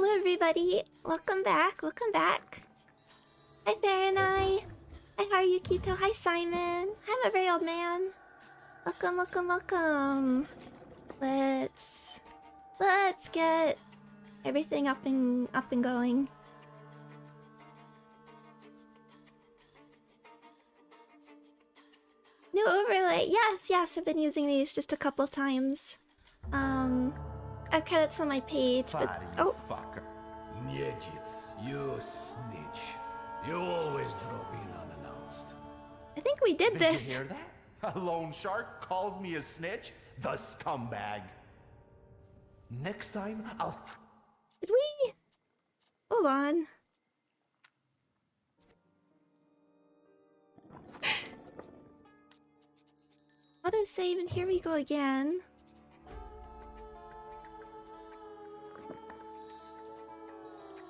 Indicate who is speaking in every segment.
Speaker 1: Hello everybody, welcome back, Hi Faranai. Hi Haruyukito, hi Simon. Hi my very old man. Welcome. Let's get everything up and going. New overlay, yes, I've been using these just a couple times. I've credits on my page, but
Speaker 2: Fucker. Niedzic, you snitch. You always drop in unannounced.
Speaker 1: I think we did this.
Speaker 3: Did you hear that? A loan shark calls me a snitch? The scumbag. Next time, I'll...
Speaker 1: Did we? Hold on. Autosave, and here we go again.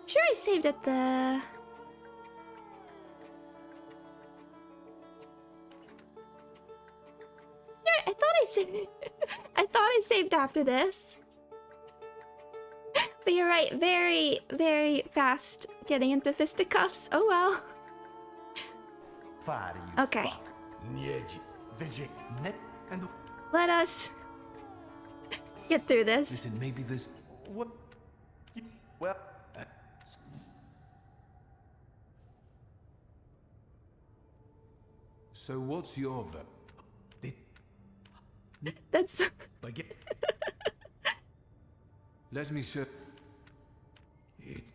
Speaker 1: Sure, I saved at the... Yeah, I thought I saved... I thought I saved after this. But you're right, very, very fast getting into fisticuffs. Oh well. Okay. Let us get through this.
Speaker 2: Listen, maybe this...
Speaker 3: What? Well...
Speaker 2: So what's your verb?
Speaker 1: That's...
Speaker 2: Let me show... It's...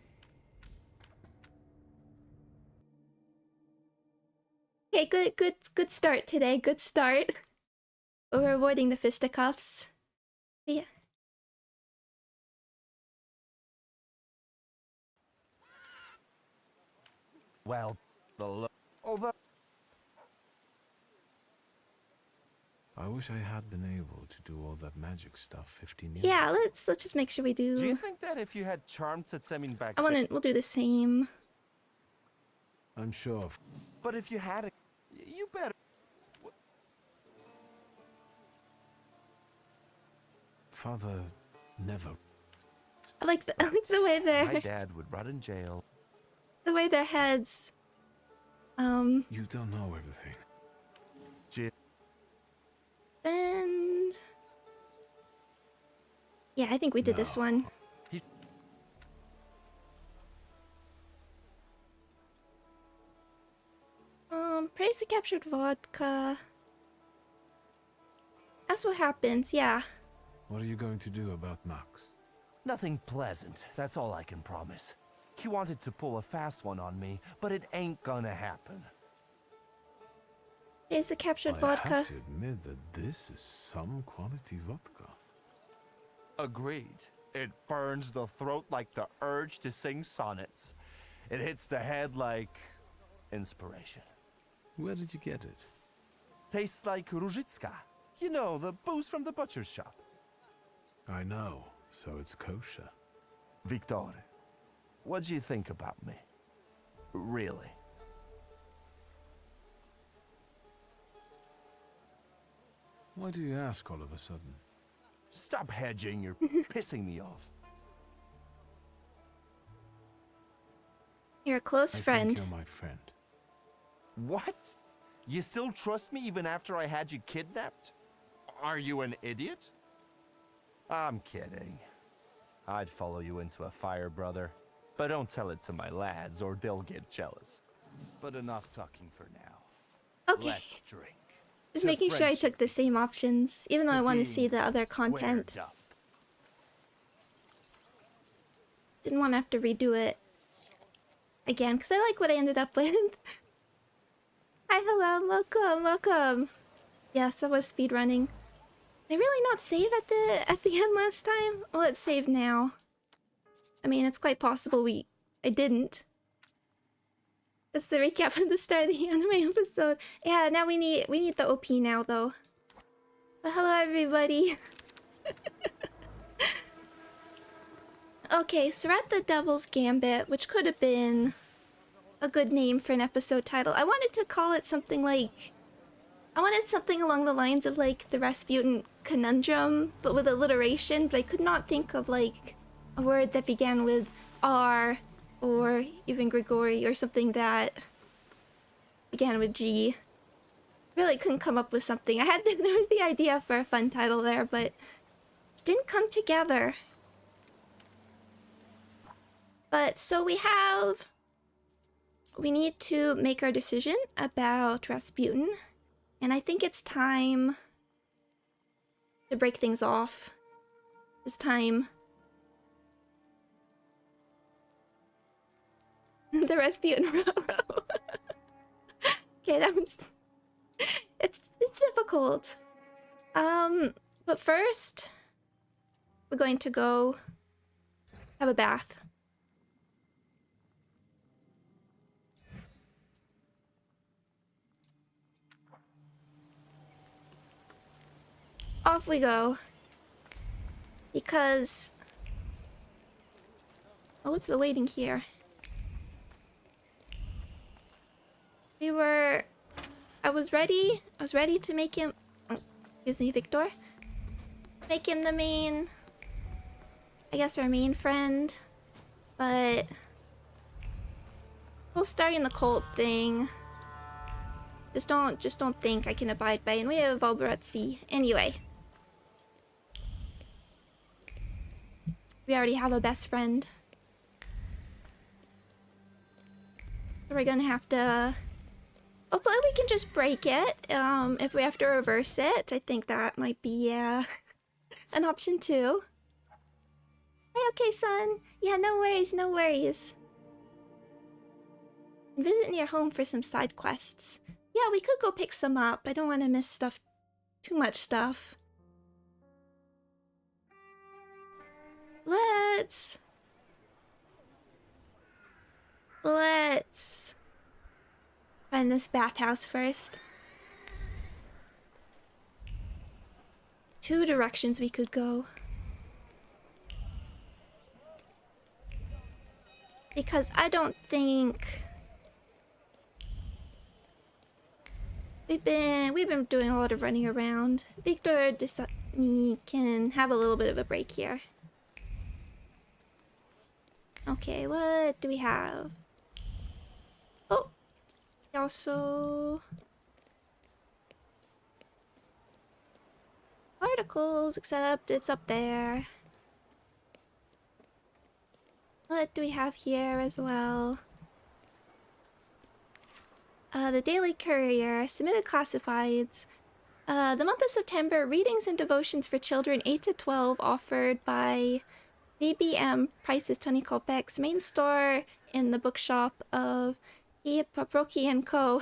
Speaker 1: Okay, good start today. Good start. We're avoiding the fisticuffs. But yeah.
Speaker 3: Well, over...
Speaker 2: I wish I had been able to do all that magic stuff 15 years
Speaker 1: Yeah, let's just make sure we do.
Speaker 3: Do you think that if you had charmed Setsemin back
Speaker 1: we'll do the same.
Speaker 2: I'm sure.
Speaker 3: But if you had it, you better...
Speaker 2: Father never...
Speaker 1: I like the way
Speaker 3: My
Speaker 1: their
Speaker 3: dad would rot in jail.
Speaker 1: the way their heads.
Speaker 2: You don't know everything.
Speaker 1: And yeah, I think we did this one. Praise the captured vodka. That's what happens, yeah.
Speaker 2: What are you going to do about Max?
Speaker 3: Nothing pleasant, that's all I can promise. He wanted to pull a fast one on me, but it ain't gonna happen.
Speaker 1: Praise the captured
Speaker 2: I
Speaker 1: vodka.
Speaker 2: have to admit that this is some quality vodka.
Speaker 3: Agreed. It burns the throat like the urge to sing sonnets. It hits the head like... inspiration.
Speaker 2: Where did you get it?
Speaker 3: Tastes like Różicka. You know, the booze from the butcher's shop.
Speaker 2: I know, so it's kosher.
Speaker 3: Victor, what do you think about me? Really?
Speaker 2: Why do you ask all of a sudden?
Speaker 3: Stop hedging, you're pissing me off.
Speaker 1: You're a close
Speaker 2: I
Speaker 1: friend.
Speaker 2: think you're my friend.
Speaker 3: What? You still trust me even after I had you kidnapped? Are you an idiot? I'm kidding. I'd follow you into a fire, brother. But don't tell it to my lads or they'll get jealous. But enough talking for now.
Speaker 1: Okay.
Speaker 3: Let's drink.
Speaker 1: Just making sure I took the same options, even though I want to see the other content.
Speaker 3: Squared up.
Speaker 1: Didn't want to have to redo it again, because I like what I ended up with. Hi, hello, welcome. Yes, that was speedrunning. Did I really not save at the end last time? Well, let's save now. I mean, it's quite possible I didn't. That's the recap from the start of the anime episode. Yeah, now we need the OP now though. But hello everybody. Okay, so we're at the Devil's Gambit, which could have been a good name for an episode title. I wanted to call it something like... I wanted something along the lines of like the Rasputin Conundrum, but with alliteration, but I could not think of like a word that began with R or even Grigori or something that began with G. Really couldn't come up with something. There was the idea for a fun title there, but it didn't come together. But so we need to make our decision about Rasputin, and I think it's time to break things off. It's time. The Rasputin Railroad. Okay, that was... It's difficult. But first, we're going to go have a bath. Off we go. Because... Oh, what's the waiting here? I was ready to make him... Excuse me, Victor. Make him the main... I guess our main friend. But... Whole starting the cult thing... Just don't think I can abide by. And we have Valbarazzi. Anyway. We already have a best friend. So we're gonna have to... Hopefully we can just break it. If we have to reverse it, I think that might be an option too. Hey, okay, son. Yeah, no worries, no worries. Visit near home for some side quests. Yeah, we could go pick some up. I don't want to miss stuff. Too much stuff. Let's find this bathhouse first. Two directions we could go. Because I don't think... We've been doing a lot of running around. Victor can have a little bit of a break here. Okay, what do we have? Oh! Also... Articles, except it's up there. What do we have here as well? The Daily Courier, submitted classifieds. The month of September, readings and devotions for children 8 to 12 offered by DBM, prices Tony Kopek's main store in the bookshop of E. Paproki & Co.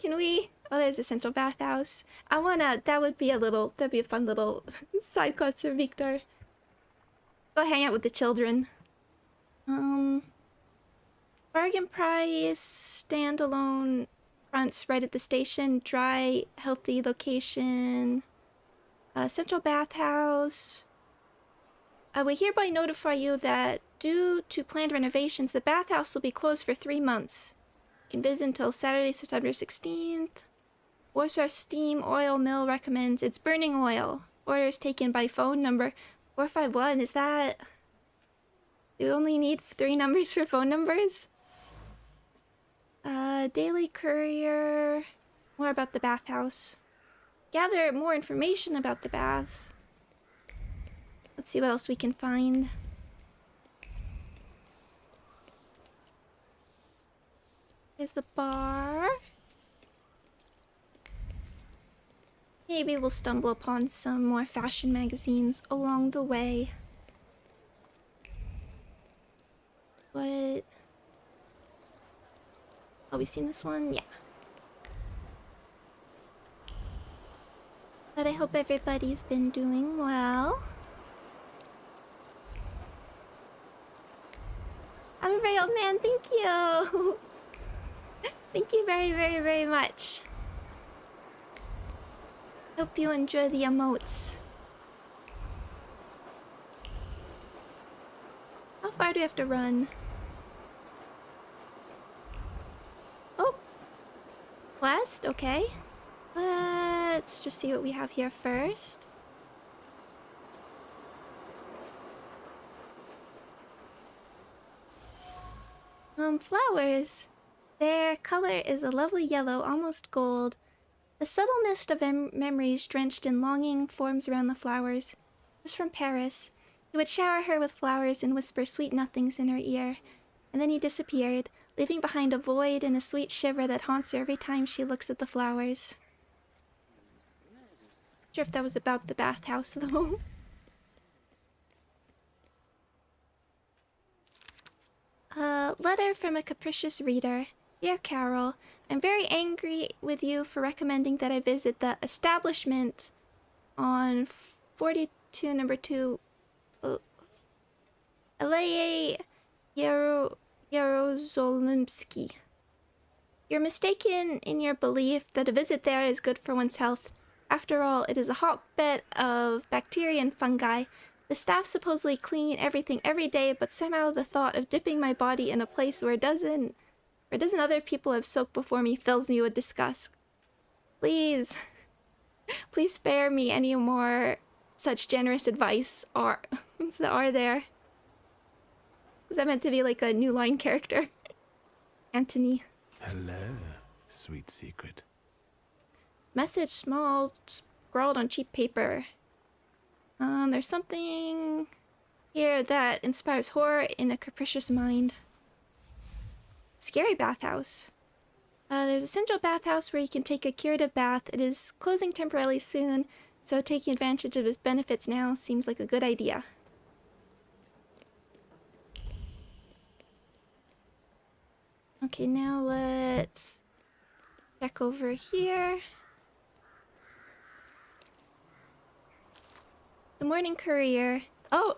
Speaker 1: Can we... Oh, there's a central bathhouse. That'd be a fun little side quest for Victor. Go hang out with the children. Bargain price, standalone fronts right at the station, dry, healthy location, central bathhouse. We hereby notify you that due to planned renovations, the bathhouse will be closed for 3 months. You can visit until Saturday, September 16th. Warsaw Steam Oil Mill recommends it's burning oil. Orders taken by phone number 451. Is that... Do we only need 3 numbers for phone numbers? Daily Courier. More about the bathhouse. Gather more information about the baths. Let's see what else we can find. There's the bar. Maybe we'll stumble upon some more fashion magazines along the way. What? Oh, we seen this one? Yeah. But I hope everybody's been doing well. I'm a very old man, thank you! Thank you very, very, very much. Hope you enjoy the emotes. How far do we have to run? Oh! West? Okay. Let's just see what we have here first. Flowers. Their color is a lovely yellow, almost gold. The subtle mist of memories drenched in longing forms around the flowers. It was from Paris. He would shower her with flowers and whisper sweet nothings in her ear. And then he disappeared, leaving behind a void and a sweet shiver that haunts her every time she looks at the flowers. Not sure if that was about the bathhouse, though. Letter from a capricious reader. Dear Carol, I'm very angry with you for recommending that I visit the establishment on 42 number 2 Aleye Yerozolymsky. You're mistaken in your belief that a visit there is good for one's health. After all, it is a hotbed of bacteria and fungi. The staff supposedly clean everything every day, but somehow the thought of dipping my body in a place where a dozen other people have soaked before me fills me with disgust. Please, please spare me any more such generous advice are there. Is that meant to be like a New Line character? Anthony.
Speaker 2: Hello, sweet secret.
Speaker 1: Message small, scrawled on cheap paper. There's something here that inspires horror in a capricious mind. Scary bathhouse. There's a central bathhouse where you can take a curative bath. It is closing temporarily soon, so taking advantage of its benefits now seems like a good idea. Okay, now let's check over here. The Morning Courier. Oh!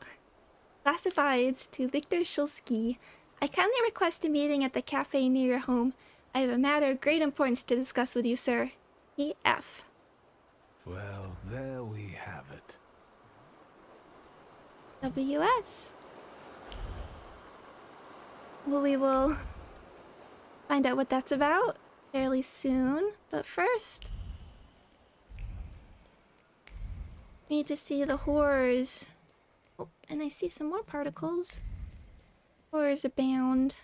Speaker 1: Classifieds to Victor Shulsky. I kindly request a meeting at the cafe near your home. I have a matter of great importance to discuss with you, sir. E.F.
Speaker 2: Well, there we have it.
Speaker 1: W.S. Well, we will find out what that's about fairly soon. But first, we need to see the horrors. Oh, and I see some more particles. Horrors abound.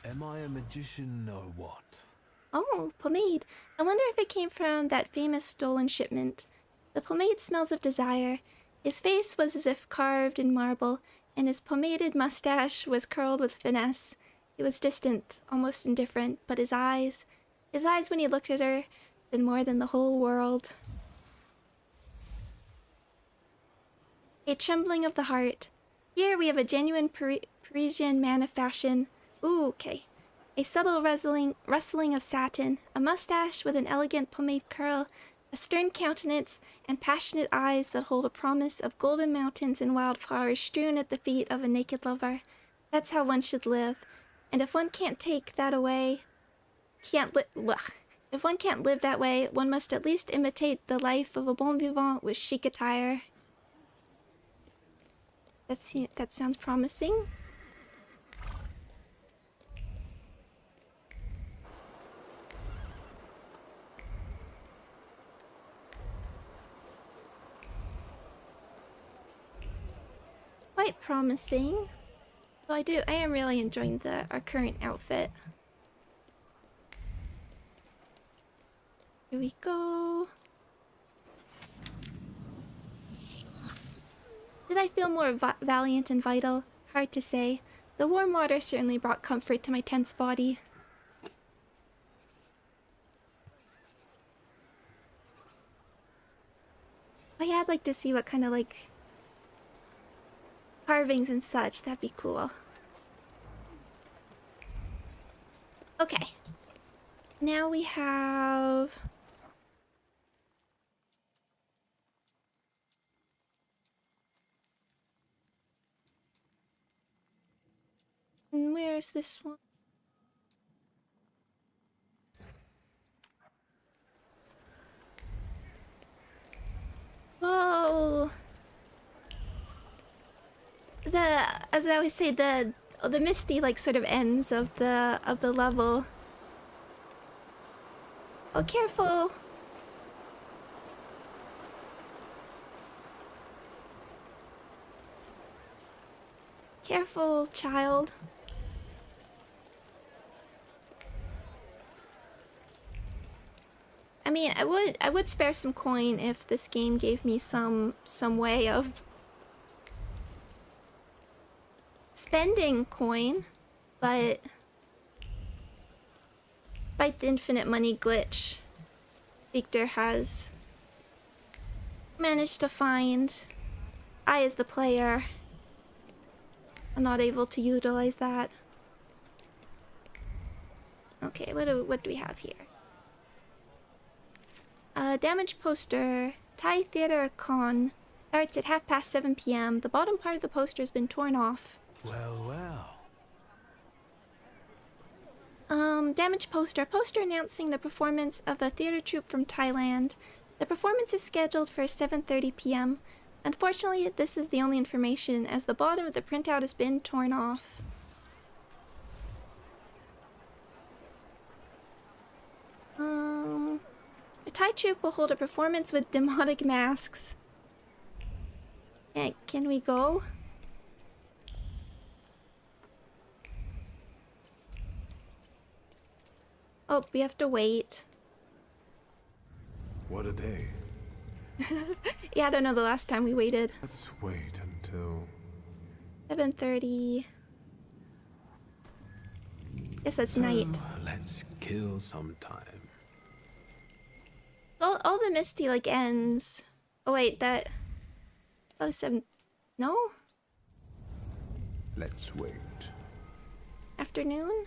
Speaker 2: Am I a magician or what?
Speaker 1: Oh, pomade. I wonder if it came from that famous stolen shipment. The pomade smells of desire. His face was as if carved in marble, and his pomaded mustache was curled with finesse. He was distant, almost indifferent, but his eyes when he looked at her, did more than the whole world. A trembling of the heart. Here we have a genuine Parisian man of fashion. Ooh, okay. A subtle rustling of satin, a mustache with an elegant pomade curl, a stern countenance, and passionate eyes that hold a promise of golden mountains and wildflowers strewn at the feet of a naked lover. That's how one should live. And if one can't take that away, if one can't live that way, one must at least imitate the life of a bon vivant with chic attire. That sounds promising. Quite promising. So I am really enjoying our current outfit. Here we go. Did I feel more valiant and vital? Hard to say. The warm water certainly brought comfort to my tense body. Oh yeah, I'd like to see what kind of like carvings and such. That'd be cool. Okay. Now we have... And where is this one? Whoa! As I always say, the misty like sort of ends of the level. Oh, careful! Careful, child. mean, I would spare some coin if this game gave me some way of spending coin, but despite the infinite money glitch Victor has managed to find, I as the player am not able to utilize that. Okay, what do we have here? Damaged poster. Thai Theater Con starts at 7:30 p.m. The bottom part of the poster has been torn off.
Speaker 2: Well, well.
Speaker 1: Damaged poster. Poster announcing the performance of a theater troupe from Thailand. The performance is scheduled for 7:30 p.m. Unfortunately, this is the only information, as the bottom of the printout has been torn off. A Thai troupe will hold a performance with demonic masks. Can we go? Oh, we have to wait.
Speaker 2: What a day.
Speaker 1: Yeah, I don't know the last time we waited.
Speaker 2: Let's wait until
Speaker 1: 7:30. Guess that's night.
Speaker 2: Let's kill some time.
Speaker 1: All the Misty like ends. Oh wait, that. Oh, 7. No?
Speaker 2: Let's wait.
Speaker 1: Afternoon?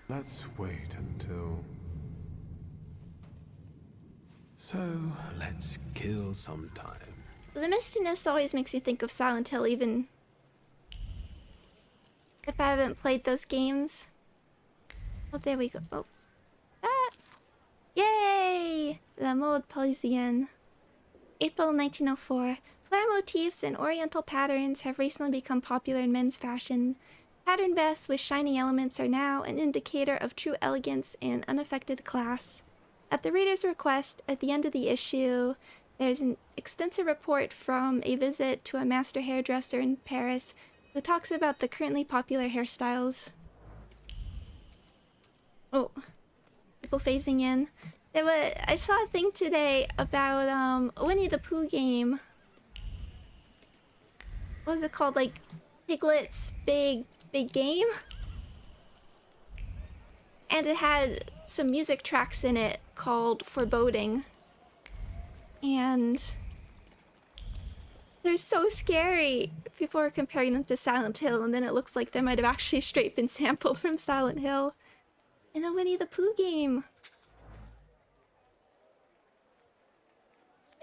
Speaker 2: Let's wait until... So, let's kill some time.
Speaker 1: The mistiness always makes me think of Silent Hill, even if I haven't played those games. Oh, there we go. Oh. Ah! Yay! La Mode Parisienne. April 1904. Flare motifs and oriental patterns have recently become popular in men's fashion. Pattern vests with shining elements are now an indicator of true elegance and unaffected class. At the reader's request, at the end of the issue, there's an extensive report from a visit to a master hairdresser in Paris who talks about the currently popular hairstyles. Oh, people phasing in. I saw a thing today about Winnie the Pooh game. What was it called? Like Piglet's Big Game? And it had some music tracks in it called Foreboding. And they're so scary. People are comparing them to Silent Hill, and then it looks like they might have actually straight been sampled from Silent Hill in a Winnie the Pooh game.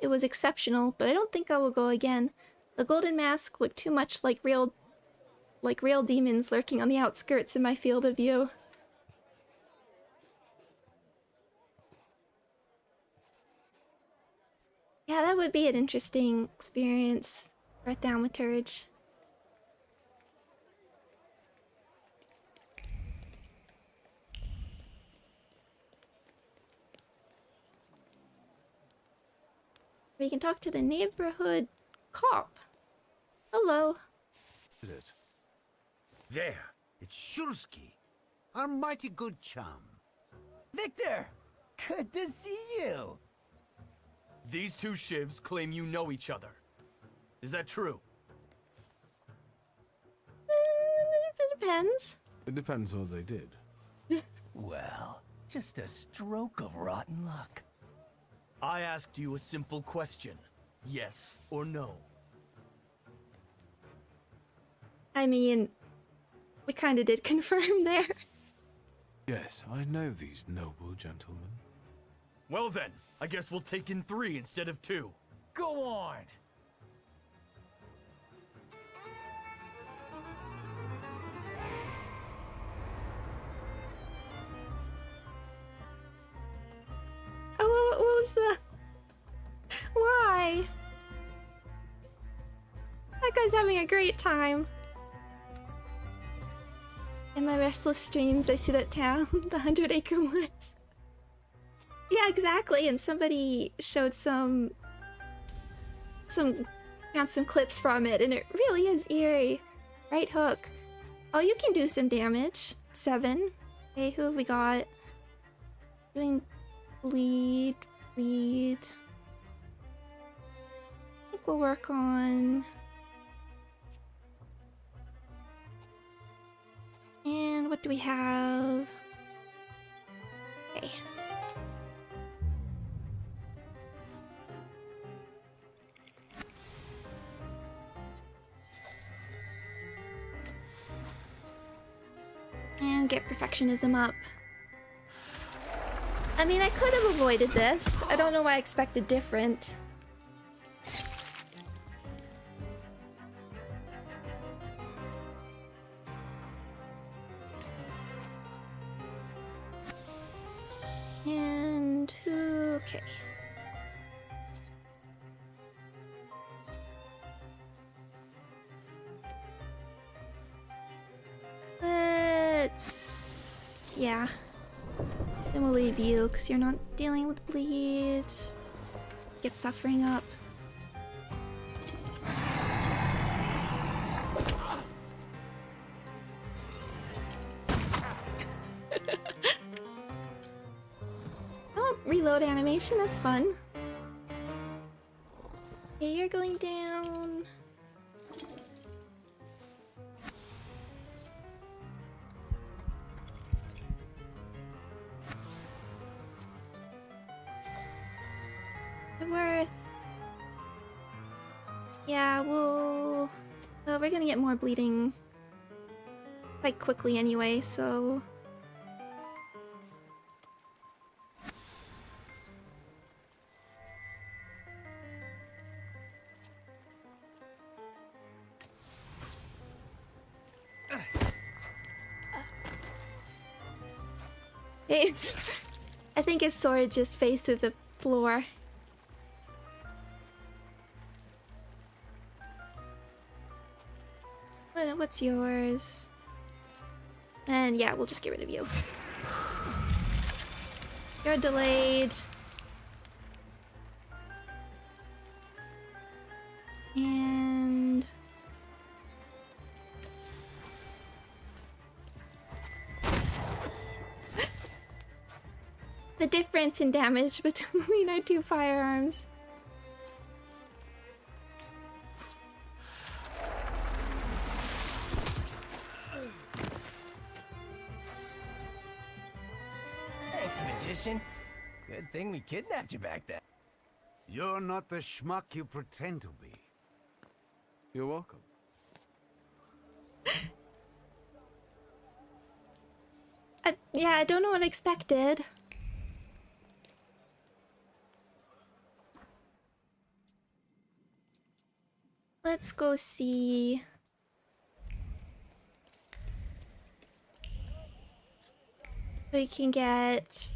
Speaker 1: It was exceptional, but I don't think I will go again. The golden mask looked too much like real demons lurking on the outskirts in my field of view. Yeah, that would be an interesting experience for a Thaumaturge. We can talk to the neighborhood cop. Hello.
Speaker 2: Is it?
Speaker 4: There, it's Shulsky, our mighty good chum.
Speaker 5: Victor! Good to see you! These two shivs claim you know each other. Is that true?
Speaker 1: It depends.
Speaker 2: It depends what they did.
Speaker 6: Well, just a stroke of rotten luck.
Speaker 5: I asked you a simple question. Yes or no?
Speaker 1: I mean, we kind of did confirm there.
Speaker 2: Yes, I know these noble gentlemen.
Speaker 5: Well then, I guess we'll take in 3 instead of 2.
Speaker 6: Go on!
Speaker 1: Oh, what was the... Why? That guy's having a great time. In my restless dreams, I see that town, the 100-acre woods. Yeah, exactly. And somebody showed found some clips from it, and it really is eerie. Right hook. Oh, you can do some damage. 7. Okay, who have we got? Doing bleed. bleed. I think we'll work on... And what do we have? Okay. And get perfectionism up. I mean, I could have avoided this. I don't know why I expected different. And okay. Yeah. Then we'll leave you because you're not dealing with bleed. Get suffering up. Oh, reload animation, that's fun. Okay, you're going down. Worth. Yeah, we're gonna get more bleeding quite quickly anyway, so... I think his sword just phased through the floor. What's yours? And yeah, we'll just get rid of you. You're delayed. And... the difference in damage between our two firearms.
Speaker 6: Good thing we kidnapped you back then.
Speaker 4: You're not the schmuck you pretend to be.
Speaker 2: You're welcome.
Speaker 1: Yeah, I don't know what I expected. Let's go see... we can get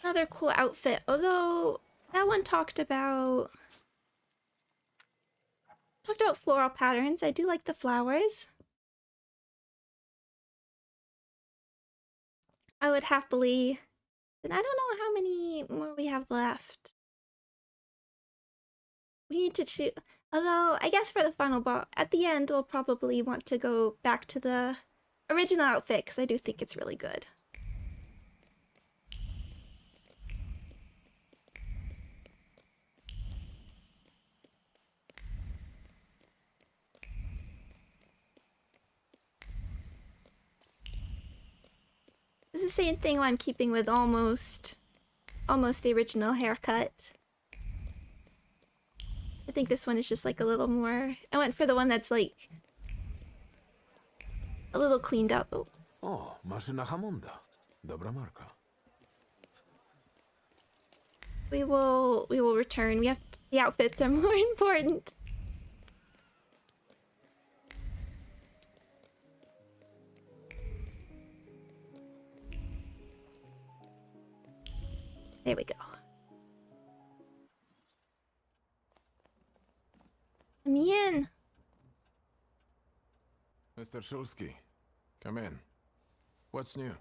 Speaker 1: another cool outfit, although that one talked about floral patterns. I do like the flowers. I would happily, and I don't know how many more we have left. We need to choose, although I guess for the final boss at the end we'll probably want to go back to the original outfit because I do think it's really good. It's the same thing I'm keeping with almost the original haircut. I think this one is just like a little more... I went for the one that's like a little cleaned up.
Speaker 2: Oh, masz na Hamonda. Dobra marka.
Speaker 1: We will return. We have the outfits are more important. There we go. I'm in.
Speaker 2: Mr. Shulsky, come in. What's new?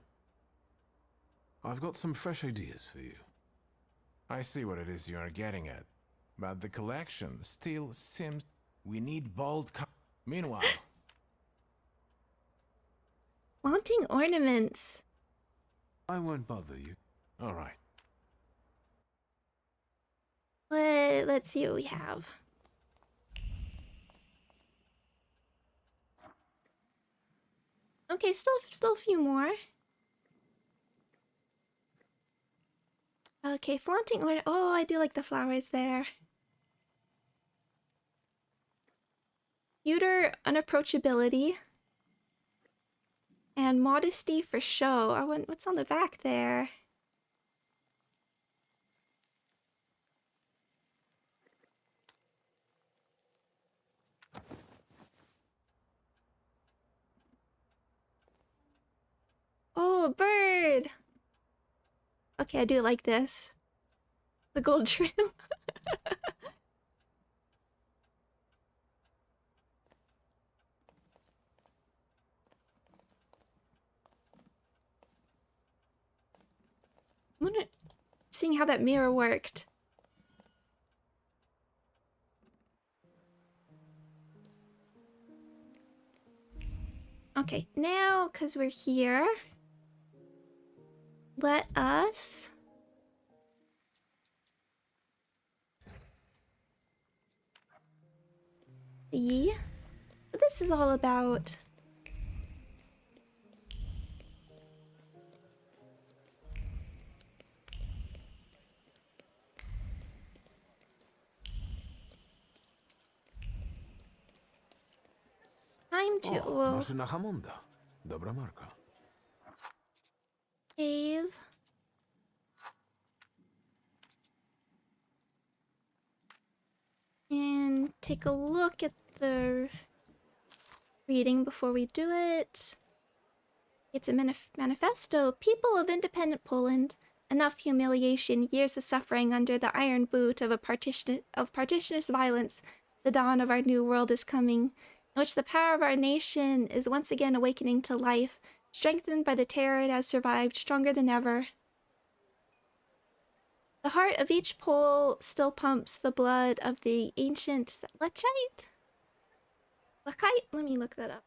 Speaker 2: I've got some fresh ideas for you. I see what it is you are getting at, but the collection still seems... We need bold... Meanwhile...
Speaker 1: Wanting ornaments.
Speaker 2: I won't bother you. All right.
Speaker 1: let's see what we have. Okay, still a few more. Okay, flaunting order. Oh, I do like the flowers there. Cuter unapproachability. And modesty for show. I want, what's on the back there? Oh, a bird! Okay, I do like this. The gold trim. I'm wondering, seeing how that mirror worked. Okay, now, because we're here, let us see what this is all about. Time to
Speaker 2: Maszyna Hammonda. Dobra marka.
Speaker 1: save. And take a look at the reading before we do it. It's a manifesto. People of independent Poland. Enough humiliation, years of suffering under the iron boot of partitionist violence. The dawn of our new world is coming, in which the power of our nation is once again awakening to life, strengthened by the terror it has survived, stronger than ever. The heart of each Pole still pumps the blood of the ancient Lechite? Lechite? Let me look that up.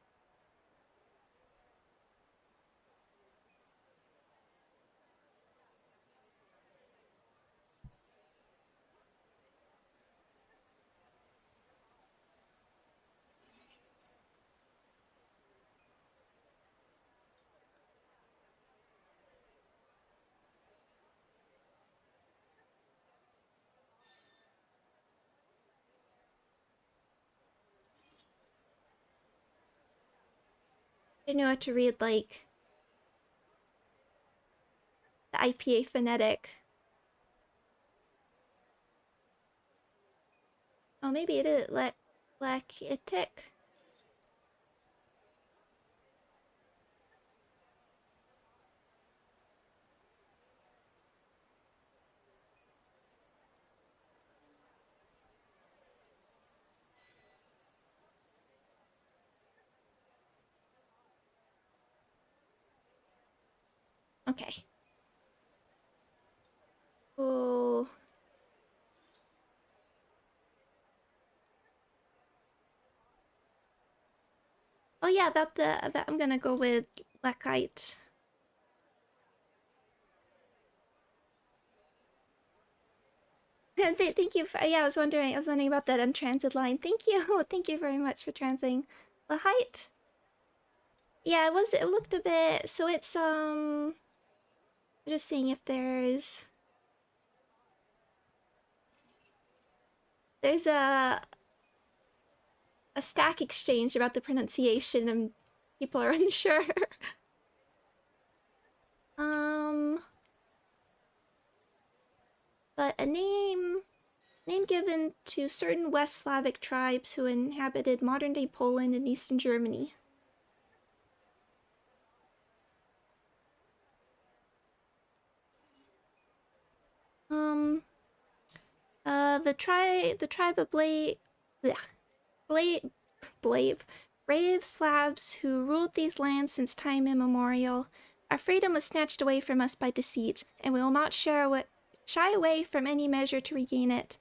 Speaker 1: I know how to read, like, the IPA phonetic. Oh, maybe it is Lakitic. Okay. Oh. Oh yeah, I'm gonna go with Blackite. Thank you for, yeah, I was wondering about that untranslated line. Thank you. Thank you very much for translating. The height. Yeah, it looked a bit, so it's just seeing if there's a stack exchange about the pronunciation and people are unsure. But a name given to certain West Slavic tribes who inhabited modern-day Poland and Eastern Germany. The tribe of brave Slavs who ruled these lands since time immemorial. Our freedom was snatched away from us by deceit, and we will not shy away from any measure to regain it.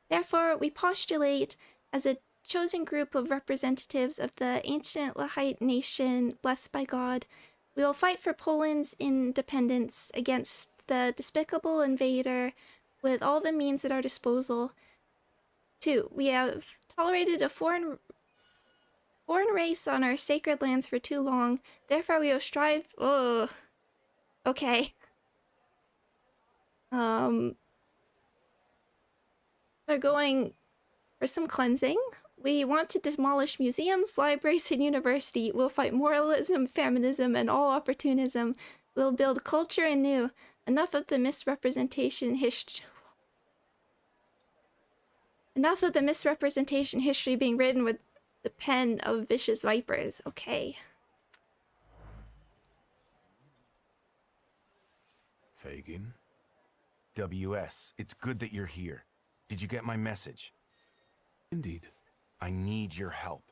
Speaker 1: Therefore, we postulate, as a chosen group of representatives of the ancient Lechite nation blessed by God, we will fight for Poland's independence against the despicable invader with all the means at our disposal. 2. We have tolerated a foreign race on our sacred lands for too long. Therefore, we will strive. Oh, okay. We're going for some cleansing. We want to demolish museums, libraries, and university. We'll fight moralism, feminism, and all opportunism. We'll build culture anew. Enough of the misrepresentation history being written with the pen of vicious vipers. Okay.
Speaker 2: Fagin?
Speaker 3: WS, it's good that you're here. Did you get my message?
Speaker 2: Indeed.
Speaker 3: I need your help.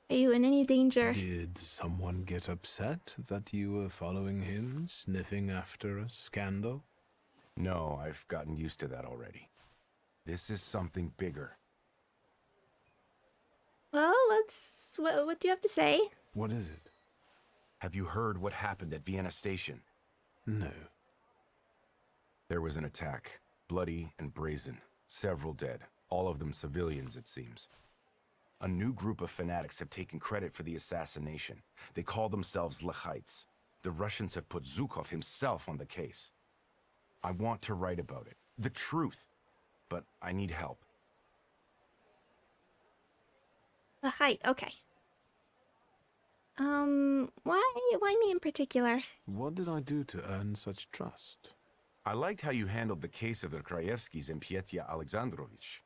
Speaker 1: Are you in any danger?
Speaker 2: Did someone get upset that you were following him, sniffing after a scandal?
Speaker 3: No, I've gotten used to that already. This is something bigger.
Speaker 1: Well, what do you have to say?
Speaker 2: What is it?
Speaker 3: Have you heard what happened at Vienna Station?
Speaker 2: No.
Speaker 3: There was an attack. Bloody and brazen. Several dead. All of them civilians, it seems. A new group of fanatics have taken credit for the assassination. They call themselves Lechites. The Russians have put Zhukov himself on the case. I want to write about it. The truth. But I need help.
Speaker 1: The height, okay. Why me in particular?
Speaker 2: What did I do to earn such trust?
Speaker 3: I liked how you handled the case of the Krajewskis and Petya Alexandrovich.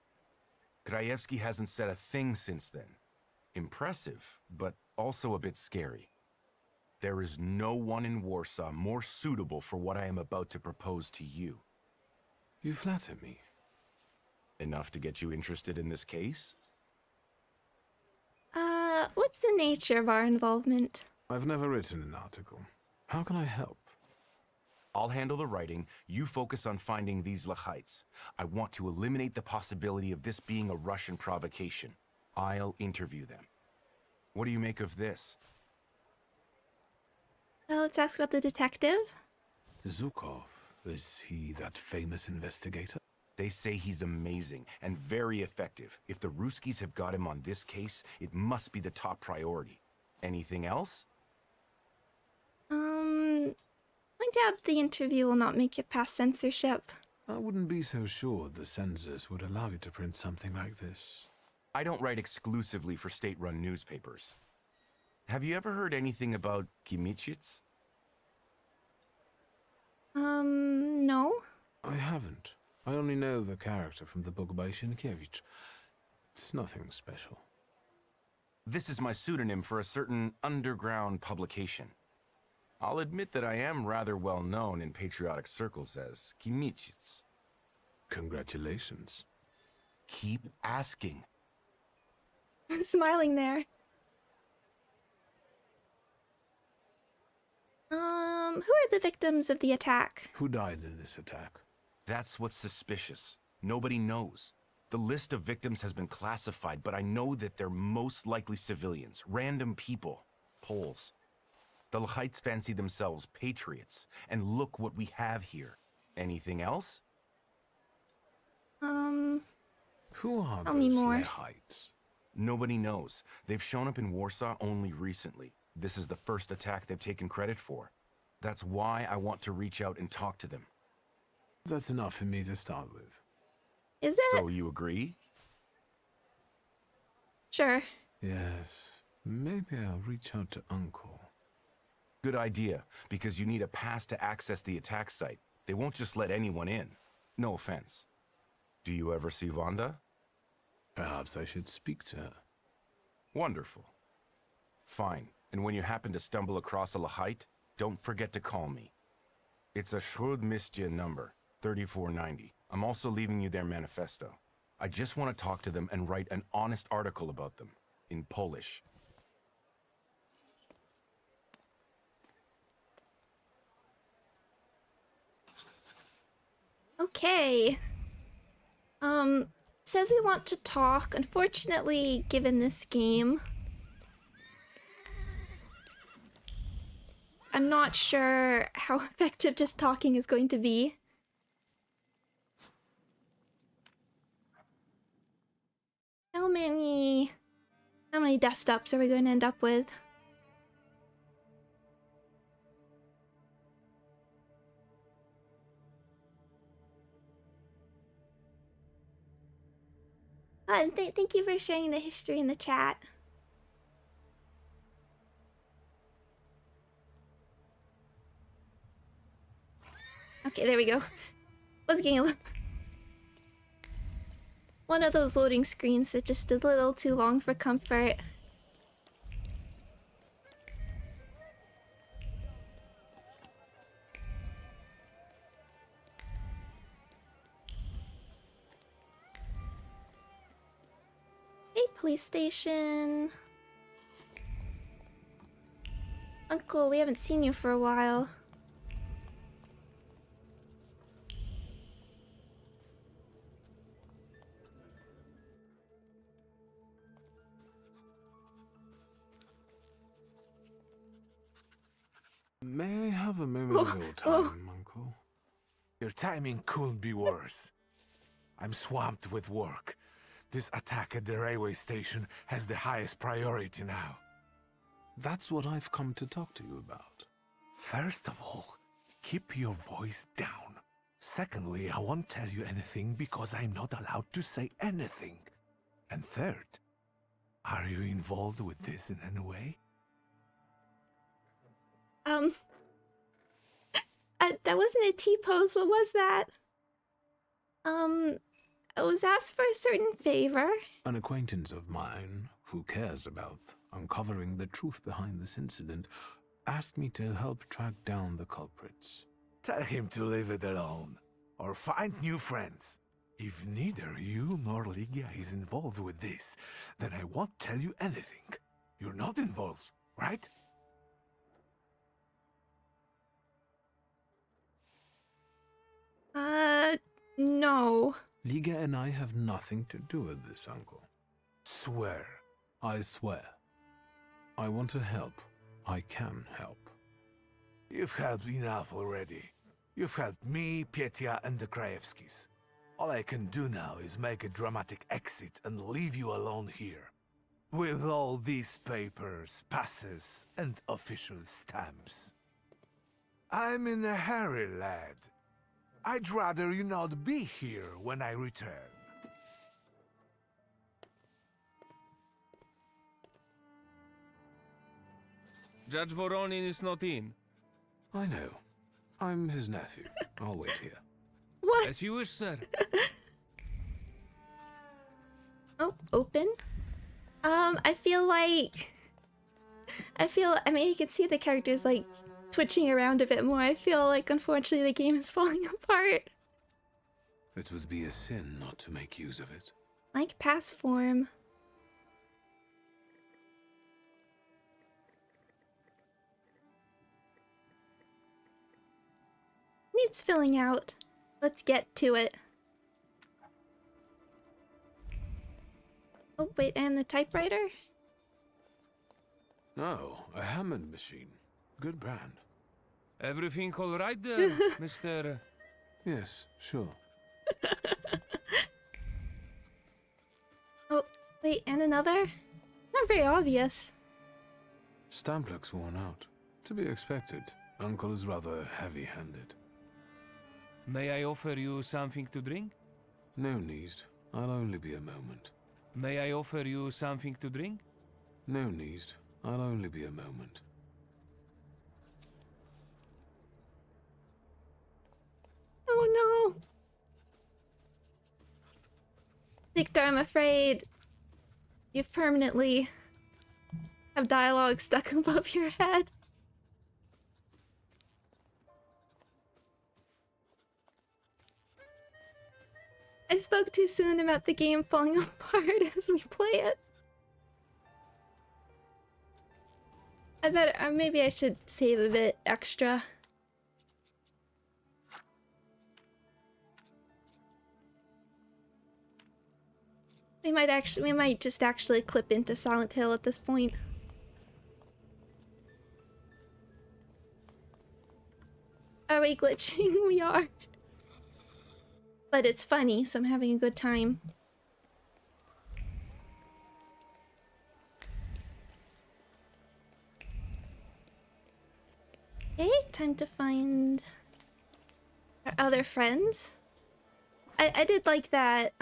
Speaker 3: Krajewski hasn't said a thing since then. Impressive, but also a bit scary. There is no one in Warsaw more suitable for what I am about to propose to you.
Speaker 2: You flatter me.
Speaker 3: Enough to get you interested in this case?
Speaker 1: What's the nature of our involvement?
Speaker 2: I've never written an article. How can I help?
Speaker 3: I'll handle the writing, you focus on finding these Lechites. I want to eliminate the possibility of this being a Russian provocation. I'll interview them. What do you make of this?
Speaker 1: Let's ask about the detective.
Speaker 2: Zhukov, is he that famous investigator?
Speaker 3: They say he's amazing and very effective. If the Ruskies have got him on this case, it must be the top priority. Anything else?
Speaker 1: I doubt the interview will not make it past censorship.
Speaker 2: I wouldn't be so sure the censors would allow you to print something like this.
Speaker 3: I don't write exclusively for state-run newspapers. Have you ever heard anything about Kimichits?
Speaker 1: No.
Speaker 2: I haven't. I only know the character from the book by Sienkiewicz. It's nothing special.
Speaker 3: This is my pseudonym for a certain underground publication. I'll admit that I am rather well known in patriotic circles as Kimichits.
Speaker 2: Congratulations.
Speaker 3: Keep asking.
Speaker 1: I'm smiling there. Who are the victims of the attack?
Speaker 2: Who died in this attack?
Speaker 3: That's what's suspicious. Nobody knows. The list of victims has been classified, but I know that they're most likely civilians, random people, Poles. The Lechites fancy themselves patriots, and look what we have here. Anything else?
Speaker 2: Who are
Speaker 1: Tell me
Speaker 2: those
Speaker 1: more.
Speaker 2: Lechites?
Speaker 3: Nobody knows. They've shown up in Warsaw only recently. This is the first attack they've taken credit for. That's why I want to reach out and talk to them.
Speaker 2: That's enough for me to start with.
Speaker 1: Is it?
Speaker 3: So you agree?
Speaker 1: Sure.
Speaker 2: Yes, maybe I'll reach out to Uncle.
Speaker 3: Good idea, because you need a pass to access the attack site. They won't just let anyone in. No offense. Do you ever see Wanda?
Speaker 2: Perhaps I should speak to her.
Speaker 3: Wonderful. Fine. And when you happen to stumble across a Lechite, don't forget to call me. It's a Śródmieście number, 3490. I'm also leaving you their manifesto. I just want to talk to them and write an honest article about them, in Polish.
Speaker 1: Okay. Says we want to talk. Unfortunately, given this game, I'm not sure how effective just talking is going to be. How many desktops are we going to end up with? And thank you for sharing the history in the chat. Okay, there we go. Was getting a one of those loading screens that just a little too long for comfort. Hey, police station. Uncle, we haven't seen you for a while.
Speaker 2: May I have a moment of your time, Uncle?
Speaker 3: Your timing couldn't be worse. I'm swamped with work. This attack at the railway station has the highest priority now.
Speaker 2: That's what I've come to talk to you about.
Speaker 3: First of all, keep your voice down. Secondly, I won't tell you anything because I'm not allowed to say anything. And third, are you involved with this in any way?
Speaker 1: That wasn't a T-pose. What was that? I was asked for a certain favor.
Speaker 2: An acquaintance of mine, who cares about uncovering the truth behind this incident, asked me to help track down the culprits.
Speaker 3: Tell him to leave it alone, or find new friends. If neither you nor Ligia is involved with this, then I won't tell you anything. You're not involved, right?
Speaker 1: No.
Speaker 2: Liga and I have nothing to do with this, Uncle.
Speaker 3: Swear.
Speaker 2: I swear. I want to help. I can help.
Speaker 3: You've helped enough already. You've helped me, Petya, and the Krajewskis. All I can do now is make a dramatic exit and leave you alone here. With all these papers, passes, and official stamps. I'm in a hurry, lad. I'd rather you not be here when I return.
Speaker 7: Judge Voronin is not in.
Speaker 2: I know. I'm his nephew. I'll wait here.
Speaker 1: What?
Speaker 7: As you wish, sir.
Speaker 1: Oh, open. I mean, you can see the characters, like, twitching around a bit more. I feel like, unfortunately, the game is falling apart.
Speaker 2: It would be a sin not to make use of it.
Speaker 1: Like pass form. Needs filling out. Let's get to it. Oh, wait, and the typewriter?
Speaker 2: Oh, a Hammond machine. Good brand.
Speaker 7: Everything all right there, Mr.
Speaker 2: Yes, sure.
Speaker 1: Oh, wait, and another? Not very obvious.
Speaker 2: Stamp looks worn out. To be expected. Uncle is rather heavy-handed.
Speaker 7: May I offer you something to drink?
Speaker 2: No need. I'll only be a moment.
Speaker 7: May I offer you something to drink?
Speaker 2: No need. I'll only be a moment.
Speaker 1: Oh no! Victor, I'm afraid you've permanently have dialogue stuck above your head. I spoke too soon about the game falling apart as we play it. I better, or maybe I should save a bit extra. We might just actually clip into Silent Hill at this point. Are we glitching? We are. But it's funny, so I'm having a good time. trying to find our other friends. I did like that,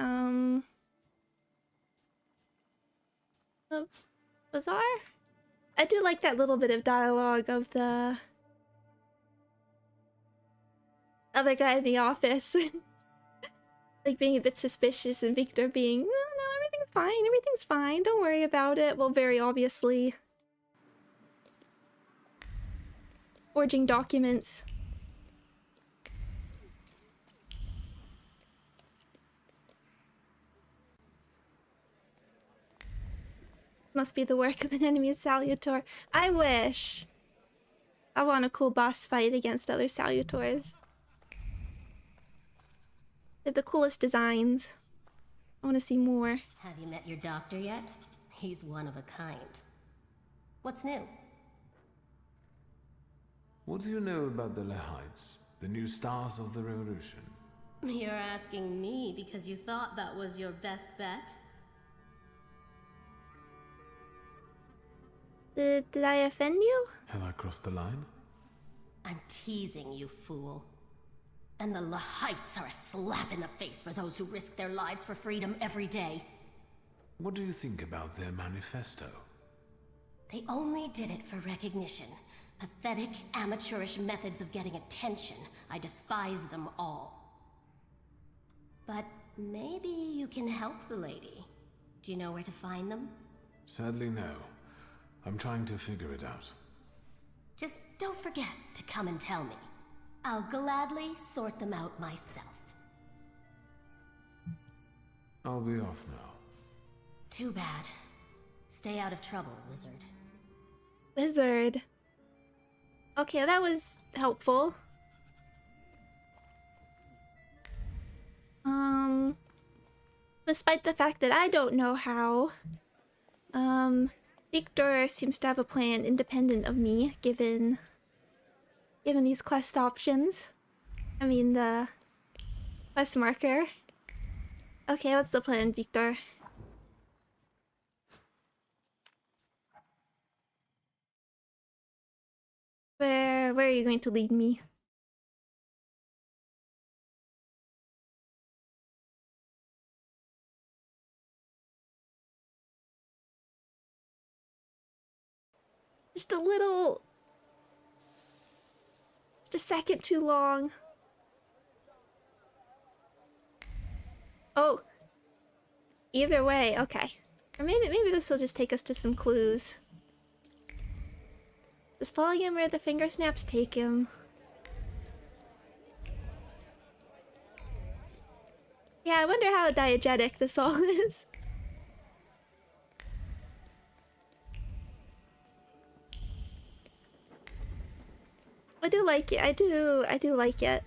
Speaker 1: bazaar? I do like that little bit of dialogue of the other guy in the office. Like being a bit suspicious and Victor being, no, everything's fine, don't worry about it. Well, very obviously forging documents. Must be the work of an enemy Salutor. I wish. I want a cool boss fight against other Salutors. They have the coolest designs. I want to see more.
Speaker 8: Have you met your doctor yet? He's one of a kind. What's new?
Speaker 2: What do you know about the Lehites, the new stars of the revolution?
Speaker 8: You're asking me because you thought that was your best bet?
Speaker 1: Did I offend you?
Speaker 2: Have I crossed the line?
Speaker 8: I'm teasing you, fool. And the Lehites are a slap in the face for those who risk their lives for freedom every day.
Speaker 2: What do you think about their manifesto?
Speaker 8: They only did it for recognition. Pathetic, amateurish methods of getting attention. I despise them all. But maybe you can help the lady. Do you know where to find them?
Speaker 2: Sadly, no. I'm trying to figure it out.
Speaker 8: Just don't forget to come and tell me. I'll gladly sort them out myself.
Speaker 2: I'll be off now.
Speaker 8: Too bad. Stay out of trouble, wizard.
Speaker 1: Wizard. Okay, that was helpful. Despite the fact that I don't know how, Victor seems to have a plan independent of me, given these quest options. I mean, the quest marker. Okay, what's the plan, Victor? Where are you going to lead me? Just a second too long. Oh. Either way, okay. Or maybe this will just take us to some clues. Just following him where the finger snaps take him. Yeah, I wonder how diegetic this all is. I do like it. I do like it.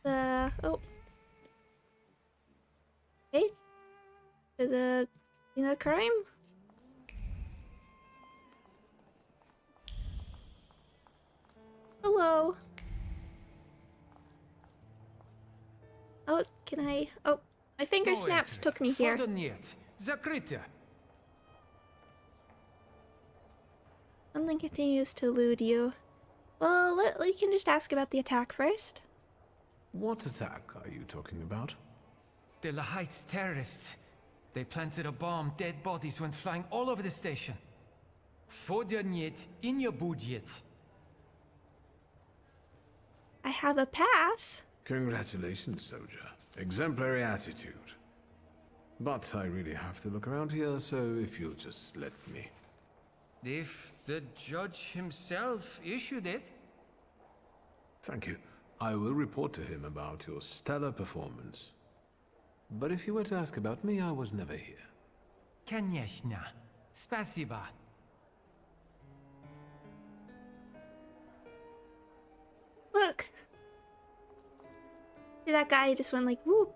Speaker 1: Oh. Hey. The crime? Hello. Oh, can I? Oh, my finger snaps took me here. Something continues to elude you. Well, we can just ask about the attack first.
Speaker 2: What attack are you talking about?
Speaker 7: The Lehites terrorists. They planted a bomb. Dead bodies went flying all over the station. Fodyanit in your budget.
Speaker 1: I have a pass.
Speaker 2: Congratulations, soldier. Exemplary attitude. But I really have to look around here, so if you'll just let me.
Speaker 7: If the judge himself issued it.
Speaker 2: Thank you. I will report to him about your stellar performance. But if you were to ask about me, I was never here.
Speaker 7: Конечно. Спасибо.
Speaker 1: Look. See that guy just went like, whoop.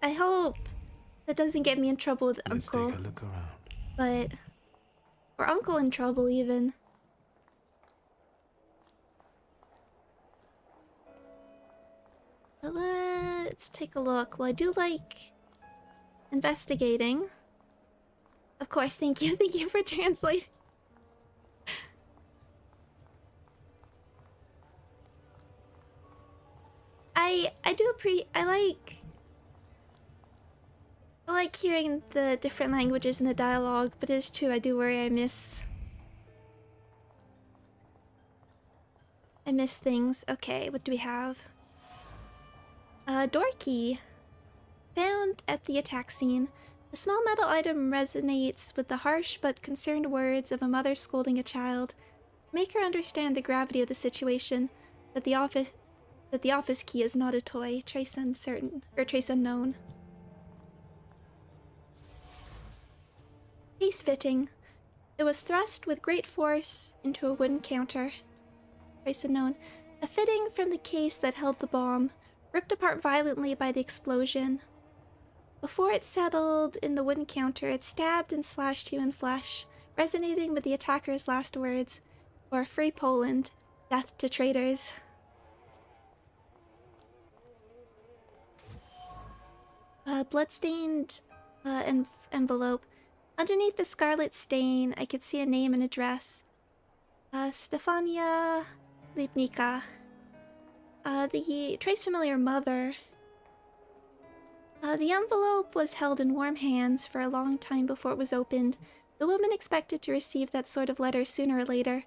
Speaker 1: I hope that doesn't get me in trouble with Uncle.
Speaker 2: Let's take a look around.
Speaker 1: But... or Uncle in trouble, even. But let's take a look. Well, I do like investigating. Of course, thank you. Thank you for translating. I like hearing the different languages in the dialogue, but it is true I do worry I miss things. Okay, what do we have? Door key. Found at the attack scene. The small metal item resonates with the harsh but concerned words of a mother scolding a child. Make her understand the gravity of the situation, that the office key is not a toy. Trace uncertain, or trace unknown. Case fitting. It was thrust with great force into a wooden counter. Trace unknown. A fitting from the case that held the bomb, ripped apart violently by the explosion. Before it settled in the wooden counter, it stabbed and slashed human flesh, resonating with the attacker's last words, for free Poland, death to traitors. Bloodstained envelope. Underneath the scarlet stain, I could see a name and address. Stefania Lipnika. The trace familiar mother. The envelope was held in warm hands for a long time before it was opened. The woman expected to receive that sort of letter sooner or later.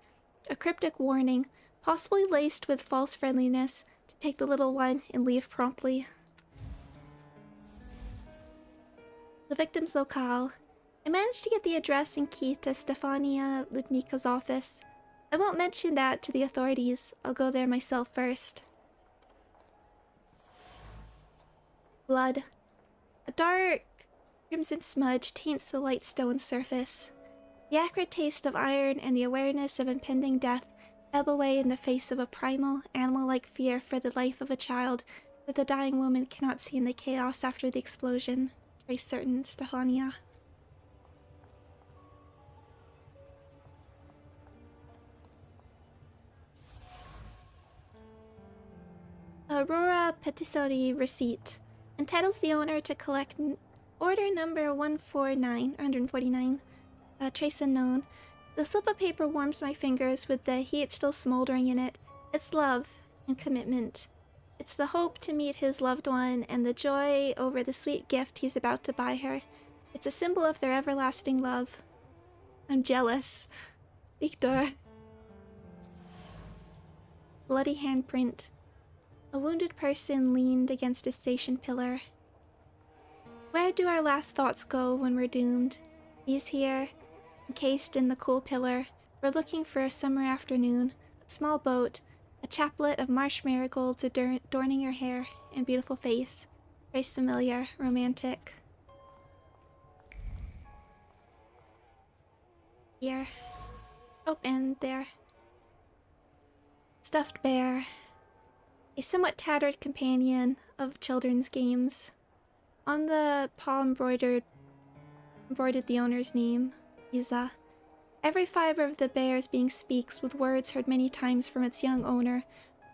Speaker 1: A cryptic warning, possibly laced with false friendliness, to take the little one and leave promptly. The victim's locale. I managed to get the address and key to Stefania Lipnika's office. I won't mention that to the authorities. I'll go there myself first. Blood. A dark crimson smudge taints the light stone surface. The acrid taste of iron and the awareness of impending death ebb away in the face of a primal, animal-like fear for the life of a child that the dying woman cannot see in the chaos after the explosion. Trace certain, Stefania. Aurora Patisserie receipt. Entitles the owner to collect order number 149. Trace unknown. The slip of paper warms my fingers with the heat still smoldering in it. It's love and commitment. It's the hope to meet his loved one and the joy over the sweet gift he's about to buy her. It's a symbol of their everlasting love. I'm jealous. Victor. Bloody handprint. A wounded person leaned against a station pillar. Where do our last thoughts go when we're doomed? These here, encased in the cool pillar, we're looking for a summer afternoon, a small boat, a chaplet of marsh marigolds adorning your hair and beautiful face. Very familiar, romantic. Here. Oh, and there. Stuffed bear. A somewhat tattered companion of children's games. On the paw embroidered the owner's name, Isa. Every fiber of the bear's being speaks with words heard many times from its young owner,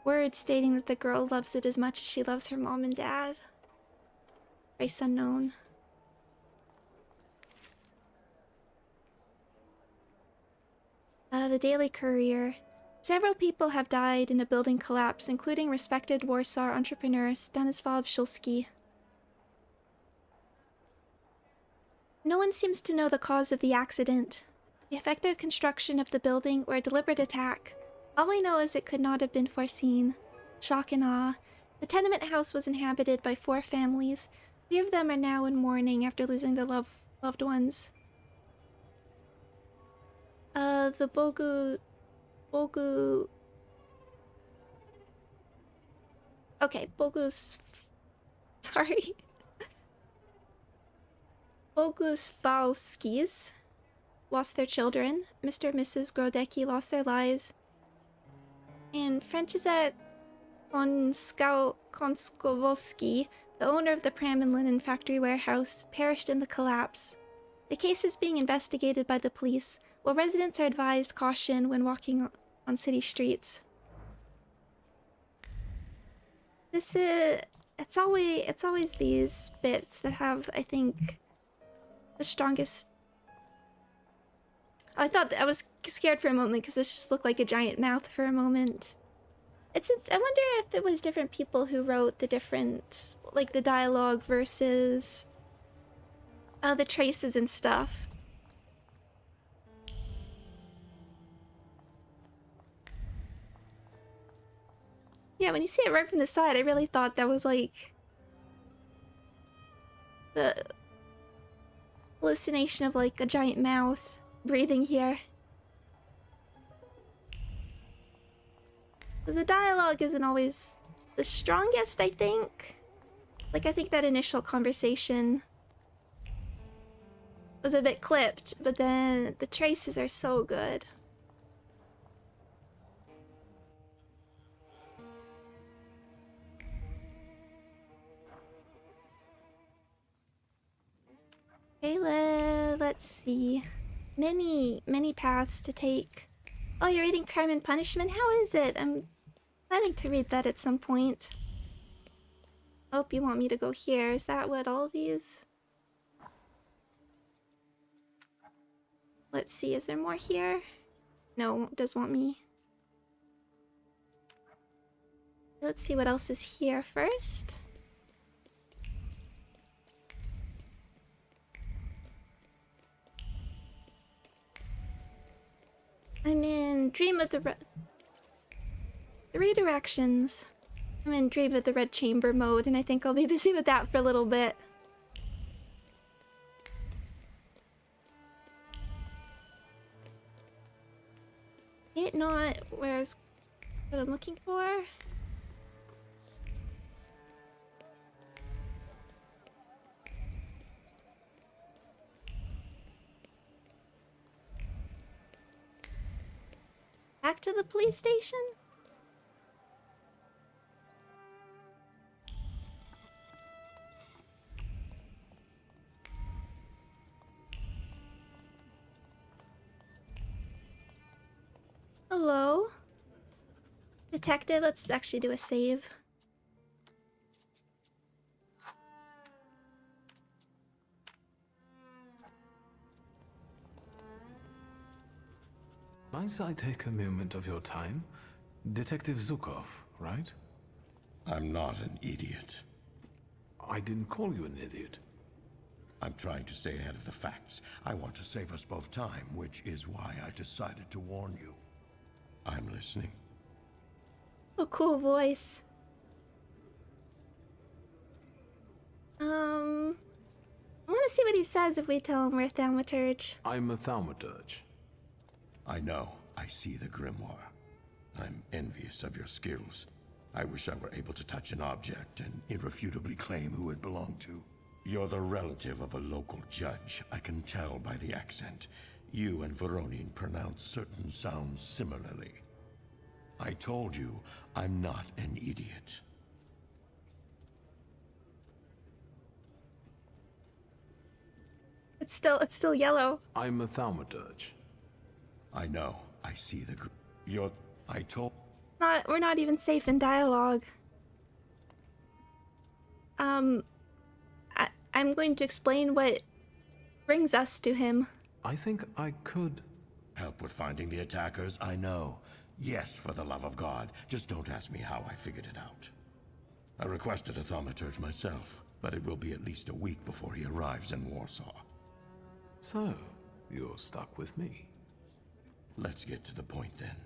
Speaker 1: words stating that the girl loves it as much as she loves her mom and dad. Race unknown. The Daily Courier. Several people have died in a building collapse, including respected Warsaw entrepreneur Stanisław Szulski. No one seems to know the cause of the accident, the effective construction of the building, or a deliberate attack. All we know is it could not have been foreseen. Shock and awe. The tenement house was inhabited by 4 families. 3 of them are now in mourning after losing their loved ones. The Bogu... Okay, Bogus... Sorry. Bogusławskis lost their children. Mr. and Mrs. Grodecki lost their lives. And Franciszek Konskowski, the owner of the Pram and Linen Factory warehouse, perished in the collapse. The case is being investigated by the police, while residents are advised caution when walking on city streets. It's always these bits that have, I think, the strongest. I thought I was scared for a moment because this just looked like a giant mouth for a moment. I wonder if it was different people who wrote the different, like the dialogue versus the traces and stuff. Yeah, when you see it right from the side, I really thought that was like the hallucination of like a giant mouth breathing here. The dialogue isn't always the strongest, I think. Like, I think that initial conversation was a bit clipped, but then the traces are so good. Okay, let's see. Many paths to take. Oh, you're reading Crime and Punishment? How is it? I'm planning to read that at some point. Oh, you want me to go here? Is that what all these? Let's see, is there more here? No, it does want me. Let's see what else is here first. I'm in Dream of the Three Directions. I'm in Dream of the Red Chamber mode, and I think I'll be busy with that for a little bit. It not where's what I'm looking for. Back to the police station? Hello? Detective, let's actually do a save.
Speaker 2: Might I take a moment of your time? Detective Zukov, right?
Speaker 9: I'm not an idiot.
Speaker 2: I didn't call you an idiot.
Speaker 9: I'm trying to stay ahead of the facts. I want to save us both time, which is why I decided to warn you. I'm listening.
Speaker 1: Oh, cool voice. I want to see what he says if we tell him we're Thaumaturge.
Speaker 2: I'm a Thaumaturge.
Speaker 9: I know. I see the grimoire. I'm envious of your skills. I wish I were able to touch an object and irrefutably claim who it belonged to. You're the relative of a local judge. I can tell by the accent. You and Veronin pronounce certain sounds similarly. I told you, I'm not an idiot.
Speaker 1: It's still yellow.
Speaker 2: I'm a Thaumaturge.
Speaker 9: I know. I see the I told...
Speaker 1: We're not even safe in dialogue. I'm going to explain what brings us to him.
Speaker 2: I think I could...
Speaker 9: Help with finding the attackers, I know. Yes, for the love of God. Just don't ask me how I figured it out. I requested a thaumaturge myself, but it will be at least a week before he arrives in Warsaw.
Speaker 2: So, you're stuck with me.
Speaker 9: Let's get to the point then.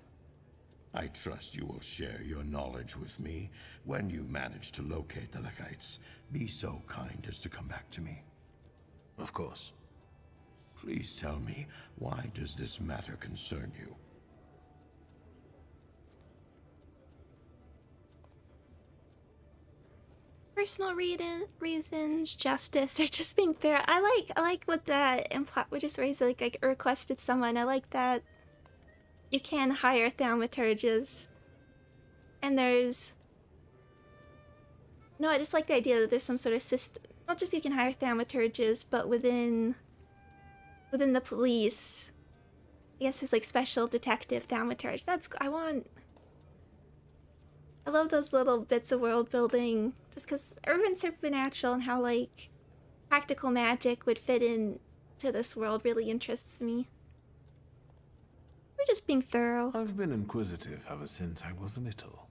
Speaker 9: I trust you will share your knowledge with me. When you manage to locate the Lekites, be so kind as to come back to me.
Speaker 2: Of course.
Speaker 9: Please tell me, why does this matter concern you?
Speaker 1: Personal reasons, justice, or just being fair. I like what that imply. We just raised like I requested someone. I like that you can hire thaumaturges, and there's no. I just like the idea that there's some sort of system. Not just you can hire thaumaturges, but within the police, I guess there's like special detective thaumaturge. I love those little bits of world building, just because urban supernatural and how like practical magic would fit in to this world really interests me. We're just being thorough.
Speaker 2: I've been inquisitive ever since I was little.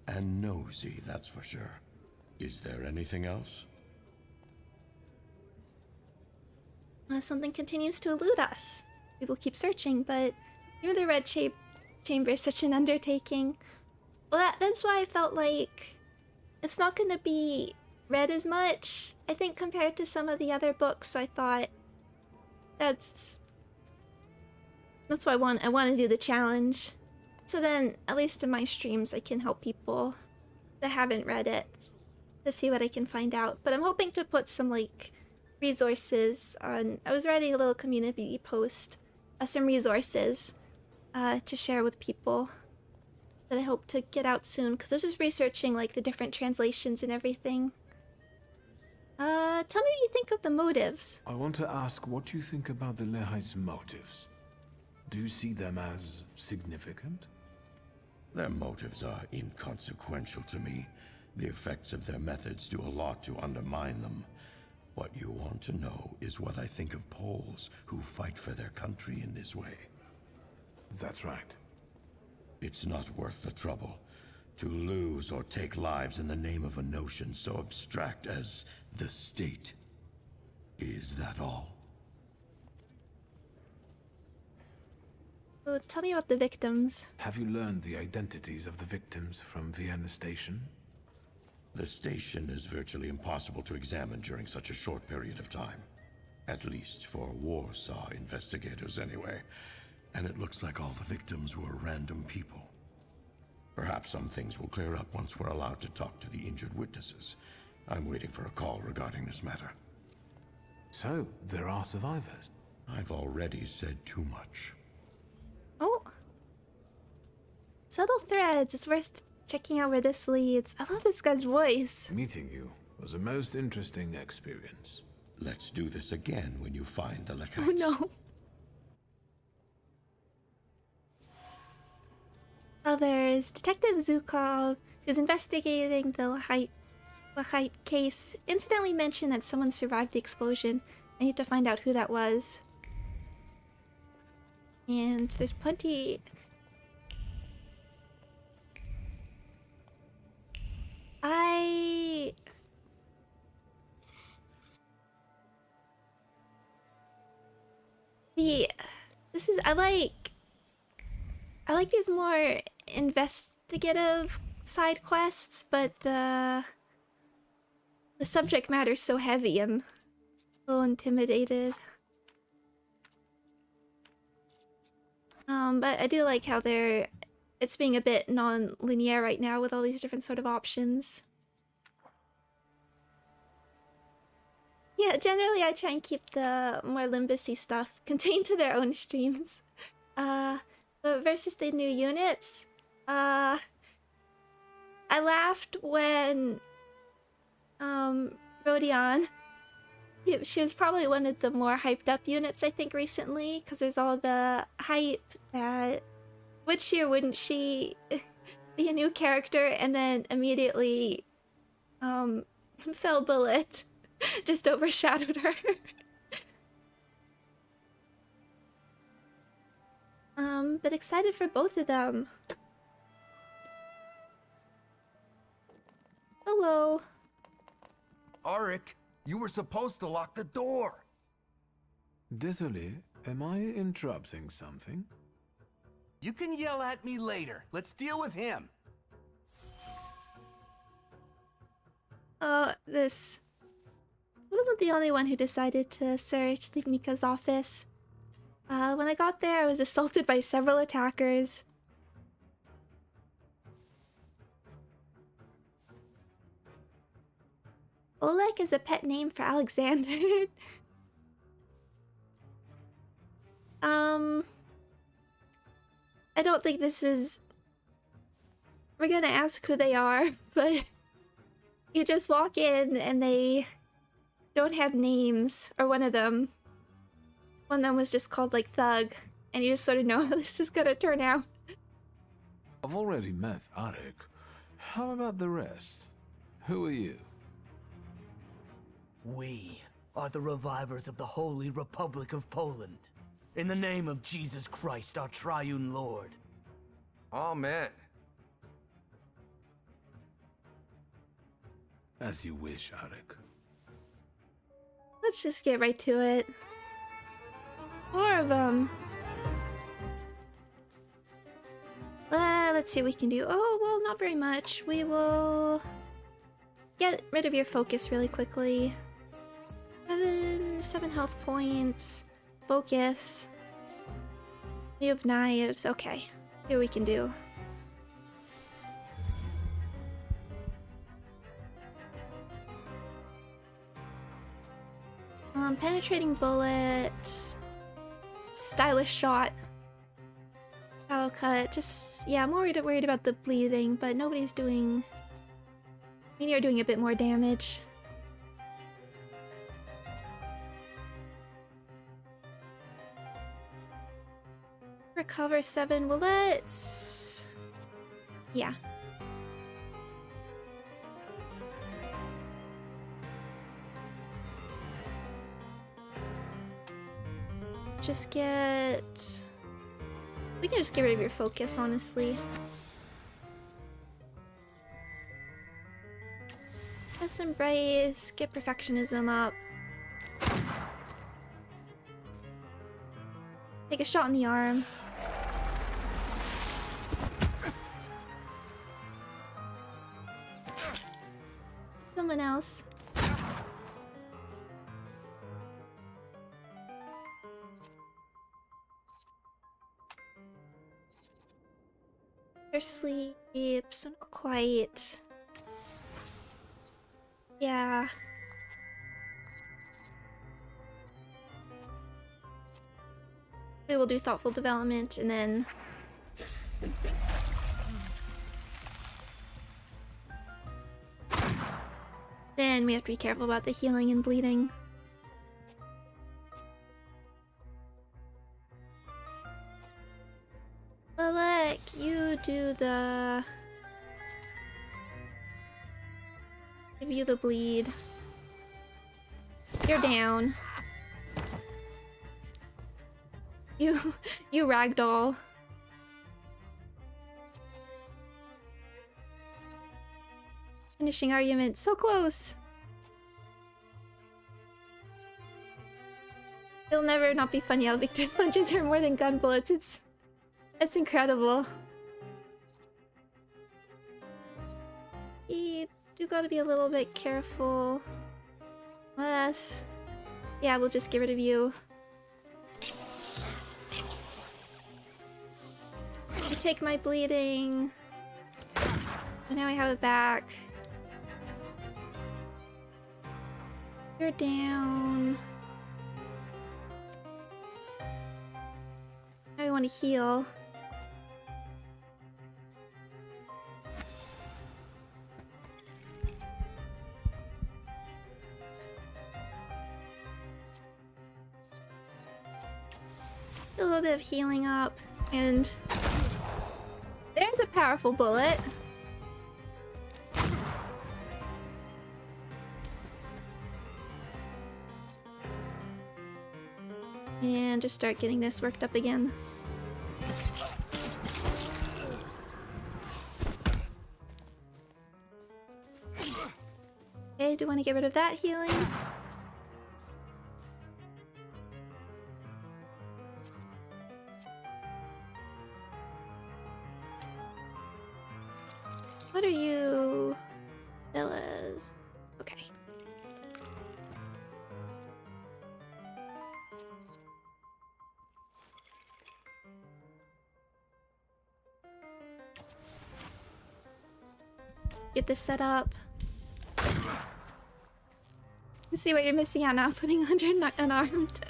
Speaker 9: And nosy, that's for sure. Is there anything else?
Speaker 1: Something continues to elude us. People keep searching, but even the red chamber is such an undertaking. Well, that's why I felt like it's not going to be read as much, I think, compared to some of the other books. So I thought that's why I want to do the challenge. So then, at least in my streams, I can help people that haven't read it to see what I can find out. But I'm hoping to put some like resources on. I was writing a little community post, some resources to share with people that I hope to get out soon, because I was just researching like the different translations and everything. Tell me what you think of the motives.
Speaker 2: I want to ask what you think about the Lehites' motives. Do you see them as significant?
Speaker 9: Their motives are inconsequential to me. The effects of their methods do a lot to undermine them. What you want to know is what I think of Poles who fight for their country in this way.
Speaker 2: That's right.
Speaker 9: It's not worth the trouble to lose or take lives in the name of a notion so abstract as the state. Is that all?
Speaker 1: So tell me about the victims.
Speaker 2: Have you learned the identities of the victims from Vienna Station?
Speaker 9: The station is virtually impossible to examine during such a short period of time. At least for Warsaw investigators anyway. And it looks like all the victims were random people. Perhaps some things will clear up once we're allowed to talk to the injured witnesses. I'm waiting for a call regarding this matter.
Speaker 2: So, there are survivors.
Speaker 9: I've already said too much.
Speaker 1: Oh. Subtle threads. It's worth checking out where this leads. I love this guy's voice.
Speaker 2: Meeting you was a most interesting experience.
Speaker 9: Let's do this again when you find the Lehites.
Speaker 1: Oh no. There's Detective Zukov, who's investigating the Lehite case, incidentally mentioned that someone survived the explosion. I need to find out who that was. And there's plenty... I like these more investigative side quests, but the subject matter's so heavy, I'm a little intimidated. But I do like how it's being a bit non-linear right now with all these different sort of options. Yeah, generally I try and keep the more Limbus-y stuff contained to their own streams. But versus the new units, I laughed when Rodion, she was probably one of the more hyped up units I think recently, because there's all the hype that which year wouldn't she be a new character, and then immediately Fell Bullet just overshadowed her. But excited for both of them. Hello.
Speaker 3: Arik, you were supposed to lock the door.
Speaker 2: Désolé, am I interrupting something?
Speaker 6: You can yell at me later. Let's deal with him.
Speaker 1: This wasn't the only one who decided to search Livnika's office. When I got there, I was assaulted by several attackers. Oleg is a pet name for Alexander. I don't think this is... We're gonna ask who they are, but... You just walk in and they don't have names, or one of them. One of them was just called like Thug, and you just sort of know how this is gonna turn out.
Speaker 2: I've already met Arik. How about the rest? Who are you?
Speaker 6: We are the revivers of the Holy Republic of Poland. In the name of Jesus Christ, our triune Lord.
Speaker 3: Amen.
Speaker 4: As you wish, Arik.
Speaker 1: Let's just get right to it. 4 of them. Let's see what we can do. Oh, well, not very much. We will get rid of your focus really quickly. 7 health points. Focus. You have knives. Okay. See what we can do. Penetrating bullet. Stylish shot. Shallow cut. Just, yeah, I'm worried about the bleeding, but nobody's doing... I mean, you're doing a bit more damage. Recover 7. Well, let's... Yeah. Just get... We can just get rid of your focus, honestly. Let's embrace, get perfectionism up. Take a shot in the arm. Someone else. Sleep, so not quite. Yeah. We will do thoughtful development and then... Then we have to be careful about the healing and bleeding. Alec, you do the... Give you the bleed. You're down. You ragdoll. Finishing argument, so close. It'll never not be funny how Victor's punches are more than gun bullets. It's incredible. You do gotta be a little bit careful. Less. Yeah, we'll just get rid of you. You take my bleeding. And now I have it back. You're down. Now we want to heal. A little bit of healing up, and there's a powerful bullet. And just start getting this worked up again. Okay, do you want to get rid of that healing? What are you? Villas. Okay. Get this set up. You see what you're missing out now, putting under unarmed.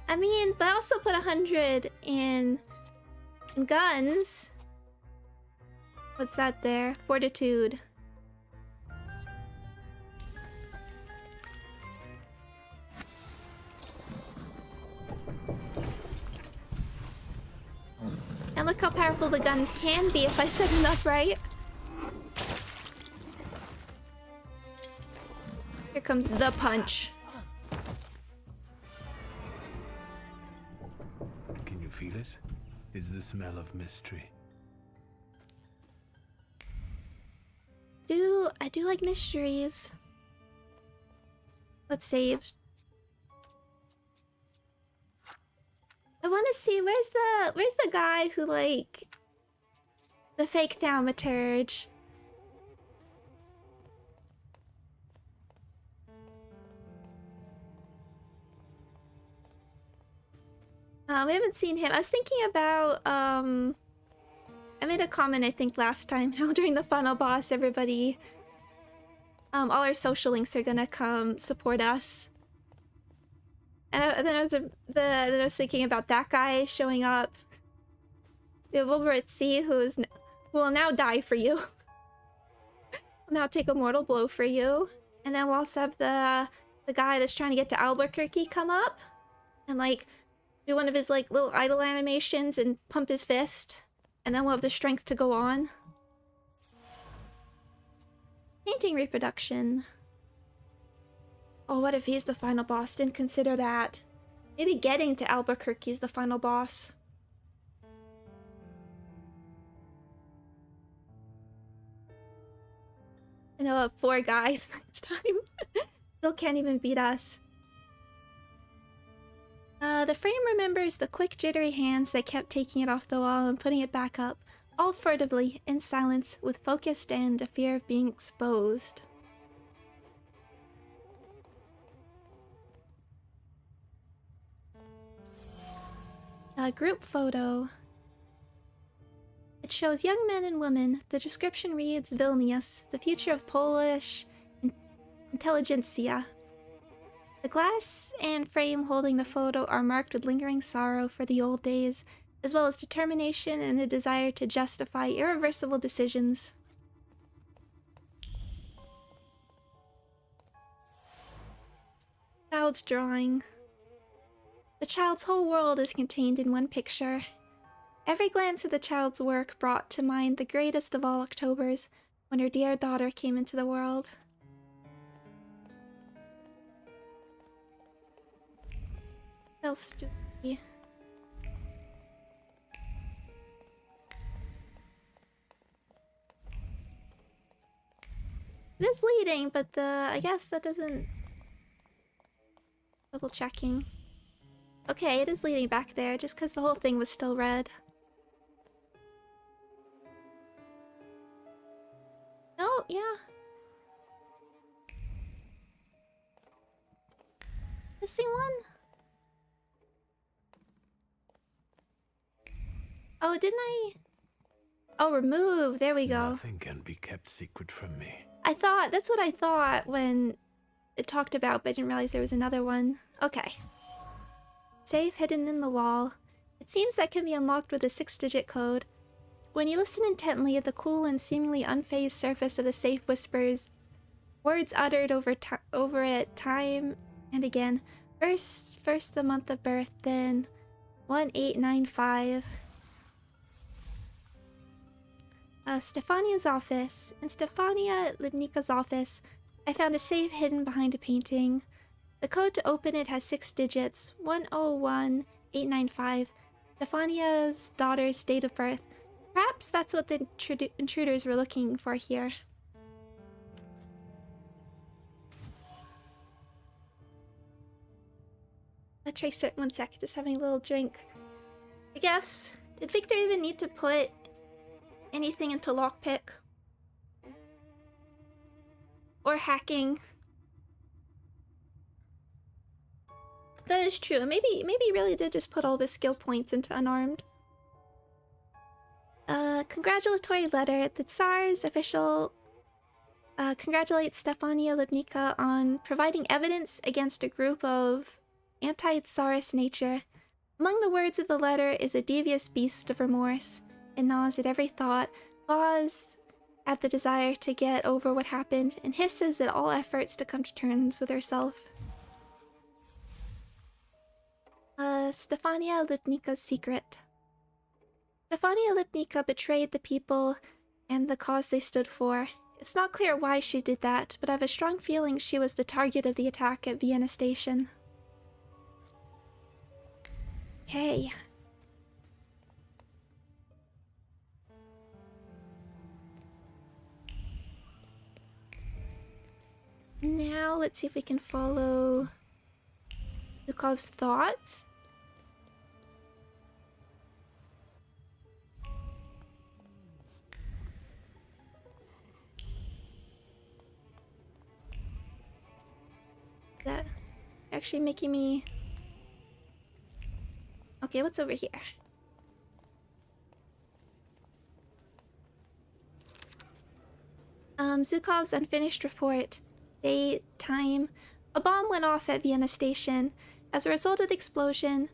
Speaker 1: I mean, but I also put 100 in guns. What's that there? Fortitude. And look how powerful the guns can be if I set them up right. Here comes the punch.
Speaker 4: feel it? Is the smell of mystery.
Speaker 1: I do like mysteries. Let's save. I want to see where's the guy who like the fake Thaumaturge. We haven't seen him. I was thinking about I made a comment I think last time how during the final boss everybody all our social links are gonna come support us. And then I was thinking about that guy showing up. We have Wolveritzi who will now die for you. Will now take a mortal blow for you. And then we'll also have the guy that's trying to get to Albuquerque come up and like do one of his like little idle animations and pump his fist. And then we'll have the strength to go on. Painting reproduction. Oh, what if he's the final boss? Didn't consider that. Maybe getting to Albuquerque is the final boss. And I'll have 4 guys next time. Still can't even beat us. The frame remembers the quick jittery hands that kept taking it off the wall and putting it back up, all furtively, in silence, with focused and a fear of being exposed. A group photo. It shows young men and women. The description reads, Vilnius, the future of Polish intelligentsia. The glass and frame holding the photo are marked with lingering sorrow for the old days, as well as determination and a desire to justify irreversible decisions. Child's drawing. The child's whole world is contained in one picture. Every glance at the child's work brought to mind the greatest of all Octobers, when her dear daughter came into the world. Stupid. It is leading, but I guess that doesn't... Double checking. Okay, it is leading back there, just because the whole thing was still red. Oh, yeah. Missing one? Oh, didn't I? Oh, remove. There we go.
Speaker 4: Nothing can be kept secret from me.
Speaker 1: That's what I thought when it talked about, but I didn't realize there was another one. Okay. Safe hidden in the wall. It seems that can be unlocked with a 6-digit code. When you listen intently, the cool and seemingly unfazed surface of the safe whispers words uttered over it time and again. First the month of birth, then 1895. Stefania's office. In Stefania Libnika's office, I found a safe hidden behind a painting. The code to open it has 6 digits, 101895, Stefania's daughter's date of birth. Perhaps that's what the intruders were looking for here. Let's trace it 1 sec, just having a little drink. I guess, did Victor even need to put anything into lockpick? Or hacking? That is true. Maybe he really did just put all the skill points into unarmed. Congratulatory letter. The Tsar's official congratulates Stefania Libnika on providing evidence against a group of anti-Tsarist nature. Among the words of the letter is a devious beast of remorse. It gnaws at every thought, claws at the desire to get over what happened, and hisses at all efforts to come to terms with herself. Stefania Lipnika's secret. Stefania Lipnika betrayed the people and the cause they stood for. It's not clear why she did that, but I have a strong feeling she was the target of the attack at Vienna Station. Okay. let's see if we can follow Zukov's thoughts. That actually making me... Okay, what's over here? Zukov's unfinished report. Date, time. A bomb went off at Vienna Station. As a result of the explosion,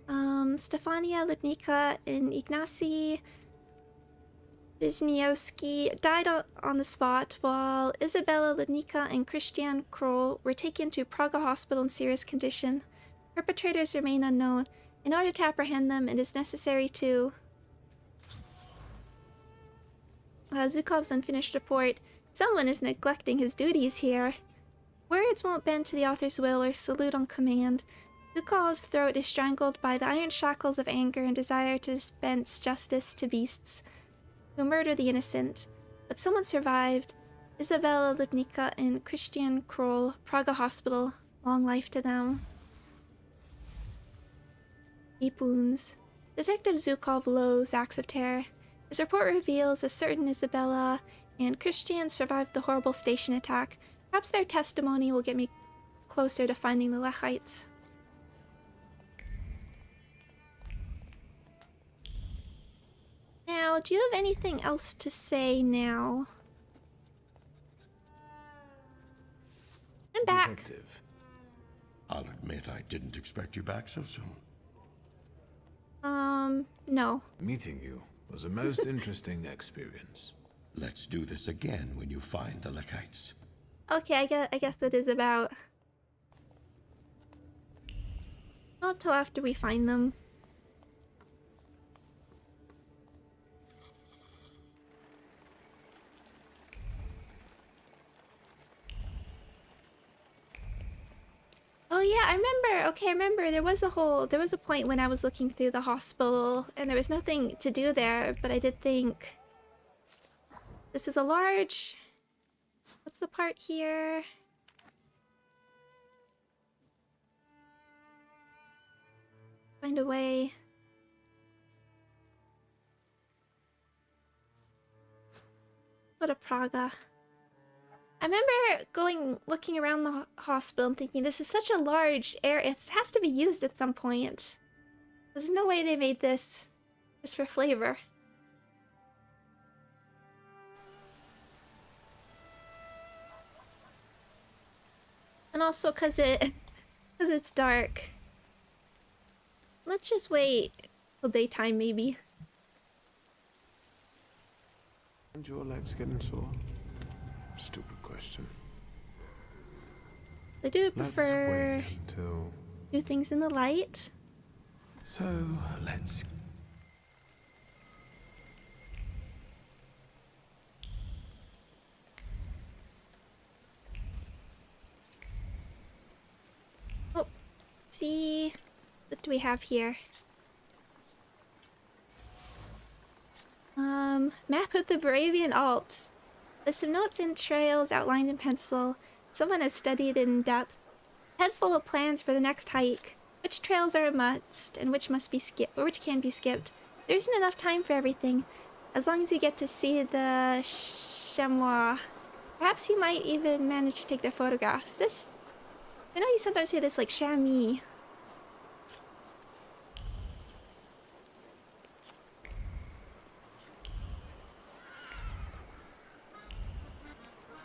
Speaker 1: Stefania Lipnika and Ignacy Wisniewski died on the spot, while Isabella Lipnika and Christian Kroll were taken to Praga Hospital in serious condition. Perpetrators remain unknown. In order to apprehend them, it is necessary to... Zukov's unfinished report. Someone is neglecting his duties here. Words won't bend to the author's will or salute on command. Zukov's throat is strangled by the iron shackles of anger and desire to dispense justice to beasts who murder the innocent. But someone survived. Isabella Lipnika and Christian Kroll, Praga Hospital. Long life to them. Deep wounds. Detective Zukov loathes acts of terror. His report reveals a certain Isabella and Christian survived the horrible station attack. Perhaps their testimony will get me closer to finding the Lechites. Now, do you have anything else to say now? I'm back.
Speaker 2: Detective.
Speaker 9: I'll admit I didn't expect you back so soon.
Speaker 1: No.
Speaker 2: Meeting you was a most interesting experience.
Speaker 9: Let's do this again when you find the Lechites.
Speaker 1: Okay, I guess that is about... Not till after we find them. Oh yeah, I remember. Okay, I remember there was a point when I was looking through the hospital and there was nothing to do there, but I did think this is a large... What's the part here? Find a way. Go to Praga. I remember looking around the hospital and thinking, this is such a large area. It has to be used at some point. There's no way they made this just for flavor. And also because it's dark. Let's just wait till daytime, maybe.
Speaker 2: And your legs getting sore? Stupid question.
Speaker 1: I do prefer
Speaker 2: Let's wait until...
Speaker 1: do things in the light.
Speaker 2: So, let's...
Speaker 1: Oh, see... What do we have here? Map of the Baravian Alps. List of notes and trails outlined in pencil. Someone has studied in depth. Head full of plans for the next hike. Which trails are a must and which must be skipped, or which can be skipped. There isn't enough time for everything. As long as you get to see the chamois. Perhaps you might even manage to take their photograph. Is this... I know you sometimes say this like chamois.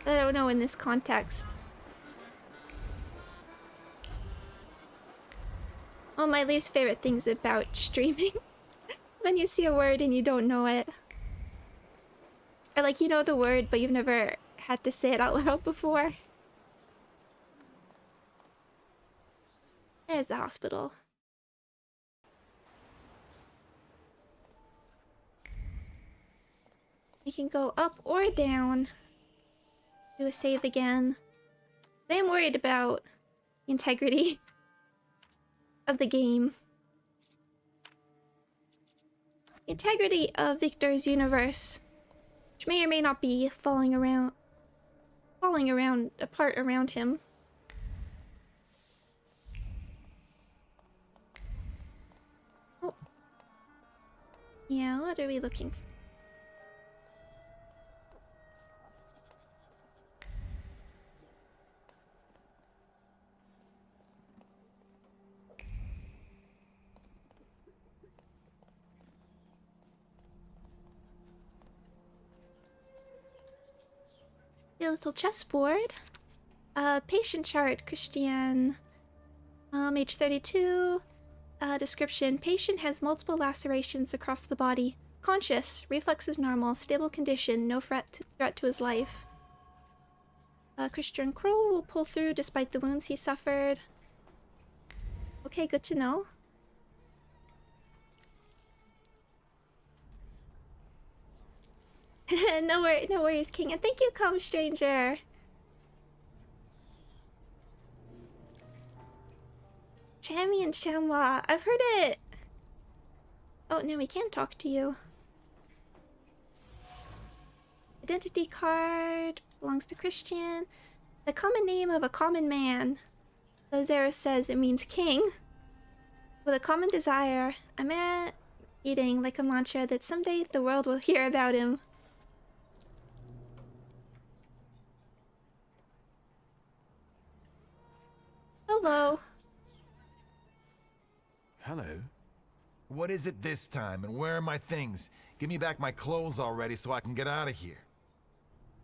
Speaker 1: I don't know in this context. One of my least favorite things about streaming. When you see a word and you don't know it. Or like you know the word but you've never had to say it out loud before. There's the hospital. You can go up or down. Do a save again. I am worried about the integrity of the game. The integrity of Victor's universe, which may or may not be falling apart around him. Yeah, what are we looking for? A little chessboard. Patient chart, Christian. Age 32. Description. Patient has multiple lacerations across the body. Conscious. Reflexes normal. Stable condition. No threat to his life. Christian Crow will pull through despite the wounds he suffered. Okay, good to know. No worries, King. And thank you, Calm Stranger. Chammy and Shamwa. I've heard it. Oh, no, we can't talk to you. Identity card belongs to Christian. The common name of a common man. Lozera says it means king. With a common desire, a man eating like a mantra that someday the world will hear about him. Hello.
Speaker 2: Hello.
Speaker 10: What is it this time, and where are my things? Give me back my clothes already so I can get out of here.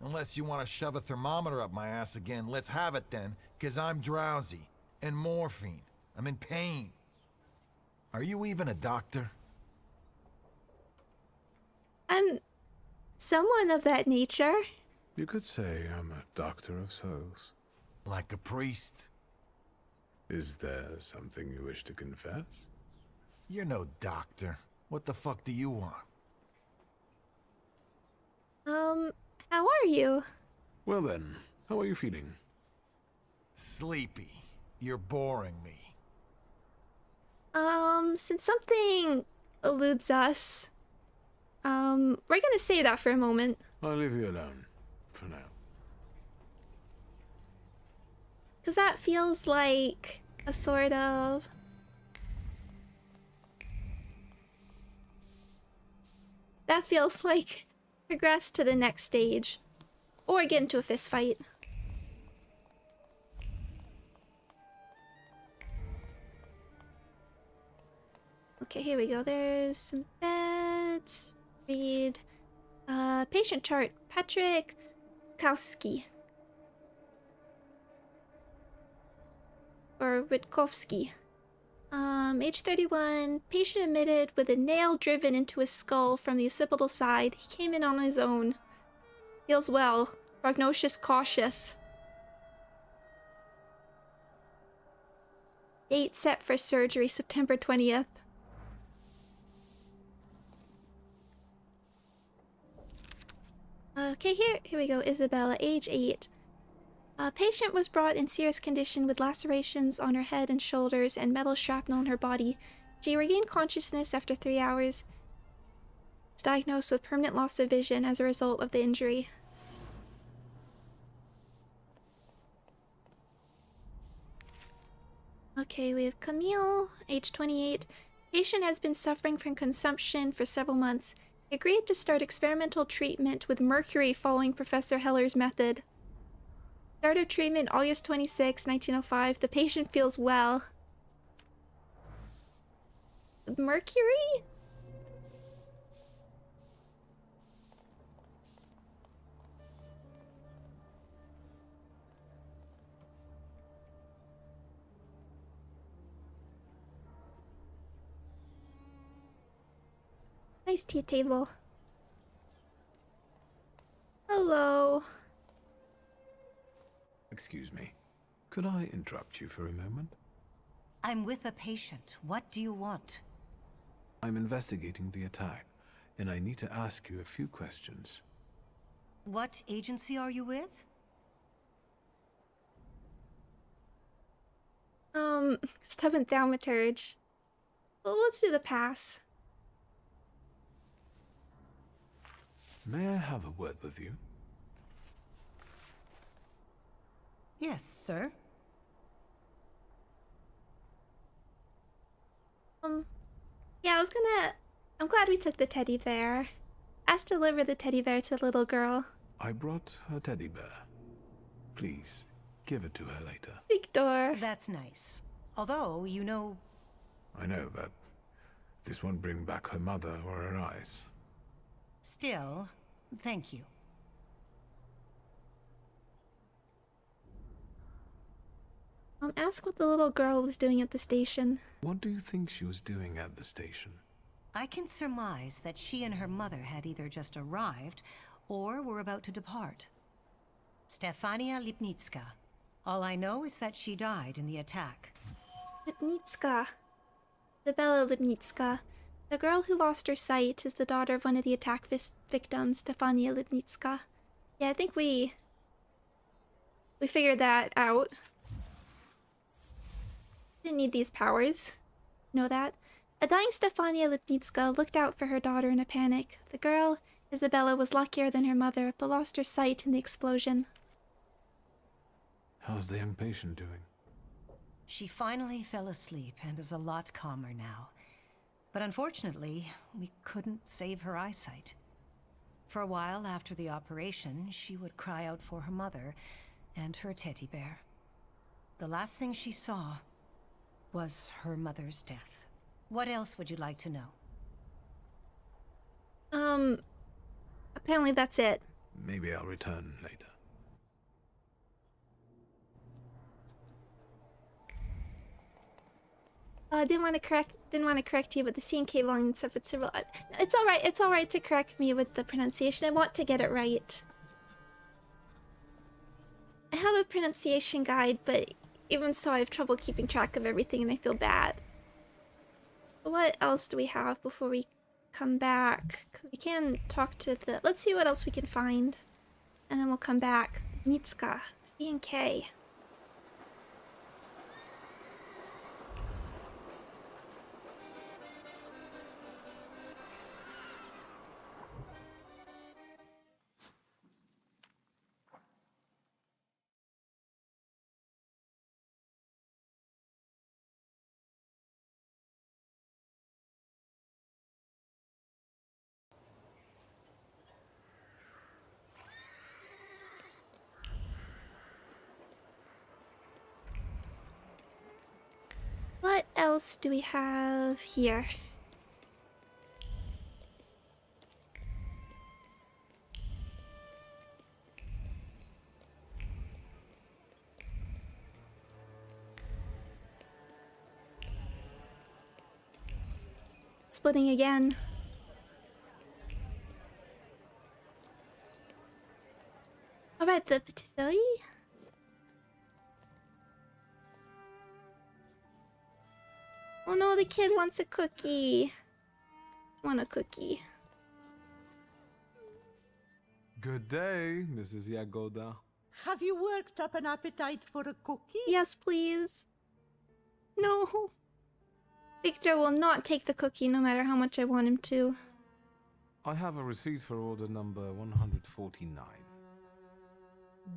Speaker 10: Unless you want to shove a thermometer up my ass again, let's have it then, because I'm drowsy. And morphine. I'm in pain. Are you even a doctor?
Speaker 1: I'm someone of that nature.
Speaker 2: You could say I'm a doctor of souls.
Speaker 10: Like a priest?
Speaker 2: Is there something you wish to confess?
Speaker 10: You're no doctor. What the fuck do you want?
Speaker 1: How are you?
Speaker 2: Well then, how are you feeling?
Speaker 10: Sleepy. You're boring me.
Speaker 1: Since something eludes us, we're gonna say that for a moment.
Speaker 2: I'll leave you alone. For now.
Speaker 1: Because that feels like a sort of... That feels like progress to the next stage. Or get into a fist fight. Okay, here we go. There's some beds. Read. Patient chart. Patrick Kowski. Or Witkowski. Age 31. Patient admitted with a nail driven into his skull from the occipital side. He came in on his own. Feels well. Prognosis cautious. Date set for surgery September 20th. Okay, here we go. Isabella, age 8. Patient was brought in serious condition with lacerations on her head and shoulders and metal shrapnel in her body. She regained consciousness after 3 hours. Was diagnosed with permanent loss of vision as a result of the injury. Okay, we have Camille, age 28. Patient has been suffering from consumption for several months. He agreed to start experimental treatment with mercury following Professor Heller's method. Start of treatment August 26, 1905. The patient feels well. Mercury? Nice tea table. Hello.
Speaker 2: Excuse me. Could I interrupt you for a moment?
Speaker 11: I'm with a patient. What do you want?
Speaker 2: I'm investigating the attack, and I need to ask you a few questions.
Speaker 11: What agency are you with?
Speaker 1: Stubborn Thaumaturge. Well, let's do the pass.
Speaker 2: May I have a word with you?
Speaker 11: Yes, sir.
Speaker 1: Yeah, I was gonna I'm glad we took the teddy bear. Ask to deliver the teddy bear to the little girl.
Speaker 2: I brought a teddy bear. Please, give it to her later.
Speaker 1: Victor.
Speaker 11: That's nice. Although, you know...
Speaker 2: I know that this won't bring back her mother or her eyes.
Speaker 11: Still, thank you.
Speaker 1: Ask what the little girl was doing at the station.
Speaker 2: What do you think she was doing at the station?
Speaker 11: I can surmise that she and her mother had either just arrived or were about to depart. Stefania Lipnitska. All I know is that she died in the attack.
Speaker 1: Lipnitska. Isabella Lipnitska. The girl who lost her sight is the daughter of one of the attack victims, Stefania Lipnitska. Yeah, I think we figured that out. Didn't need these powers. Know that? A dying Stefania Lipnitska looked out for her daughter in a panic. The girl, Isabella, was luckier than her mother, but lost her sight in the explosion.
Speaker 2: How's the young patient doing?
Speaker 11: She finally fell asleep and is a lot calmer now. But unfortunately, we couldn't save her eyesight. For a while after the operation, she would cry out for her mother and her teddy bear. The last thing she saw was her mother's death. What else would you like to know?
Speaker 1: Apparently that's it.
Speaker 2: Maybe I'll return later.
Speaker 1: Didn't want to correct you, but the C&K volume and stuff, it's all right. It's all right to correct me with the pronunciation. I want to get it right. I have a pronunciation guide, but even so, I have trouble keeping track of everything, and I feel bad. What else do we have before we come back? 'Cause we can talk to the... Let's see what else we can find, and then we'll come back. Nitska, C&K. What else do we have here? Splitting again. Alright, the patisserie? Oh no, the kid wants a cookie. Want a cookie.
Speaker 12: Good day, Mrs. Yagoda.
Speaker 13: Have you worked up an appetite for a cookie?
Speaker 1: Yes, please. No. Victor will not take the cookie no matter how much I want him to.
Speaker 12: I have a receipt for order number 149.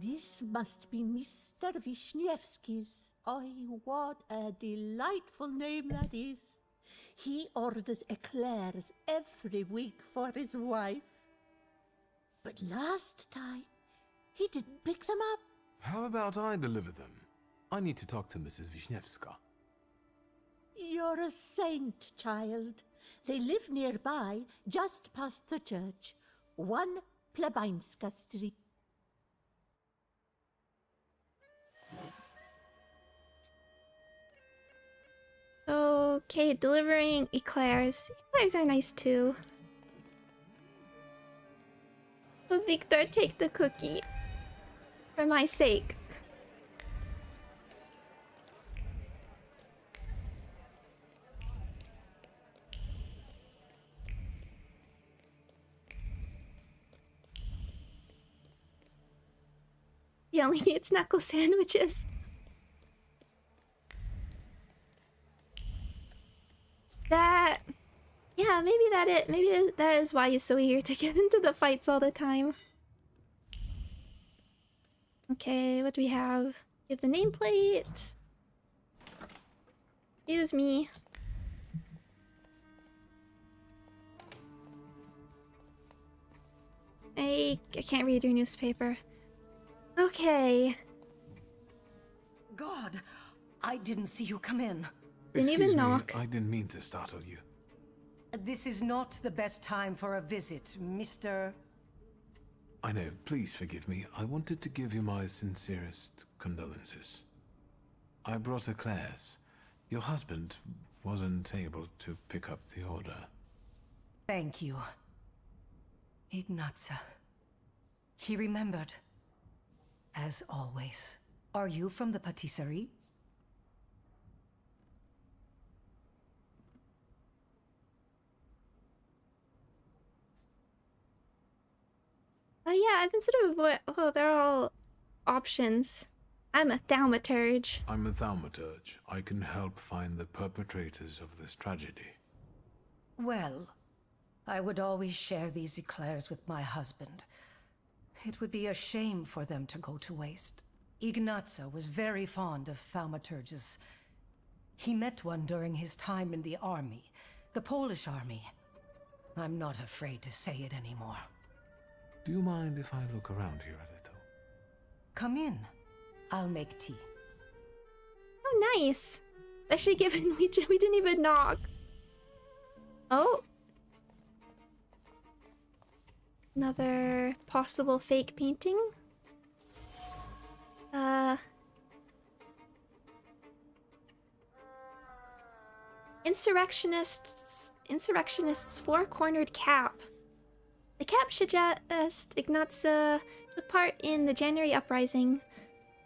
Speaker 13: This must be Mr. Wisniewski's. Oh, what a delightful name that is. He orders eclairs every week for his wife. But last time, he didn't pick them up.
Speaker 12: How about I deliver them? I need to talk to Mrs. Wisniewska.
Speaker 13: You're a saint, child. They live nearby, just past the church. 1 Plebańska Street.
Speaker 1: Okay, delivering eclairs. Eclairs are nice too. Oh, Victor, take the cookie. For my sake. He only eats knuckle sandwiches. Yeah, maybe that is why he's so eager to get into the fights all the time. Okay, what do we have? We have the nameplate. Excuse me. I can't read your newspaper. Okay.
Speaker 11: God, I didn't see you come in.
Speaker 1: Didn't even
Speaker 2: Excuse me,
Speaker 1: knock.
Speaker 2: I didn't mean to startle you.
Speaker 11: This is not the best time for a visit, Mr.
Speaker 2: I know, please forgive me. I wanted to give you my sincerest condolences. I brought eclairs. Your husband wasn't able to pick up the order.
Speaker 11: Thank you. Ignatsa. He remembered. As always. Are you from the patisserie?
Speaker 1: Yeah, I've been sort of oh, they're all options. I'm a Thaumaturge.
Speaker 2: I'm a Thaumaturge. I can help find the perpetrators of this tragedy.
Speaker 11: Well, I would always share these eclairs with my husband. It would be a shame for them to go to waste. Ignatsa was very fond of Thaumaturges. He met one during his time in the army, the Polish army. I'm not afraid to say it anymore.
Speaker 2: Do you mind if I look around here a little?
Speaker 11: Come in. I'll make tea.
Speaker 1: Oh, nice. Actually, given we didn't even knock. Oh. Another possible fake painting. Insurrectionists' four-cornered cap. The cap suggests Ignatsa took part in the January uprising.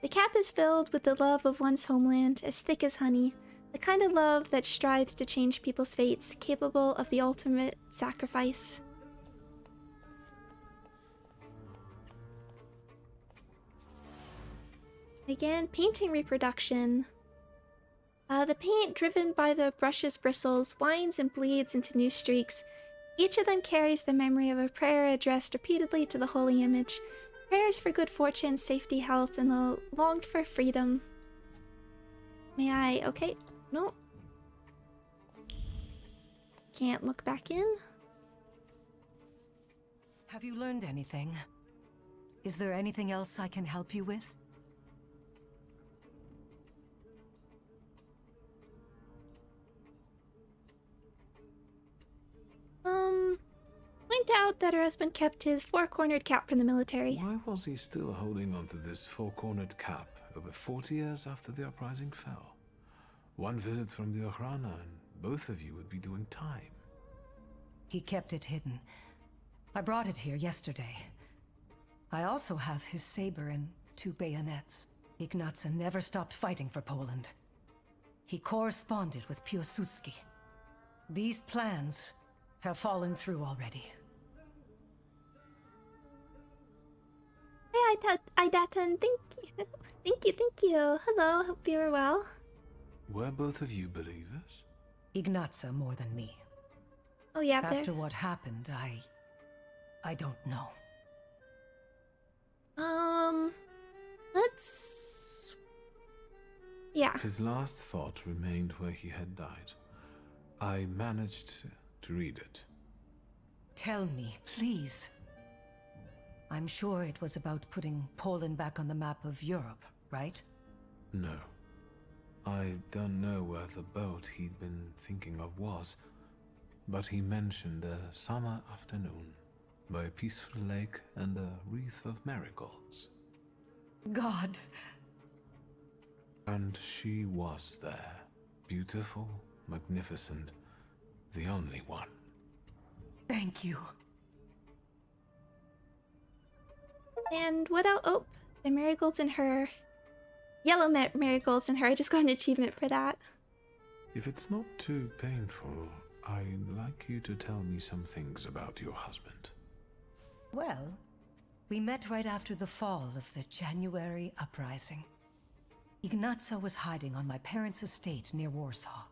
Speaker 1: The cap is filled with the love of one's homeland, as thick as honey, the kind of love that strives to change people's fates, capable of the ultimate sacrifice. Again, painting reproduction. The paint, driven by the brush's bristles, winds and bleeds into new streaks. Each of them carries the memory of a prayer addressed repeatedly to the holy image. Prayers for good fortune, safety, health, and the longed for freedom. May I? Okay. No. Can't look back in.
Speaker 11: Have you learned anything? Is there anything else I can help you with?
Speaker 1: Point out that her husband kept his four-cornered cap from the military.
Speaker 2: Why was he still holding on to this four-cornered cap over 40 years after the uprising fell? One visit from the Ochrana and both of you would be doing time.
Speaker 11: He kept it hidden. I brought it here yesterday. I also have his saber and 2 bayonets. Ignatsa never stopped fighting for Poland. He corresponded with Piłsudski. These plans have fallen through already.
Speaker 1: Hey, Idatan, thank you. Thank you. Hello, hope you are well.
Speaker 2: Were both of you believers?
Speaker 11: Ignatsa more than me.
Speaker 1: Oh yeah,
Speaker 11: After what happened, I don't know.
Speaker 1: Let's... Yeah.
Speaker 2: His last thought remained where he had died. I managed to read it.
Speaker 11: Tell me, please. I'm sure it was about putting Poland back on the map of Europe, right?
Speaker 2: No. I don't know where the boat he'd been thinking of was, but he mentioned a summer afternoon by a peaceful lake and a wreath of marigolds.
Speaker 11: God.
Speaker 2: And she was there. Beautiful, magnificent, the only one.
Speaker 11: Thank you.
Speaker 1: And what else? Oh, the marigolds in her. Yellow marigolds in her. I just got an achievement for that.
Speaker 2: If it's not too painful, I'd like you to tell me some things about your husband.
Speaker 11: Well, we met right after the fall of the January uprising. Ignatsa was hiding on my parents' estate near Warsaw.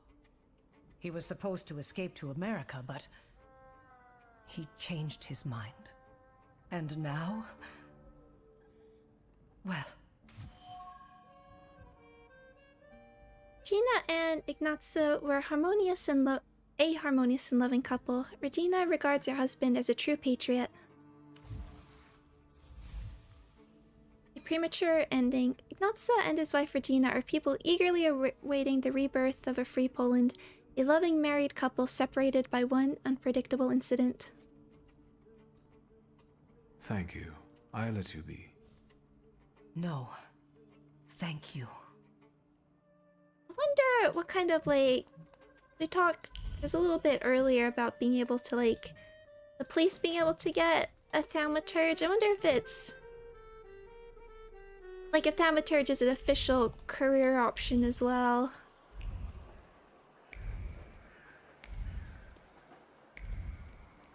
Speaker 11: He was supposed to escape to America, but he changed his mind. And now, well...
Speaker 1: Gina and Ignatsa were a harmonious and loving couple. Regina regards her husband as a true patriot. premature ending. Ignatza and his wife Regina are people eagerly awaiting the rebirth of a free Poland, a loving married couple separated by one unpredictable incident.
Speaker 12: Thank you. I'll let you be.
Speaker 11: No. Thank you.
Speaker 1: I wonder what kind of, like... We talked just a little bit earlier about being able to, like... The police being able to get a Thaumaturge. I wonder if it's... Like, if Thaumaturge is an official career option as well.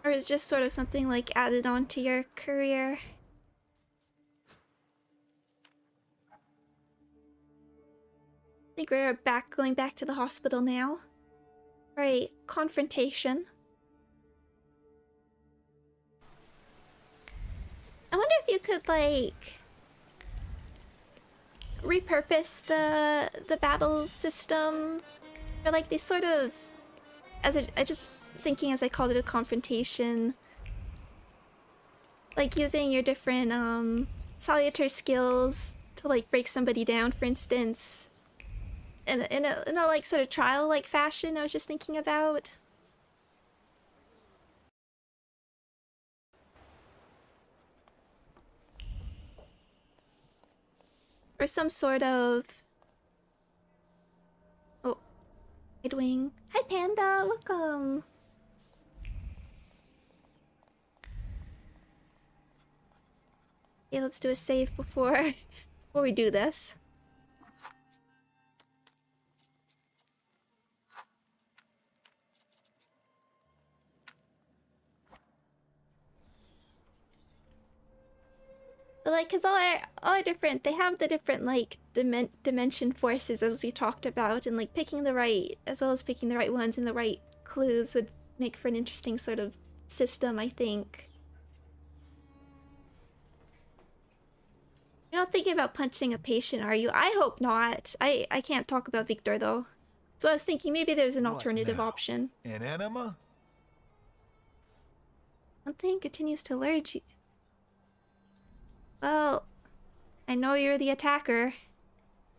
Speaker 1: Or is just sort of something, like, added on to your career. I think we're going back to the hospital now. Right, confrontation. I wonder if you could, like... repurpose the battle system, or like these sort of, I just thinking as I called it a confrontation, like using your different salutator skills to like break somebody down, for instance, in a like sort of trial like fashion. I was just thinking about. Or some sort of... Oh, Nightwing. Hi Panda, welcome! Okay, let's do a save before we do this. But like, cause all are different. They have the different like dimension forces as we talked about, and like picking the right, as well as picking the right ones and the right clues would make for an interesting sort of system, I think. You're not thinking about punching a patient, are you? I hope not. I can't talk about Victor though. So I was thinking maybe there's an alternative option.
Speaker 10: An enema?
Speaker 1: Something continues to lurch you. Well, I know you're the attacker.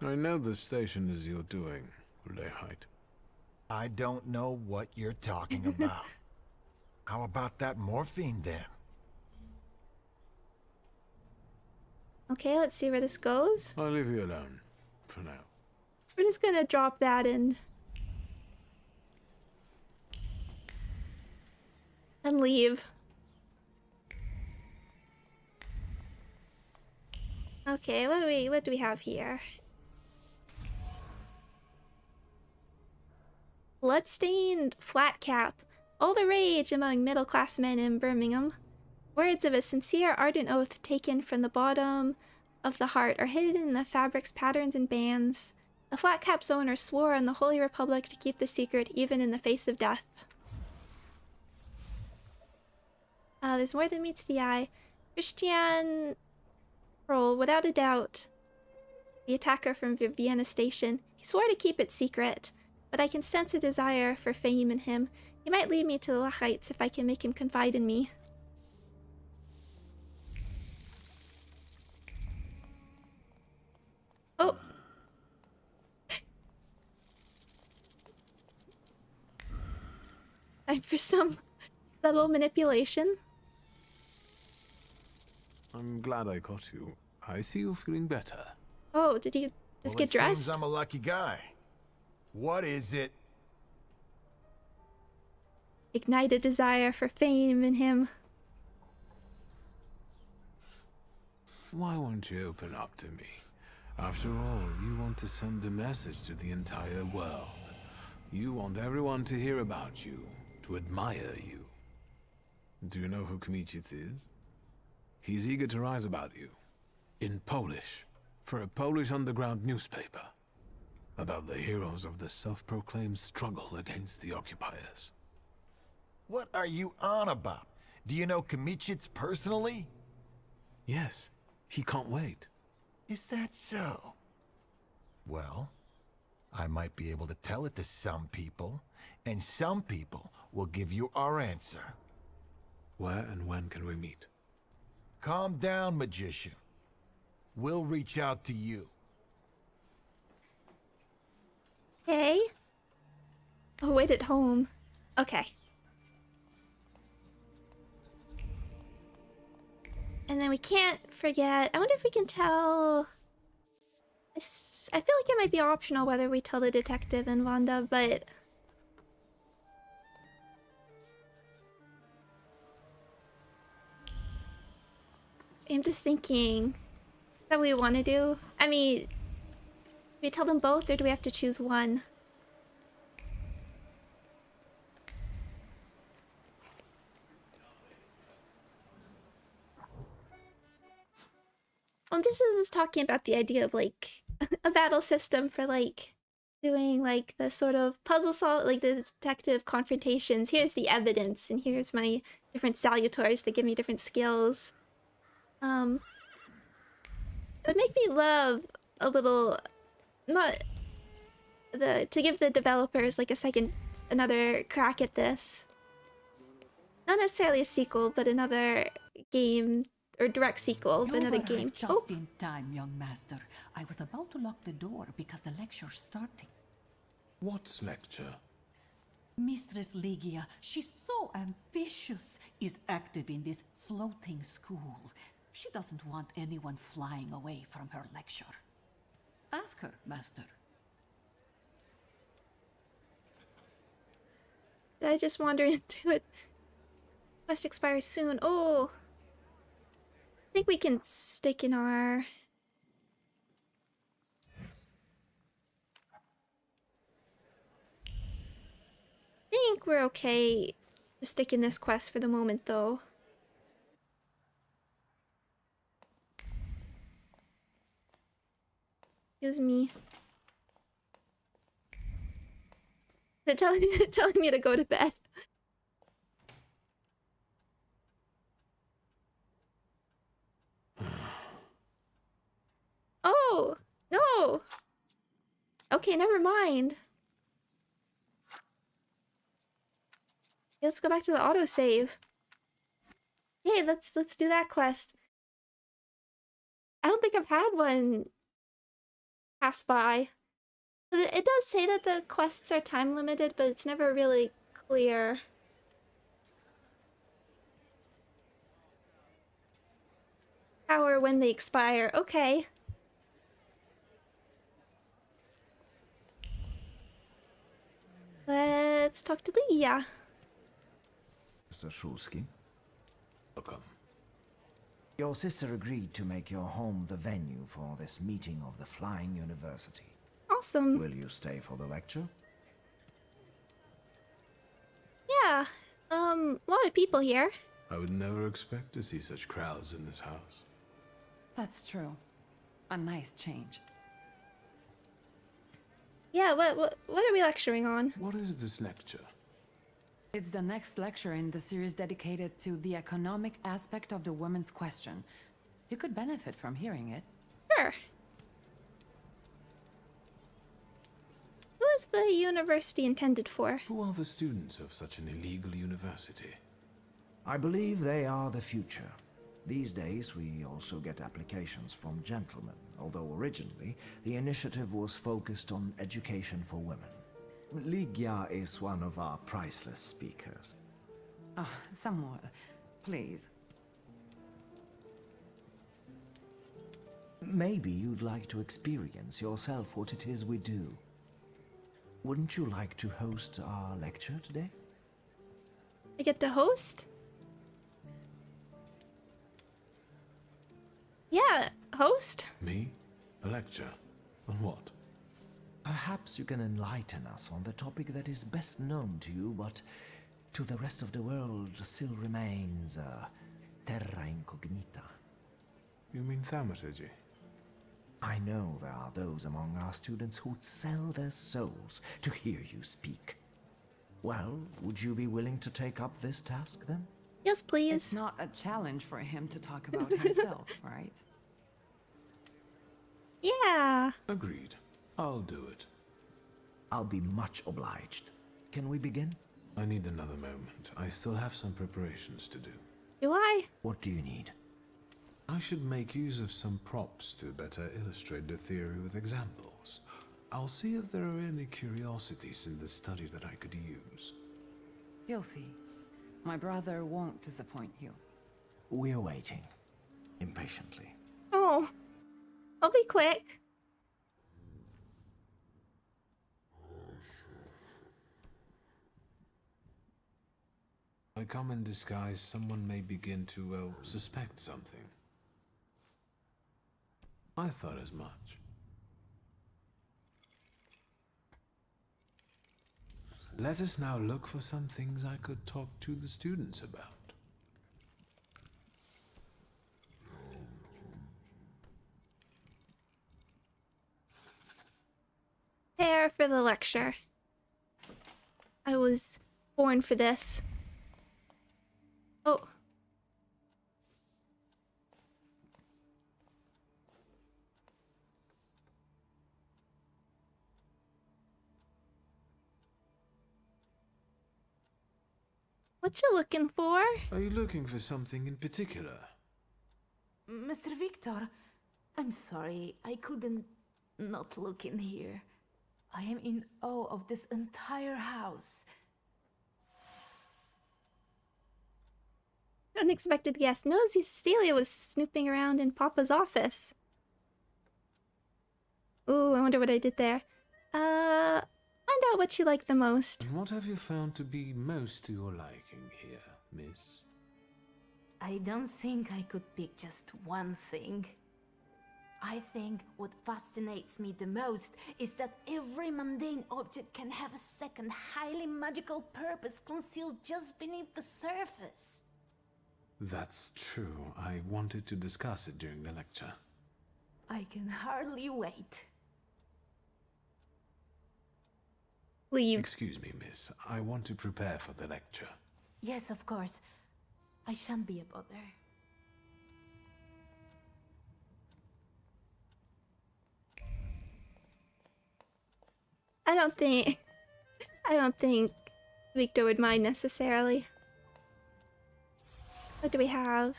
Speaker 12: I know the station is your doing, Lehite.
Speaker 10: I don't know what you're talking about. How about that morphine then?
Speaker 1: Okay, let's see where this goes.
Speaker 12: I'll leave you alone, for now.
Speaker 1: We're just gonna drop that in. And leave. Okay, what do we have here? Bloodstained flat cap. All the rage among middle-class men in Birmingham. Words of a sincere, ardent oath taken from the bottom of the heart are hidden in the fabric's patterns and bands. The flat cap's owner swore on the Holy Republic to keep the secret even in the face of death. There's more than meets the eye. Christian Kroll, without a doubt, the attacker from Vienna Station. He swore to keep it secret, but I can sense a desire for fame in him. He might lead me to the heights if I can make him confide in me. Oh! Time for some subtle manipulation.
Speaker 12: I'm glad I caught you. I see you feeling better.
Speaker 1: Oh, did you just get dressed?
Speaker 10: Seems I'm a lucky guy. What is it?
Speaker 1: Ignite a desire for fame in him.
Speaker 12: Why won't you open up to me? After all, you want to send a message to the entire world. You want everyone to hear about you, to admire you. Do you know who Kmicic is? He's eager to write about you. In Polish. For a Polish underground newspaper. About the heroes of the self-proclaimed struggle against the occupiers.
Speaker 10: What are you on about? Do you know Kmicic personally?
Speaker 12: Yes. He can't wait.
Speaker 10: Is that so? Well, I might be able to tell it to some people, and some people will give you our answer.
Speaker 12: Where and when can we meet?
Speaker 10: Calm down, magician. We'll reach out to you.
Speaker 1: Okay. Oh, wait at home. Okay. And then we can't forget. I wonder if we can tell. I feel like it might be optional whether we tell the detective and Wanda, but. I'm just thinking that we want to do. I mean, do we tell them both or do we have to choose one? This is talking about the idea of like a battle system for like doing like the sort of puzzle solve, like the detective confrontations. Here's the evidence, and here's my different salutors that give me different skills. It would make me love a little, to give the developers like another crack at this. Not necessarily a sequel, but another game. Or direct sequel, but another game.
Speaker 14: Just in time, young master. I was about to lock the door because the lecture's starting.
Speaker 12: What lecture?
Speaker 14: Mistress Ligia, she's so ambitious, is active in this floating school. She doesn't want anyone flying away from her lecture. Ask her, master.
Speaker 1: Did I just wander into it? Quest expires soon. Oh! I think we can stick in our... I think we're okay to stick in this quest for the moment, though. Excuse me. They're telling me to go to bed. Oh, no. Okay, never mind. Let's go back to the autosave. Hey, let's do that quest. I don't think I've had one pass by. It does say that the quests are time limited, but it's never really clear. How or when they expire. Okay. Let's talk to Leah.
Speaker 15: Mr. Shulsky.
Speaker 12: Welcome.
Speaker 15: Your sister agreed to make your home the venue for this meeting of the Flying University.
Speaker 1: Awesome.
Speaker 15: Will you stay for the lecture?
Speaker 1: Yeah. A lot of people here.
Speaker 12: I would never expect to see such crowds in this house.
Speaker 14: That's true. A nice change.
Speaker 1: Yeah, what are we lecturing on?
Speaker 12: What is this lecture?
Speaker 14: It's the next lecture in the series dedicated to the economic aspect of the women's question. You could benefit from hearing it.
Speaker 1: Sure. Who is the university intended for?
Speaker 12: Who are the students of such an illegal university?
Speaker 15: I believe they are the future. These days, we also get applications from gentlemen, although originally, the initiative was focused on education for women. Ligia is one of our priceless speakers.
Speaker 14: Oh, Samuel, please.
Speaker 15: Maybe you'd like to experience yourself what it is we do. Wouldn't you like to host our lecture today?
Speaker 1: I get to host? Yeah, host?
Speaker 12: Me? A lecture? On what?
Speaker 15: Perhaps you can enlighten us on the topic that is best known to you, but to the rest of the world still remains terra incognita.
Speaker 12: You mean Thaumaturge?
Speaker 15: I know there are those among our students who'd sell their souls to hear you speak. Well, would you be willing to take up this task, then?
Speaker 1: Yes, please.
Speaker 14: It's not a challenge for him to talk about himself, right?
Speaker 1: Yeah.
Speaker 12: Agreed. I'll do it.
Speaker 15: I'll be much obliged. Can we begin?
Speaker 12: I need another moment. I still have some preparations to do.
Speaker 1: Do I?
Speaker 15: What do you need?
Speaker 12: I should make use of some props to better illustrate the theory with examples. I'll see if there are any curiosities in the study that I could use.
Speaker 16: You'll see. My brother won't disappoint you.
Speaker 15: We're waiting. Impatiently.
Speaker 1: Oh, I'll be quick.
Speaker 12: If I come in disguise, someone may begin to, well, suspect something. I thought as much. Let us now look for some things I could talk to the students about.
Speaker 1: Prepare for the lecture. I was born for this. Oh. What you looking for?
Speaker 12: Are you looking for something in particular?
Speaker 14: Mr. Victor, I'm sorry, I couldn't not look in here. I am in awe of this entire house.
Speaker 1: Unexpected guest. Nosy Cecilia was snooping around in Papa's office. Ooh, I wonder what I did there. Find out what you like the most.
Speaker 12: And what have you found to be most to your liking here, miss?
Speaker 14: I don't think I could pick just one thing. I think what fascinates me the most is that every mundane object can have a second, highly magical purpose concealed just beneath the surface.
Speaker 12: That's true. I wanted to discuss it during the lecture.
Speaker 14: I can hardly wait.
Speaker 1: Leave.
Speaker 12: Excuse me, miss. I want to prepare for the lecture.
Speaker 14: Yes, of course. I shan't be a bother.
Speaker 1: I don't think Victor would mind necessarily. What do we have?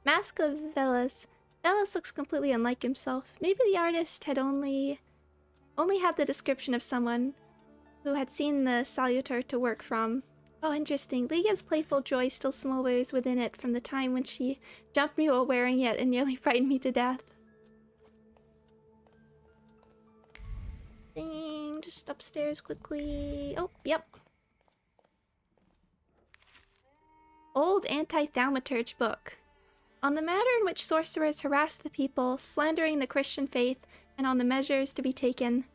Speaker 1: Mask of Velas. Velas looks completely unlike himself. Maybe the artist had only had the description of someone who had seen the Salutar to work from. Oh, interesting. Liga's playful joy still smolders within it from the time when she jumped me while wearing it and nearly frightened me to death. Just upstairs quickly. Oh, yep. Old anti-Thaumaturge book. On the matter in which sorcerers harass the people, slandering the Christian faith, and on the measures to be taken.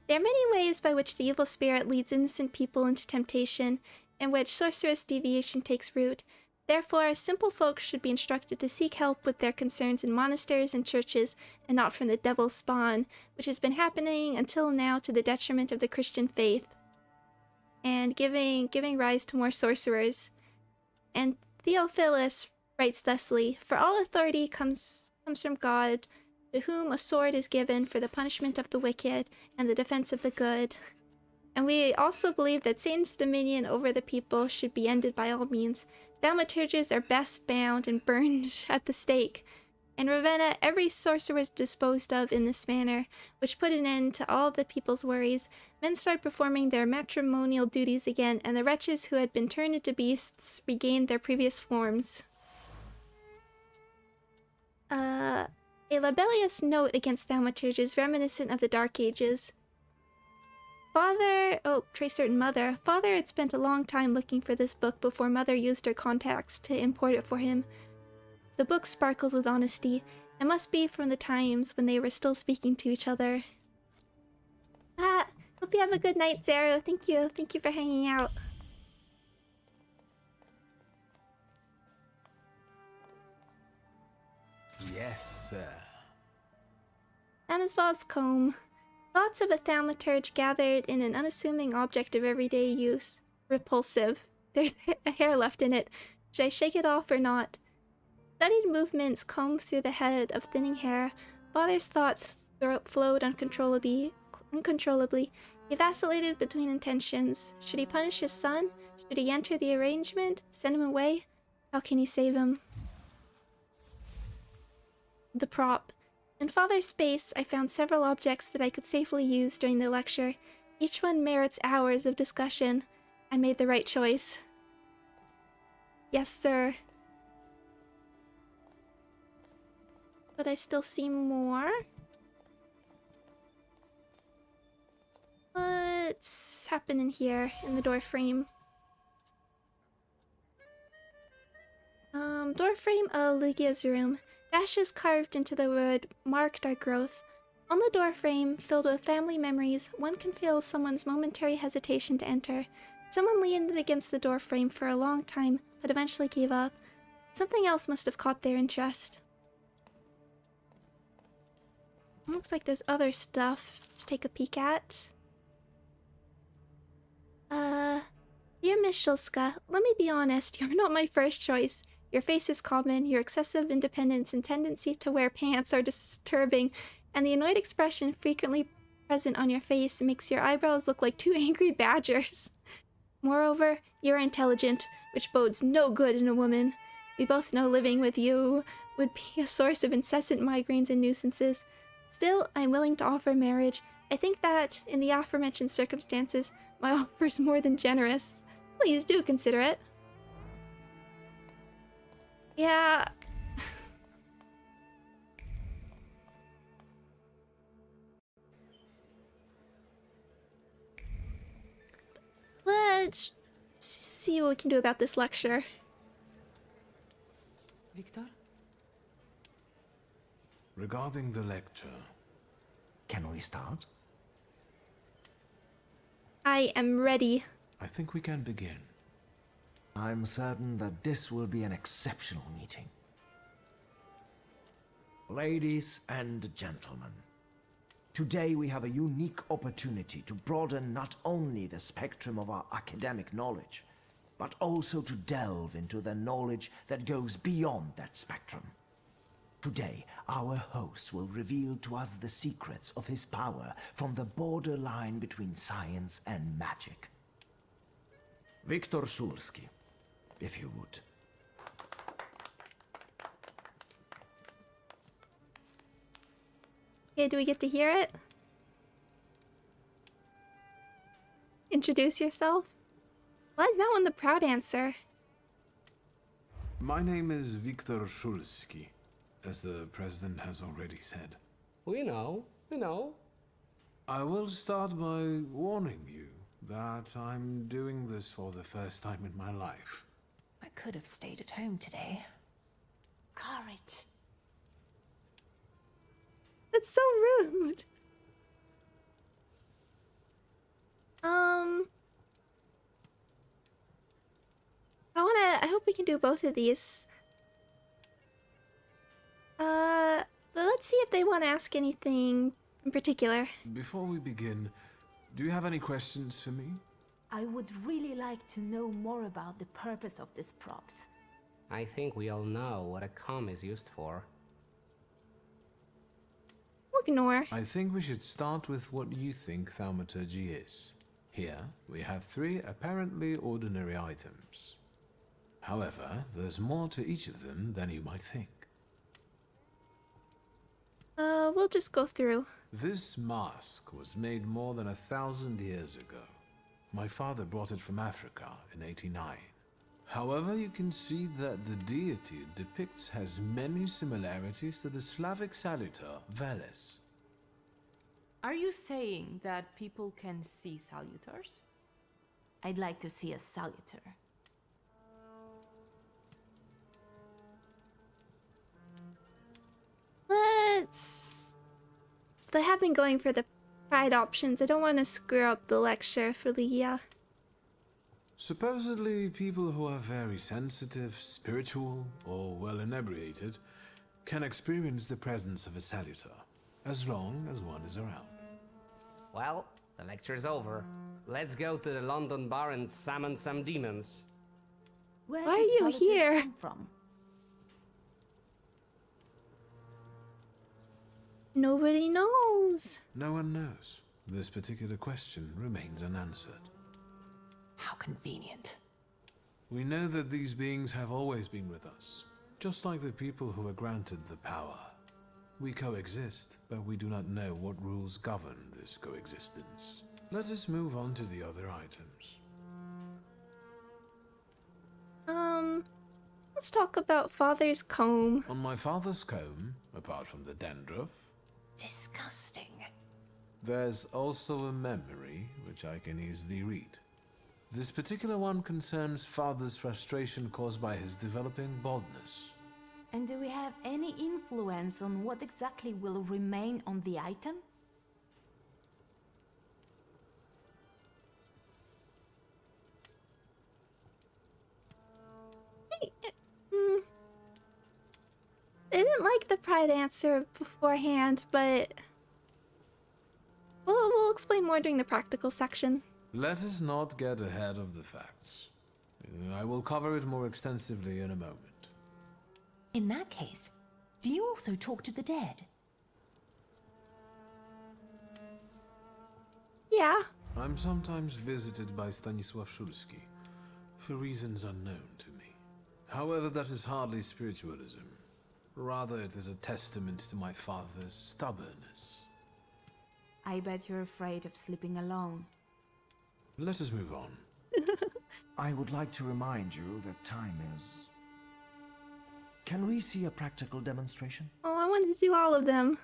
Speaker 1: There are many ways by which the evil spirit leads innocent people into temptation, in which sorcerous deviation takes root. Therefore, simple folks should be instructed to seek help with their concerns in monasteries and churches, and not from the devil's spawn, which has been happening until now to the detriment of the Christian faith, and giving rise to more sorcerers. And Theophilus writes thusly, "For all authority comes from God, to whom a sword is given for the punishment of the wicked and the defense of the good." And we also believe that Satan's dominion over the people should be ended by all means. Thaumaturges are best bound and burned at the stake. In Ravenna, every sorcerer was disposed of in this manner, which put an end to all the people's worries. Men started performing their matrimonial duties again, and the wretches who had been turned into beasts regained their previous forms. A libellous note against Thaumaturges reminiscent of the Dark Ages. Trace certain Mother. Father had spent a long time looking for this book before Mother used her contacts to import it for him. The book sparkles with honesty. It must be from the times when they were still speaking to each other. Hope you have a good night, Zero. Thank you for hanging out.
Speaker 12: Yes, sir.
Speaker 1: Anasvov's comb. Thoughts of a thaumaturge gathered in an unassuming object of everyday use. Repulsive. There's a hair left in it. Should I shake it off or not? Studied movements comb through the head of thinning hair. Father's thoughts flowed uncontrollably. He vacillated between intentions. Should he punish his son? Should he enter the arrangement? Send him away? How can he save him? the prop. In Father's space, I found several objects that I could safely use during the lecture. Each one merits hours of discussion. I made the right choice. Yes, sir. But I still see more. What's happening here in the door frame? Door frame of Lygia's room. Dashes carved into the wood marked our growth. On the door frame, filled with family memories, one can feel someone's momentary hesitation to enter. Someone leaned against the door frame for a long time, but eventually gave up. Something else must have caught their interest. Looks like there's other stuff to take a peek at. Dear Miss Shulska, let me be honest, you're not my first choice. Your face is common, your excessive independence and tendency to wear pants are disturbing, and the annoyed expression frequently present on your face makes your eyebrows look like two angry badgers. Moreover, you're intelligent, which bodes no good in a woman. We both know living with you would be a source of incessant migraines and nuisances. Still, I'm willing to offer marriage. I think that, in the aforementioned circumstances, my offer is more than generous. Please do consider it. Yeah. Let's see what we can do about this lecture.
Speaker 16: Victor?
Speaker 12: Regarding the lecture...
Speaker 15: Can we start?
Speaker 1: I am ready.
Speaker 12: I think we can begin.
Speaker 15: I'm certain that this will be an exceptional meeting. Ladies and gentlemen, today we have a unique opportunity to broaden not only the spectrum of our academic knowledge, but also to delve into the knowledge that goes beyond that spectrum. Today, our host will reveal to us the secrets of his power from the borderline between science and magic. Viktor Szulski, if you would.
Speaker 1: Okay, do we get to hear it? Introduce yourself? Why is that one the proud answer?
Speaker 12: My name is Viktor Szulski, as the president has already said.
Speaker 17: We know.
Speaker 12: I will start by warning you that I'm doing this for the first time in my life.
Speaker 18: I could have stayed at home today.
Speaker 13: Courage.
Speaker 1: That's so rude. I hope we can do both of these. But let's see if they want to ask anything in particular.
Speaker 12: Before we begin, do you have any questions for me?
Speaker 19: I would really like to know more about the purpose of these props.
Speaker 17: I think we all know what a com is used for.
Speaker 1: We'll ignore.
Speaker 12: I think we should start with what you think Thaumaturge is. Here, we have 3 apparently ordinary items. However, there's more to each of them than you might think.
Speaker 1: We'll just go through.
Speaker 12: This mask was made more than 1,000 years ago. My father brought it from Africa in '89. However, you can see that the deity it depicts has many similarities to the Slavic salutor, Veles.
Speaker 18: Are you saying that people can see salutars?
Speaker 19: I'd like to see a salutar.
Speaker 1: They have been going for the pride options. I don't want to screw up the lecture for Lygia.
Speaker 12: Supposedly, people who are very sensitive, spiritual, or well inebriated can experience the presence of a salutar, as long as one is around.
Speaker 17: Well, the lecture's over. Let's go to the London bar and summon some demons.
Speaker 19: Where
Speaker 1: Why
Speaker 19: do
Speaker 1: are you
Speaker 19: salutars
Speaker 1: here?
Speaker 19: come from?
Speaker 1: Nobody knows.
Speaker 12: No one knows. This particular question remains unanswered.
Speaker 18: How convenient.
Speaker 12: We know that these beings have always been with us, just like the people who were granted the power. We coexist, but we do not know what rules govern this coexistence. Let us move on to the other items.
Speaker 1: Let's talk about Father's comb.
Speaker 12: On my father's comb, apart from the dandruff,
Speaker 11: Disgusting.
Speaker 12: there's also a memory which I can easily read. This particular one concerns father's frustration caused by his developing baldness.
Speaker 19: And do we have any influence on what exactly will remain on the item?
Speaker 1: I didn't like the pride answer beforehand, but we'll explain more during the practical section.
Speaker 12: Let us not get ahead of the facts. I will cover it more extensively in a moment.
Speaker 20: In that case, do you also talk to the dead?
Speaker 1: Yeah.
Speaker 12: I'm sometimes visited by Stanisław Szulski, for reasons unknown to me. However, that is hardly spiritualism. Rather, it is a testament to my father's stubbornness.
Speaker 19: I bet you're afraid of sleeping alone.
Speaker 12: Let us move on.
Speaker 15: I would like to remind you that time is... Can we see a practical demonstration?
Speaker 1: Oh, I wanted to do all of them.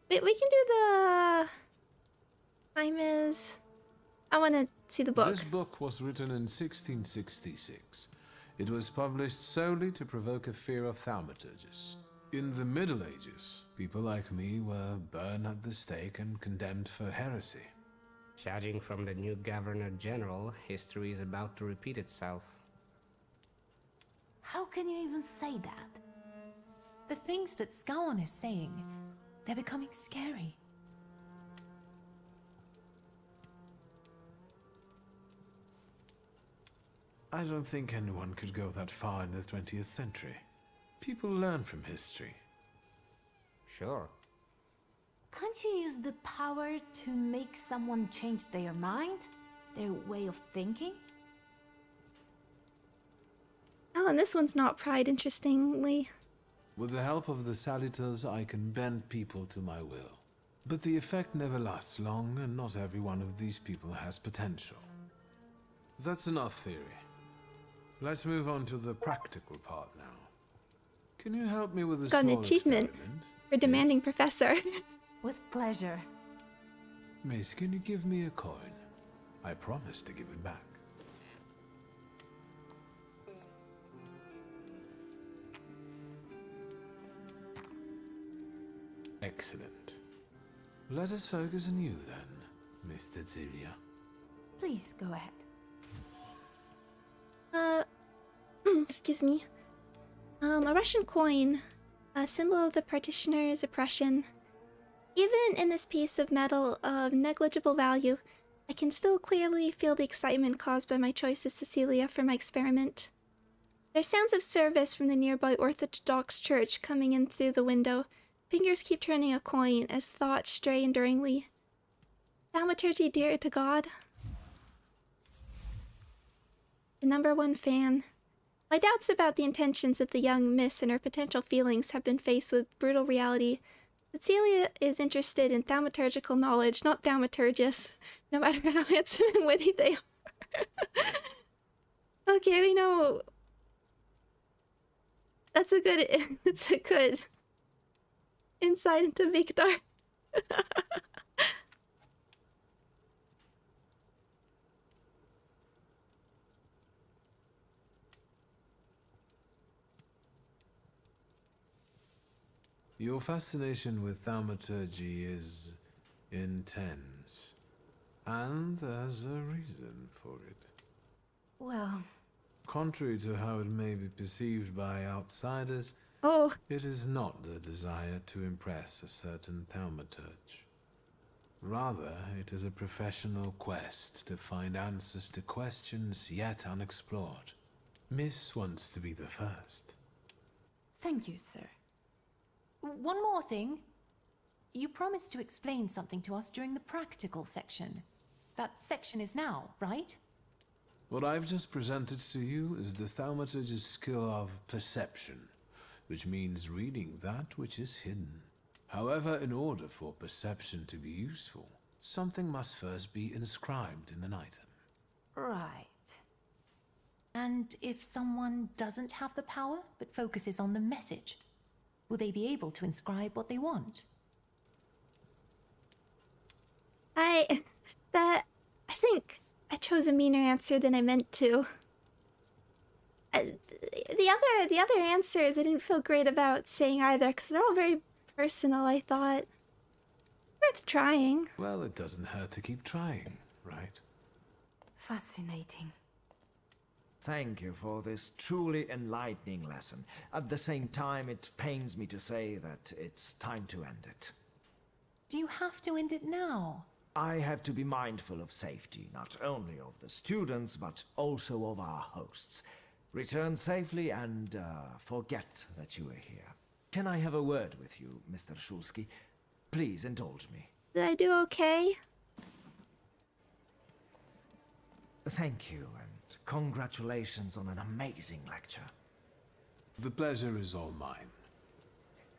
Speaker 1: Wait, we can do the... Time is... I want to see the book.
Speaker 12: This book was written in 1666. It was published solely to provoke a fear of thaumaturges. In the Middle Ages, people like me were burned at the stake and condemned for heresy.
Speaker 17: Judging from the new Governor General, history is about to repeat itself.
Speaker 20: How can you even say that? The things that Scowan is saying, they're becoming scary.
Speaker 12: I don't think anyone could go that far in the 20th century. People learn from history.
Speaker 17: Sure.
Speaker 19: Can't you use the power to make someone change their mind? Their way of thinking?
Speaker 1: Oh, and this one's not pride, interestingly.
Speaker 12: With the help of the Salutors, I can bend people to my will. But the effect never lasts long, and not every one of these people has potential. That's enough theory. Let's move on to the practical part now. Can you help me with this
Speaker 1: Got an
Speaker 12: small
Speaker 1: achievement
Speaker 12: experiment?
Speaker 1: for demanding professor.
Speaker 19: With pleasure.
Speaker 12: Miss, can you give me a coin? I promise to give it back. Excellent. Let us focus on you then, Miss Cecilia.
Speaker 19: Please go ahead.
Speaker 1: Excuse me. A Russian coin, a symbol of the partitioner's oppression. Even in this piece of metal of negligible value, I can still clearly feel the excitement caused by my choice of Cecilia for my experiment. There's sounds of service from the nearby Orthodox church coming in through the window. Fingers keep turning a coin as thoughts stray enduringly. Thaumaturge dear to God. The #1 fan. My doubts about the intentions of the young miss and her potential feelings have been faced with brutal reality. Cecilia is interested in thaumaturgical knowledge, not thaumaturgists, no matter how handsome and witty they are. Okay, we know. It's a good insight into Victor.
Speaker 12: Your fascination with thaumaturgy is intense. And there's a reason for it.
Speaker 19: Well...
Speaker 12: Contrary to how it may be perceived by outsiders, it is not the desire to impress a certain thaumaturge. Rather, it is a professional quest to find answers to questions yet unexplored. Miss wants to be the first.
Speaker 19: Thank you, sir.
Speaker 20: One more thing. You promised to explain something to us during the practical section. That section is now, right?
Speaker 12: What I've just presented to you is the Thaumaturge's skill of perception, which means reading that which is hidden. However, in order for perception to be useful, something must first be inscribed in an item.
Speaker 20: Right. And if someone doesn't have the power, but focuses on the message, will they be able to inscribe what they want?
Speaker 1: I think I chose a meaner answer than I meant to. The other answers I didn't feel great about saying either, because they're all very personal, I thought. Worth trying.
Speaker 12: Well, it doesn't hurt to keep trying, right?
Speaker 19: Fascinating.
Speaker 15: Thank you for this truly enlightening lesson. At the same time, it pains me to say that it's time to end it.
Speaker 20: Do you have to end it now?
Speaker 15: I have to be mindful of safety, not only of the students, but also of our hosts. Return safely and forget that you were here. Can I have a word with you, Mr. Shulsky? Please indulge me.
Speaker 1: Did I do okay?
Speaker 15: Thank you, and congratulations on an amazing lecture.
Speaker 12: The pleasure is all mine.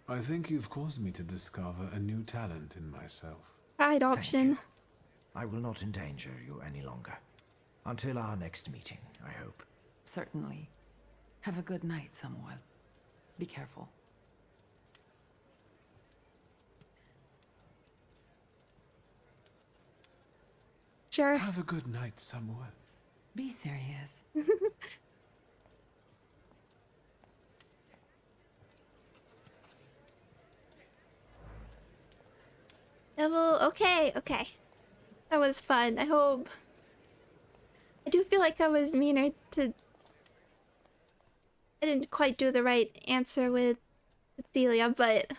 Speaker 12: I think you've caused me to discover a new talent in myself.
Speaker 1: Pride option.
Speaker 15: I will not endanger you any longer. Until our next meeting, I hope.
Speaker 16: Certainly. Have a good night, Samuel. Be careful.
Speaker 1: Sure.
Speaker 12: Have a good night, Samuel.
Speaker 16: Be serious.
Speaker 1: Okay. That was fun. I hope. I do feel like I was meaner to. I didn't quite do the right answer with Celia, but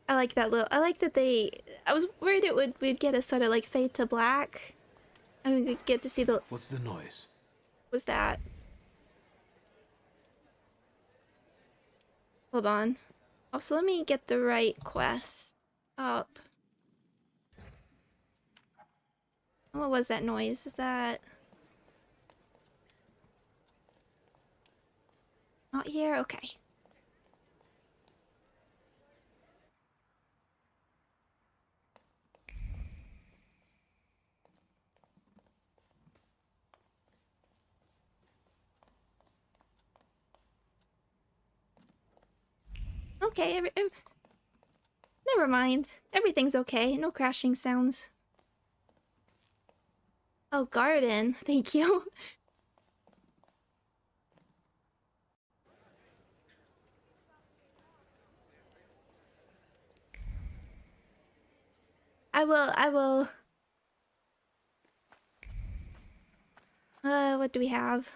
Speaker 1: I like that little. I like that they. I was worried we'd get a sort of like fade to black, and we could get to see the.
Speaker 12: What's the noise?
Speaker 1: Was that? Hold on. Also, let me get the right quest up. What was that noise? Is that not here? Okay. Okay, never mind. Everything's okay. No crashing sounds. Oh, garden. Thank you. I will. What do we have?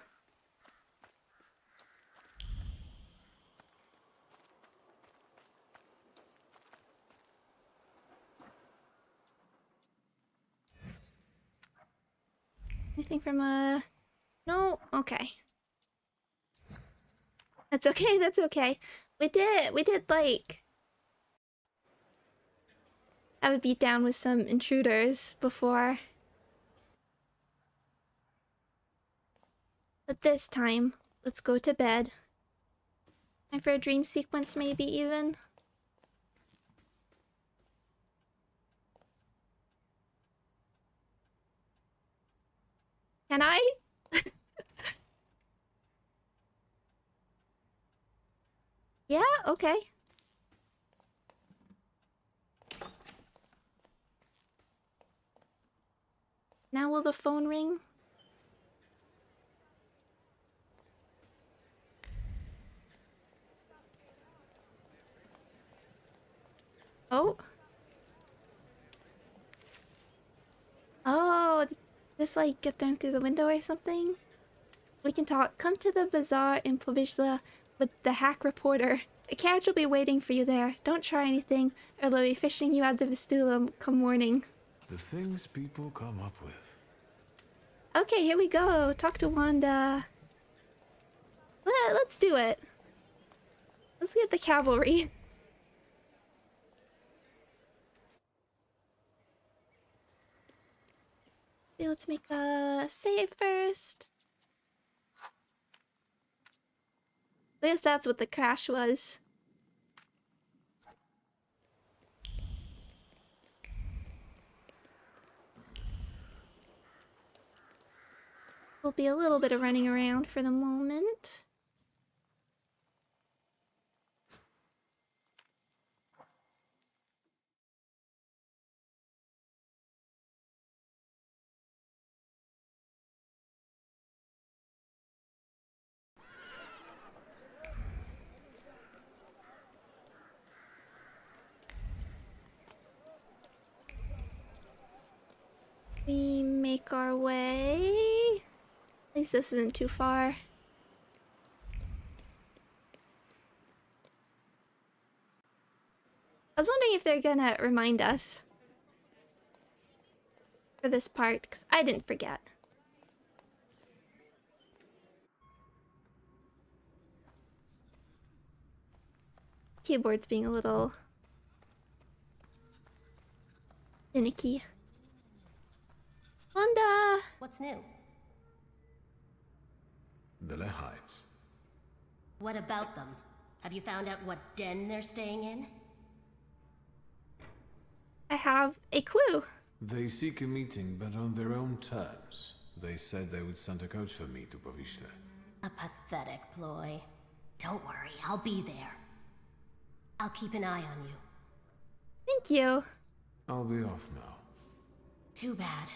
Speaker 1: Anything from no? Okay. That's okay, that's okay. We did like have a beat down with some intruders before. But this time, let's go to bed. Time for a dream sequence maybe even. Can I? Yeah, okay. Now will the phone ring? Oh. Oh, just like get thrown through the window or something? We can talk. Come to the bazaar in Povizhla with the hack reporter. A carriage will be waiting for you there. Don't try anything, or they'll be fishing you out of the Vistula come morning.
Speaker 12: The things people come up with.
Speaker 1: Okay, here we go. Talk to Wanda. Let's do it. Let's get the cavalry. Okay, let's make a save first. I guess that's what the crash was. Will be a little bit of running around for the moment. We make our way. At least this isn't too far. I was wondering if they're gonna remind us for this part, because I didn't forget. Keyboard's being a little finicky. Wanda!
Speaker 8: What's new?
Speaker 2: The Lehites.
Speaker 8: What about them? Have you found out what den they're staying in?
Speaker 1: I have a clue.
Speaker 12: They seek a meeting, but on their own terms. They said they would send a coach for me to Powiśle.
Speaker 8: A pathetic ploy. Don't worry, I'll be there. I'll keep an eye on you.
Speaker 1: Thank you.
Speaker 12: I'll be off now.
Speaker 8: Too bad.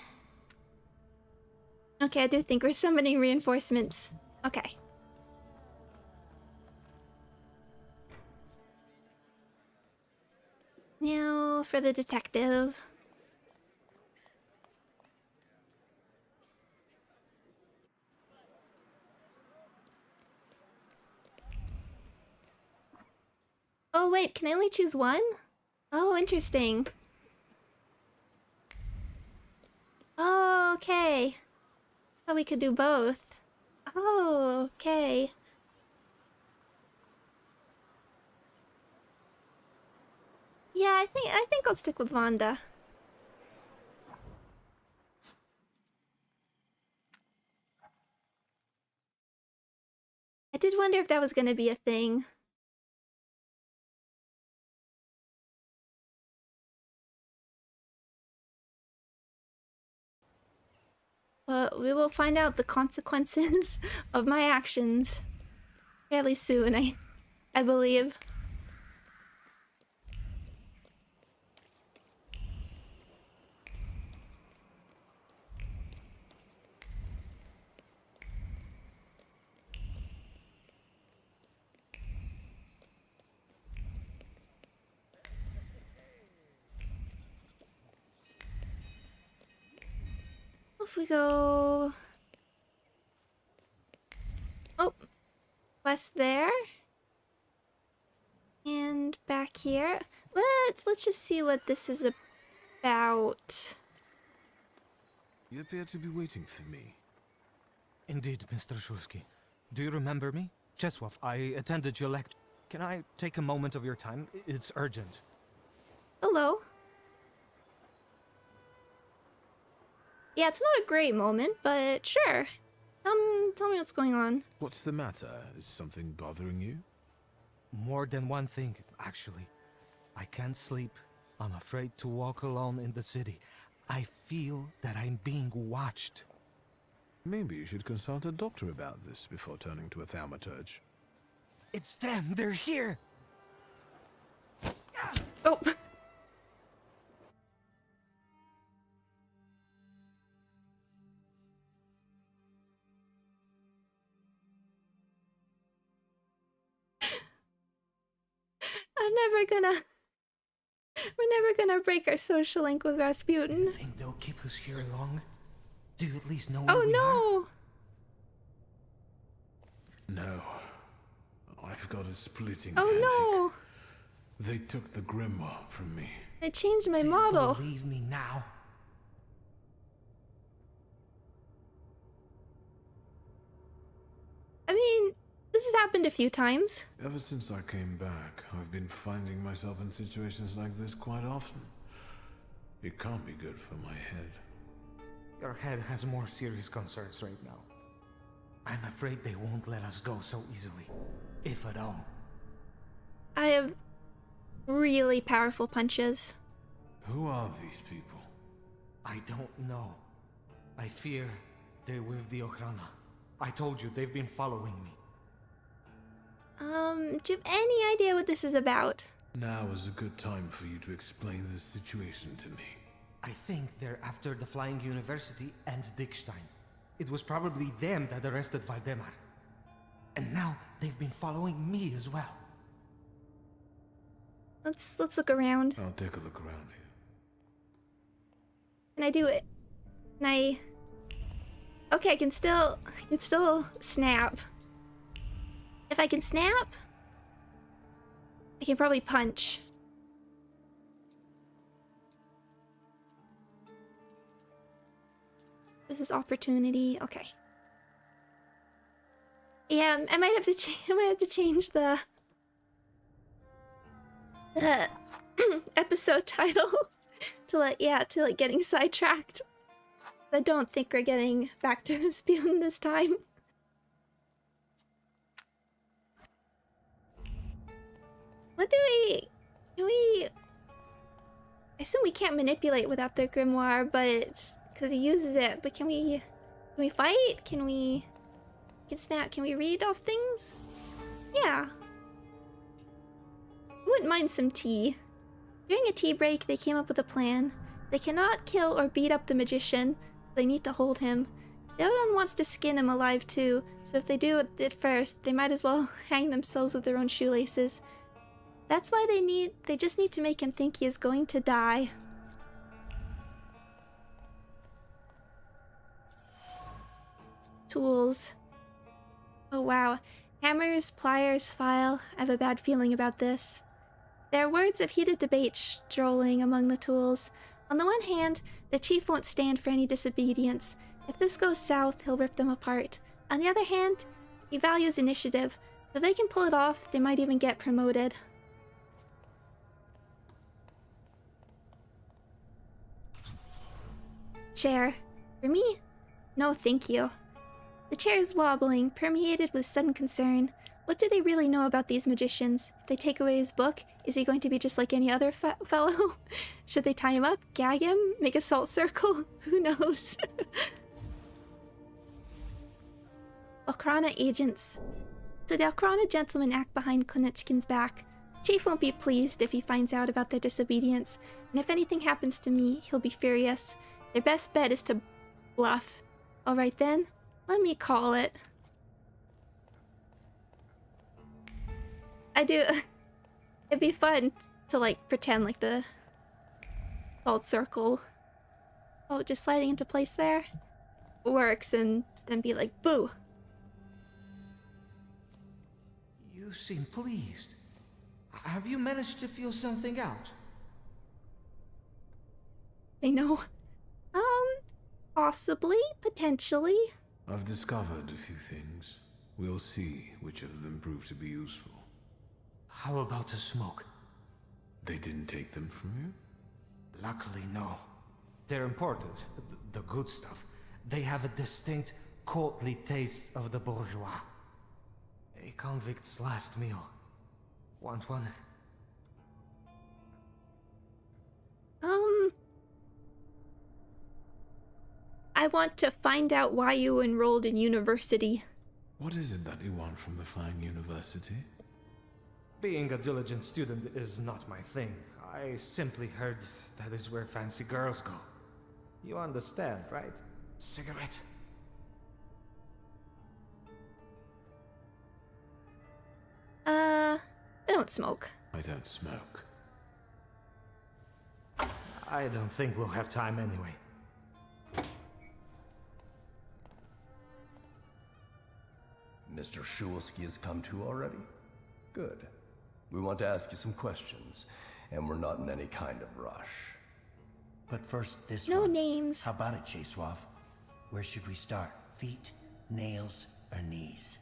Speaker 1: Okay, I do think we're summoning reinforcements. Okay. Now for the detective. Oh wait, can I only choose one? Oh, interesting. Oh, okay. Thought we could do both. Oh, okay. Yeah, I think I'll stick with Wanda. I did wonder if that was gonna be a thing. But we will find out the consequences of my actions fairly soon, I believe. If we go... Oh, west there. And back here. Let's just see what this is about.
Speaker 12: You appear to be waiting for me.
Speaker 21: Indeed, Mr. Shulsky. Do you remember me? Czesław, I attended your lecture. Can I take a moment of your time? It's urgent.
Speaker 1: Hello. Yeah, it's not a great moment, but sure. Tell me what's going on.
Speaker 12: What's the matter? Is something bothering you?
Speaker 21: More than one thing, actually. I can't sleep. I'm afraid to walk alone in the city. I feel that I'm being watched.
Speaker 12: Maybe you should consult a doctor about this before turning to a Thaumaturge.
Speaker 21: It's them! They're here!
Speaker 1: Oh! We're never gonna break our social link with Rasputin.
Speaker 21: Think they'll keep us here long? Do you at least know
Speaker 1: Oh
Speaker 21: where we
Speaker 1: no!
Speaker 12: No. I've got a splitting
Speaker 1: Oh
Speaker 12: headache.
Speaker 1: no!
Speaker 12: They took the grimoire from me.
Speaker 1: I changed my model.
Speaker 21: Believe me now.
Speaker 1: I mean, this has happened a few times.
Speaker 12: Ever since I came back, I've been finding myself in situations like this quite often. It can't be good for my head.
Speaker 21: Your head has more serious concerns right now. I'm afraid they won't let us go so easily, if at all.
Speaker 1: I have really powerful punches.
Speaker 12: Who are these people?
Speaker 21: I don't know. I fear they're with the Ochrana. I told you, they've been following me.
Speaker 1: Do you have any idea what this is about?
Speaker 12: Now is a good time for you to explain this situation to me.
Speaker 21: I think they're after the Flying University and Dickstein. It was probably them that arrested Valdemar. And now they've been following me as well.
Speaker 1: Let's look around.
Speaker 12: I'll take a look around here.
Speaker 1: Can I do it? Can I... Okay, I can still snap. If I can snap, I can probably punch. This is opportunity. Okay. Yeah, I might have to change the episode title to getting sidetracked. I don't think we're getting back to Rasputin this time. What do we... Can we... I assume we can't manipulate without the grimoire, but it's because he uses it. But can we fight? Can we snap? Can we read off things? Yeah. I wouldn't mind some tea. During a tea break, they came up with a plan. They cannot kill or beat up the magician. They need to hold him. The other one wants to skin him alive too, so if they do it first, they might as well hang themselves with their own shoelaces. That's why they just need to make him think he is going to die. Tools. Oh wow. Hammers, pliers, file. I have a bad feeling about this. There are words of heated debate strolling among the tools. On the one hand, the chief won't stand for any disobedience. If this goes south, he'll rip them apart. On the other hand, he values initiative. If they can pull it off, they might even get promoted. Chair. For me? No, thank you. The chair is wobbling, permeated with sudden concern. What do they really know about these magicians? If they take away his book, is he going to be just like any other fellow? Should they tie him up, gag him, make a salt circle? Who knows? Ochrana agents. So the Ochrana gentlemen act behind Konechkin's back. Chief won't be pleased if he finds out about their disobedience, and if anything happens to me, he'll be furious. Their best bet is to bluff. Alright then, let me call it. It'd be fun to like pretend like the salt circle, oh, just sliding into place there, works, and then be like, boo.
Speaker 21: You seem pleased. Have you managed to feel something out?
Speaker 1: They know. Possibly, potentially.
Speaker 12: I've discovered a few things. We'll see which of them prove to be useful.
Speaker 21: How about the smoke?
Speaker 12: They didn't take them from you?
Speaker 21: Luckily, no. They're important, the good stuff. They have a distinct, courtly taste of the bourgeois. A convict's last meal. Want one?
Speaker 1: I want to find out why you enrolled in university.
Speaker 12: What is it that you want from the Flying University?
Speaker 21: Being a diligent student is not my thing. I simply heard that is where fancy girls go. You understand, right? Cigarette?
Speaker 1: I don't smoke.
Speaker 12: I don't smoke.
Speaker 21: I don't think we'll have time anyway.
Speaker 5: Mr. Shulsky has come to already? Good. We want to ask you some questions, and we're not in any kind of rush.
Speaker 22: But first, this
Speaker 1: No
Speaker 22: one.
Speaker 1: names.
Speaker 22: How about it, Chasewov? Where should we start? Feet, nails, or knees?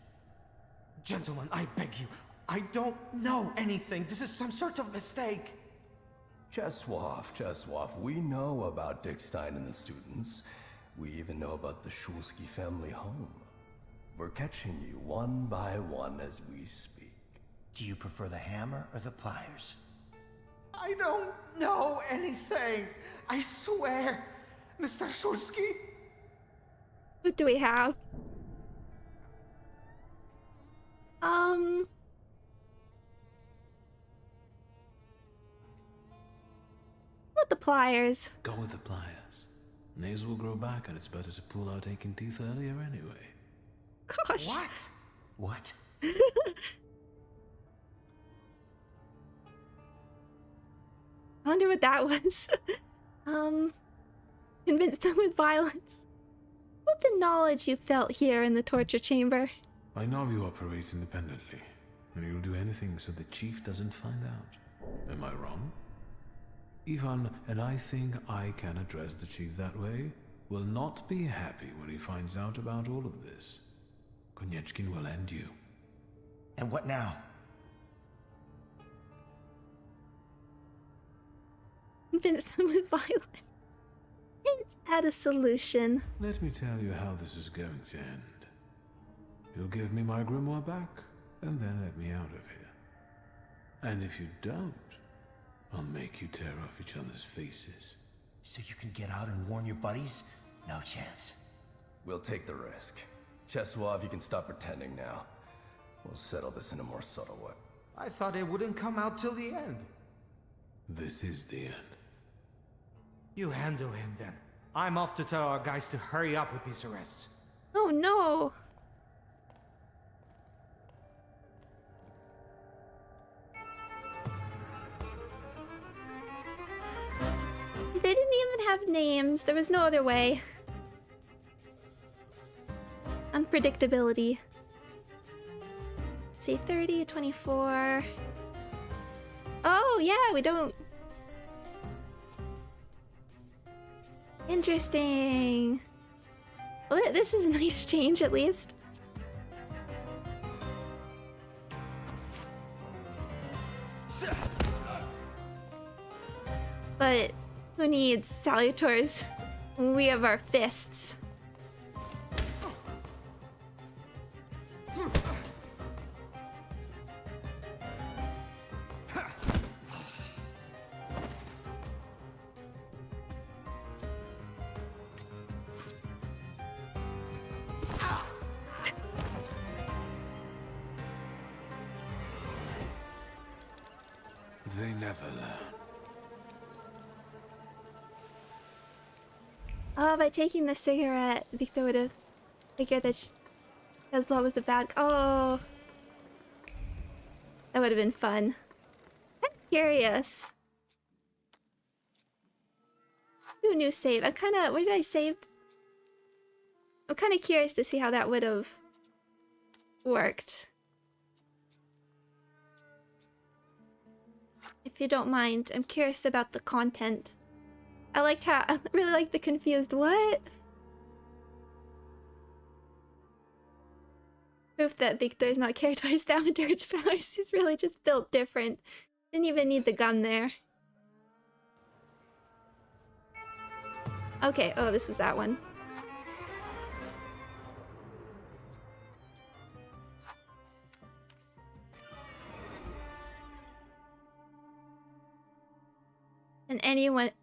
Speaker 21: Gentlemen, I beg you. I don't know anything. This is some sort of mistake.
Speaker 5: Cheswov, we know about Dickstein and the students. We even know about the Shulsky family home. We're catching you one by one as we speak.
Speaker 22: Do you prefer the hammer or the pliers?
Speaker 21: I don't know anything. I swear, Mr. Shulsky.
Speaker 1: What do we have? What the pliers?
Speaker 12: Go with the pliers. Nails will grow back, and it's better to pull out aching teeth earlier anyway.
Speaker 1: Gosh.
Speaker 21: What?
Speaker 22: What?
Speaker 1: I wonder what that was. Convince them with violence. What the knowledge you felt here in the torture chamber?
Speaker 12: I know you operate independently, and you'll do anything so the chief doesn't find out. Am I wrong? Ivan, and I think I can address the chief that way, will not be happy when he finds out about all of this. Konieczkin will end you.
Speaker 22: And what now?
Speaker 1: Convince them with violence. Hint at a solution.
Speaker 12: Let me tell you how this is going to end. You'll give me my grimoire back, and then let me out of here. And if you don't, I'll make you tear off each other's faces.
Speaker 22: So you can get out and warn your buddies? No chance.
Speaker 5: We'll take the risk. Cheswov, you can stop pretending now. We'll settle this in a more subtle way.
Speaker 21: I thought it wouldn't come out till the end.
Speaker 12: This is the end.
Speaker 21: You handle him then. I'm off to tell our guys to hurry up with these arrests.
Speaker 1: Oh no! They didn't even have names. There was no other way. Unpredictability. Let's see, 30, 24. Oh, yeah, we don't... Interesting. Well, this is a nice change, at least. But who needs salutors when we have our fists?
Speaker 12: They never learn.
Speaker 1: Oh, by taking the cigarette, Victor would have figured that Tesla was the bad. Oh, that would have been fun. I'm curious. Do a new save. I'm kind of. Where did I save? I'm kind of curious to see how that would have worked. If you don't mind, I'm curious about the content. I really like the confused what? Proof that Victor is not carried by his Thaumaturge powers. He's really just built different. Didn't even need the gun there. Okay, oh, this was that one.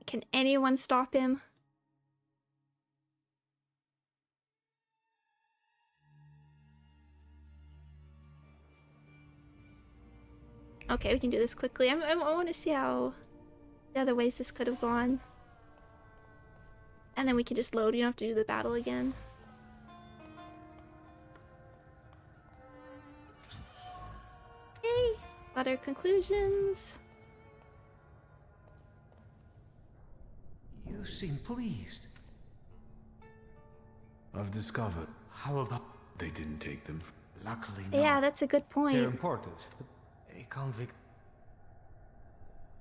Speaker 1: Can anyone stop him? Okay, we can do this quickly. I want to see how the other ways this could have gone. And then we can just load. You don't have to do the battle again. Okay, got our conclusions.
Speaker 21: You seem pleased.
Speaker 12: I've discovered.
Speaker 21: How about...
Speaker 12: They didn't take them.
Speaker 21: Luckily, no.
Speaker 1: Yeah, that's a good point.
Speaker 21: They're imported. A convict...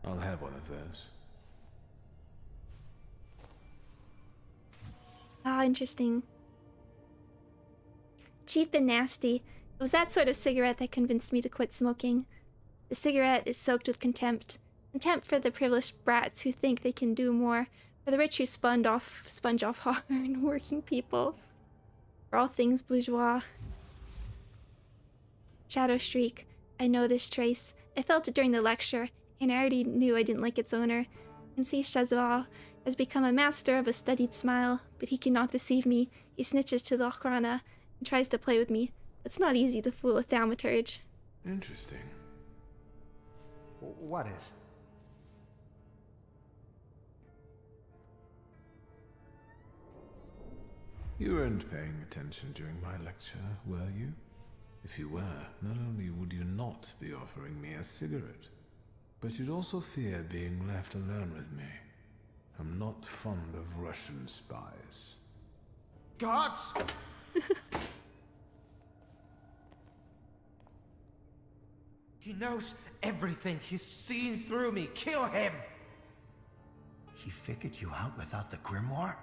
Speaker 12: I'll have one of those.
Speaker 1: Ah, interesting. Cheap and nasty. It was that sort of cigarette that convinced me to quit smoking. The cigarette is soaked with contempt. Contempt for the privileged brats who think they can do more For the rich who sponge off hard working people. For all things bourgeois. Shadow Streak. I know this trace. I felt it during the lecture, and I already knew I didn't like its owner. And see, Shazval has become a master of a studied smile, but he cannot deceive me. He snitches to the Ochrana and tries to play with me. It's not easy to fool a Thaumaturge.
Speaker 12: Interesting.
Speaker 21: What is?
Speaker 12: You weren't paying attention during my lecture, were you? If you were, not only would you not be offering me a cigarette, but you'd also fear being left alone with me. I'm not fond of Russian spies.
Speaker 21: Gods! He knows everything. He's seen through me. Kill him!
Speaker 22: He figured you out without the grimoire?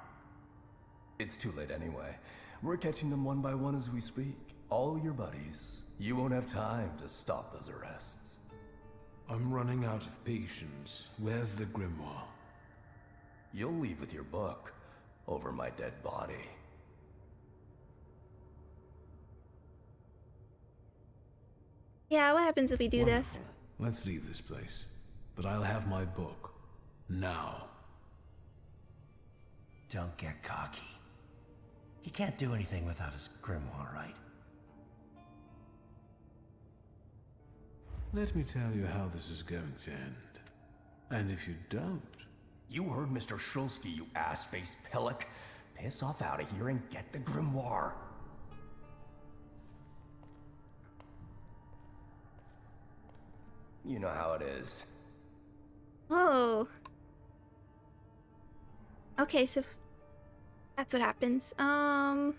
Speaker 5: It's too late anyway. We're catching them one by one as we speak. All your buddies. You won't have time to stop those arrests.
Speaker 12: I'm running out of patience. Where's the grimoire?
Speaker 5: You'll leave with your book over my dead body.
Speaker 1: Yeah, what happens if we do this?
Speaker 12: Let's leave this place. But I'll have my book. Now.
Speaker 22: Don't get cocky. He can't do anything without his grimoire, right?
Speaker 12: Let me tell you how this is going to end. And if you don't...
Speaker 5: You heard Mr. Shulsky, you ass-faced pillock. Piss off out of here and get the grimoire. You know how it is.
Speaker 1: Oh. Okay, so that's what happens. Who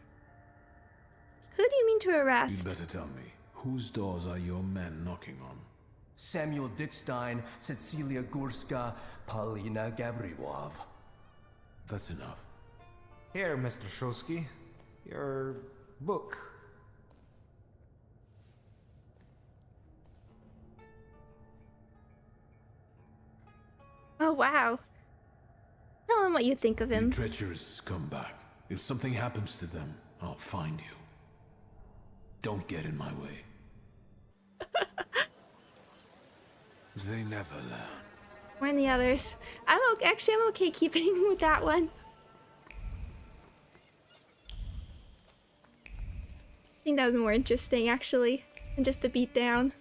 Speaker 1: do you mean to arrest?
Speaker 12: You'd better tell me. Whose doors are your men knocking on?
Speaker 5: Samuel Dickstein, Cecilia Gurska, Paulina Gavrilov.
Speaker 12: That's enough.
Speaker 21: Here, Mr. Shulsky. Your book.
Speaker 1: Oh, wow. Tell him what you think of him.
Speaker 12: You treacherous scumbag. If something happens to them, I'll find you. Don't get in my way. They never learn.
Speaker 1: Where are the others? I'm okay keeping with that one. I think that was more interesting, actually, than just the beat down.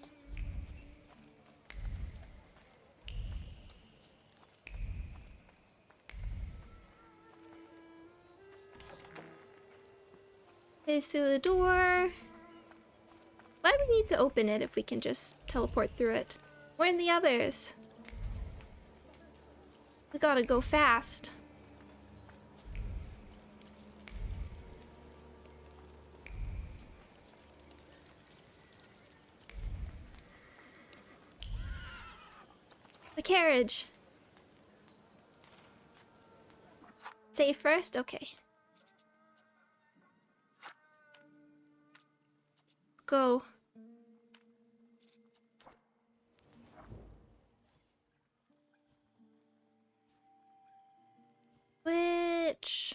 Speaker 1: Face through the door. Why do we need to open it if we can just teleport through it? Where are the others? We gotta go fast. The carriage. Save first? Okay. Go. Which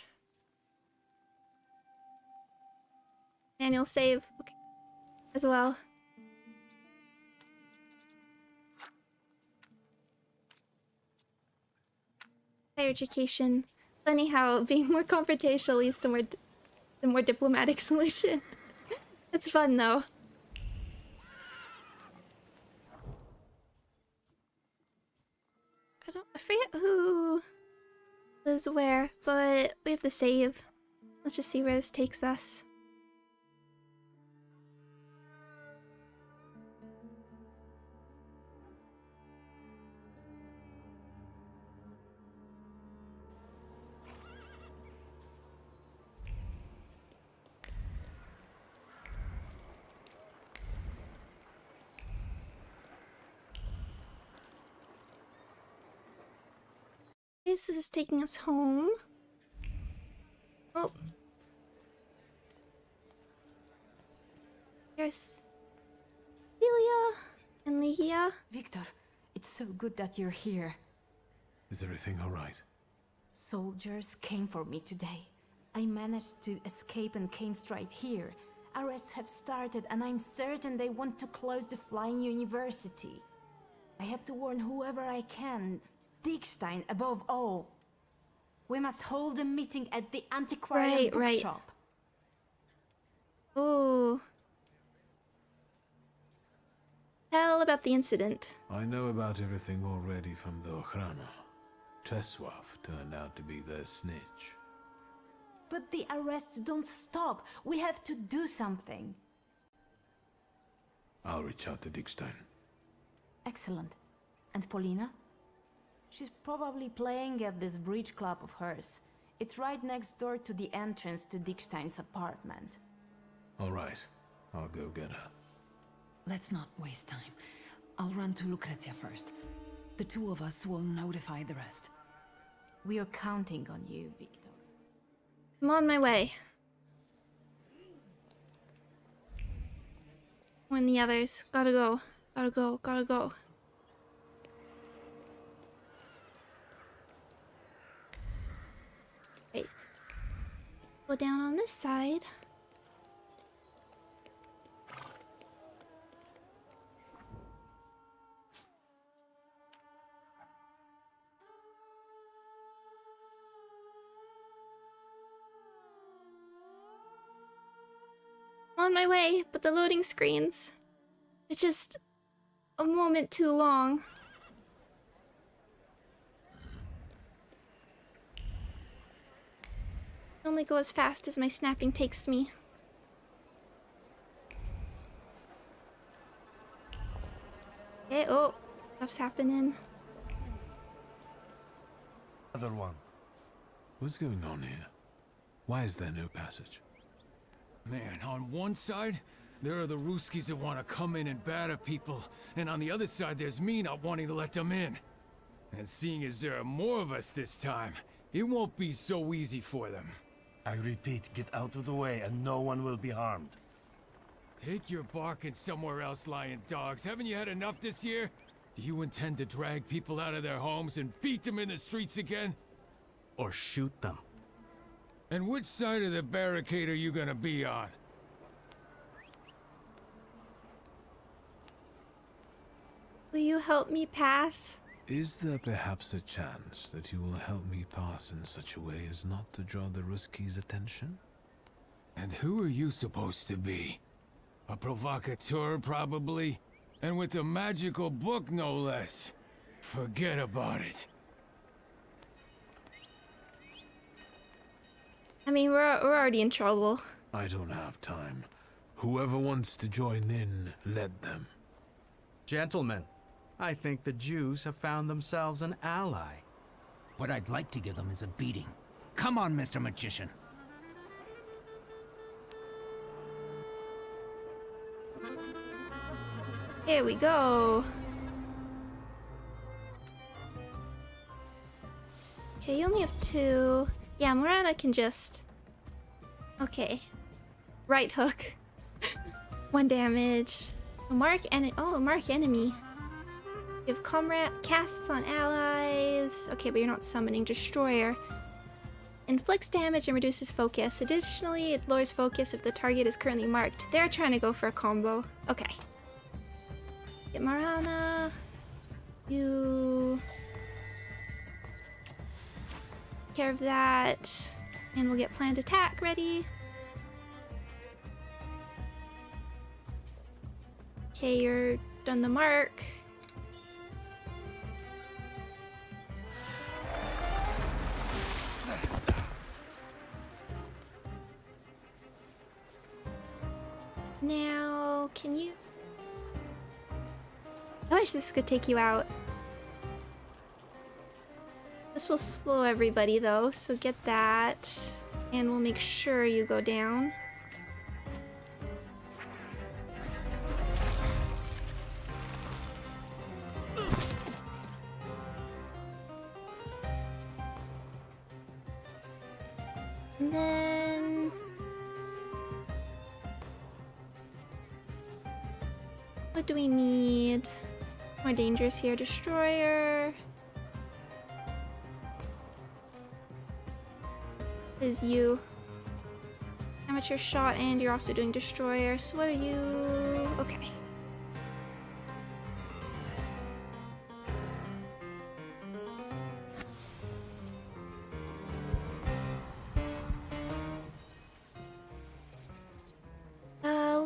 Speaker 1: manual save, okay, as well. Higher education. Funny how being more confrontational leads to the more diplomatic solution. It's fun though. I forget who lives where, but we have the save. Let's just see where this takes us. This is taking us home. Oh. Here's Celia and Legia.
Speaker 14: Victor, it's so good that you're here.
Speaker 12: Is everything all right?
Speaker 19: Soldiers came for me today. I managed to escape and came straight here. Arrests have started and I'm certain they want to close the Flying University. I have to warn whoever I can, Dickstein above all. We must hold a meeting at the antiquarian bookshop.
Speaker 1: Oh. Tell about the incident.
Speaker 12: I know about everything already from the Ochrana. Czesław turned out to be their snitch.
Speaker 19: But the arrests don't stop. We have to do something.
Speaker 12: I'll reach out to Dickstein.
Speaker 19: Excellent. And Paulina? She's probably playing at this bridge club of hers. It's right next door to the entrance to Dickstein's apartment.
Speaker 12: All right. I'll go get her.
Speaker 16: Let's not waste time. I'll run to Lucrezia first. The two of us will notify the rest.
Speaker 19: We are counting on you, Victor.
Speaker 1: I'm on my way. When the others. Gotta go. Gotta go. Gotta go. Wait. Go down on this side. On my way, but the loading screens, it's just a moment too long. I only go as fast as my snapping takes me. Okay, oh, stuff's happening.
Speaker 9: Other one.
Speaker 12: What's going on here? Why is there no passage?
Speaker 6: Man, on one side, there are the Ruskies that want to come in and batter people, and on the other side there's me not wanting to let them in. And seeing as there are more of us this time, it won't be so easy for them.
Speaker 9: I repeat, get out of the way and no one will be harmed.
Speaker 6: Take your barking somewhere else, lying dogs. Haven't you had enough this year? Do you intend to drag people out of their homes and beat them in the streets again?
Speaker 21: Or shoot them?
Speaker 6: And which side of the barricade are you gonna be on?
Speaker 1: Will you help me pass?
Speaker 12: Is there perhaps a chance that you will help me pass in such a way as not to draw the Ruskies' attention?
Speaker 6: And who are you supposed to be? A provocateur, probably? And with a magical book, no less. Forget about it.
Speaker 1: I mean, we're already in trouble.
Speaker 12: I don't have time. Whoever wants to join in, let them.
Speaker 7: Gentlemen, I think the Jews have found themselves an ally.
Speaker 23: What I'd like to give them is a beating. Come on, Mr. Magician.
Speaker 1: Here we go. Okay, you only have 2. Yeah, Morana can just... Okay. Right hook. 1 damage. Mark enemy. You have comrade casts on allies. Okay, but you're not summoning. Destroyer. Inflicts damage and reduces focus. Additionally, it lowers focus if the target is currently marked. They're trying to go for a combo. Okay. Get Morana. You... care of that, and we'll get planned attack ready. Okay, you're done the mark. Now, can you... I wish this could take you out. This will slow everybody though, so get that. And we'll make sure you go down. And then... what do we need? More dangerous here. Destroyer. is you. Amateur shot, and you're also doing destroyer. So what are you? Okay.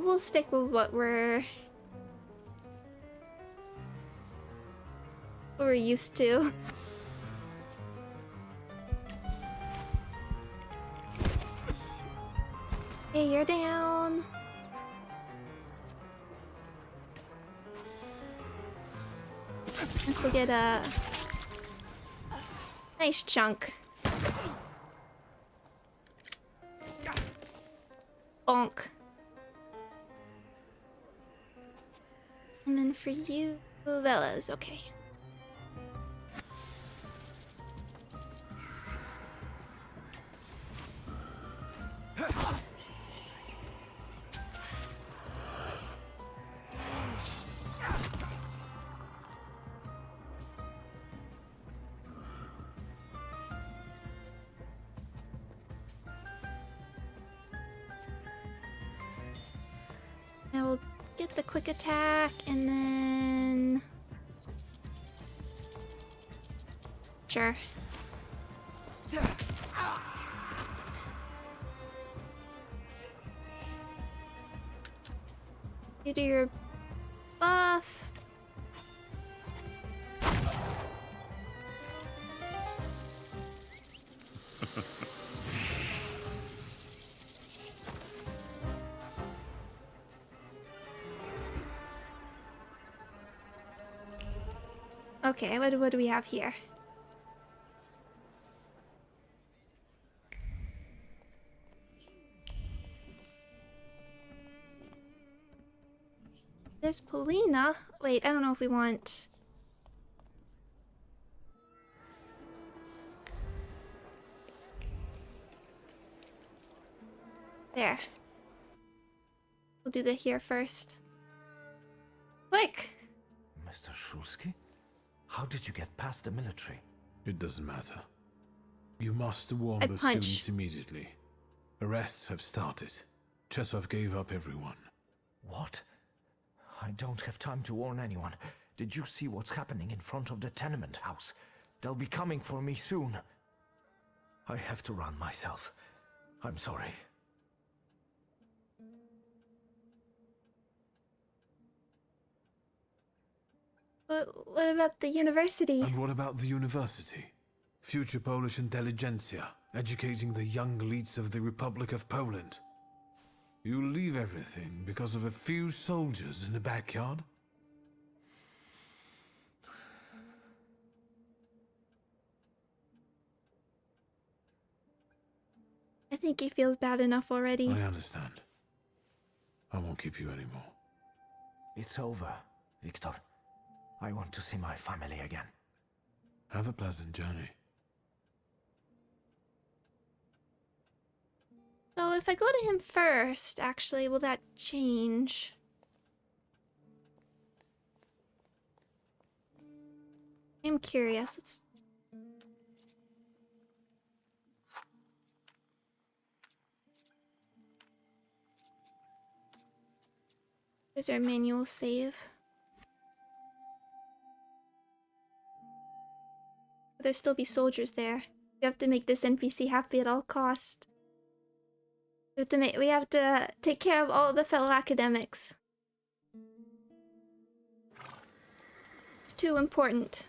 Speaker 1: We'll stick with what we're used to. Hey, you're down. This will get a nice chunk. Bonk. And then for you, Velas, okay. Now we'll get the quick attack and then... Sure. You do your buff. Okay, what do we have here? There's Polina. Wait, I don't know if we want... There. We'll do the here first. Quick!
Speaker 15: Mr. Shulsky? How did you get past the military?
Speaker 12: It doesn't matter. You must warn the students immediately. Arrests have started. Chesov gave up everyone.
Speaker 15: What? I don't have time to warn anyone. Did you see what's happening in front of the tenement house? They'll be coming for me soon. I have to run myself. I'm sorry.
Speaker 1: What about the university?
Speaker 12: And what about the university? Future Polish intelligentsia, educating the young elites of the Republic of Poland. You leave everything because of a few soldiers in the backyard?
Speaker 1: I think he feels bad enough already.
Speaker 12: I understand. I won't keep you anymore.
Speaker 15: It's over, Victor. I want to see my family again.
Speaker 12: Have a pleasant journey.
Speaker 1: So if I go to him first, actually, will that change? I'm curious. Let's... There's our manual save. There'll still be soldiers there. We have to make this NPC happy at all costs. We have to take care of all the fellow academics. It's too important.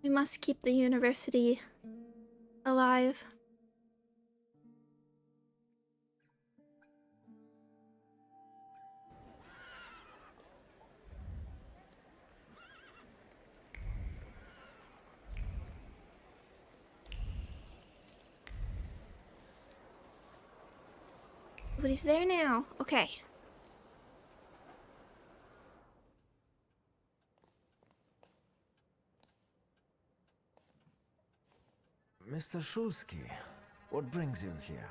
Speaker 1: We must keep the university alive. But he's there now. Okay.
Speaker 15: Mr. Shulsky, what brings you here?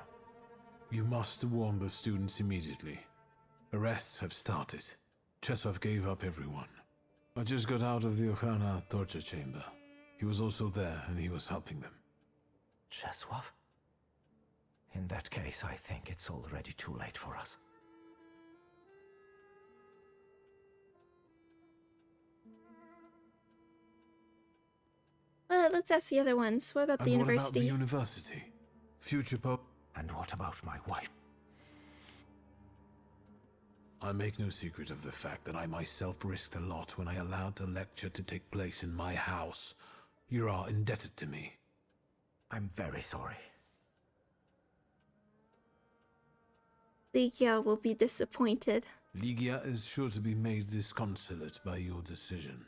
Speaker 12: You must warn the students immediately. Arrests have started. Chesov gave up everyone. I just got out of the Thaumaturge chamber. He was also there, and he was helping them.
Speaker 15: Czesław? In that case, I think it's already too late for us.
Speaker 1: Let's ask the other ones. What about the university?
Speaker 12: What about the university? Future Pope?
Speaker 15: And what about my wife?
Speaker 12: I make no secret of the fact that I myself risked a lot when I allowed a lecture to take place in my house. You are indebted to me.
Speaker 15: I'm very sorry.
Speaker 1: Ligia will be disappointed.
Speaker 12: Ligia is sure to be made disconsolate by your decision.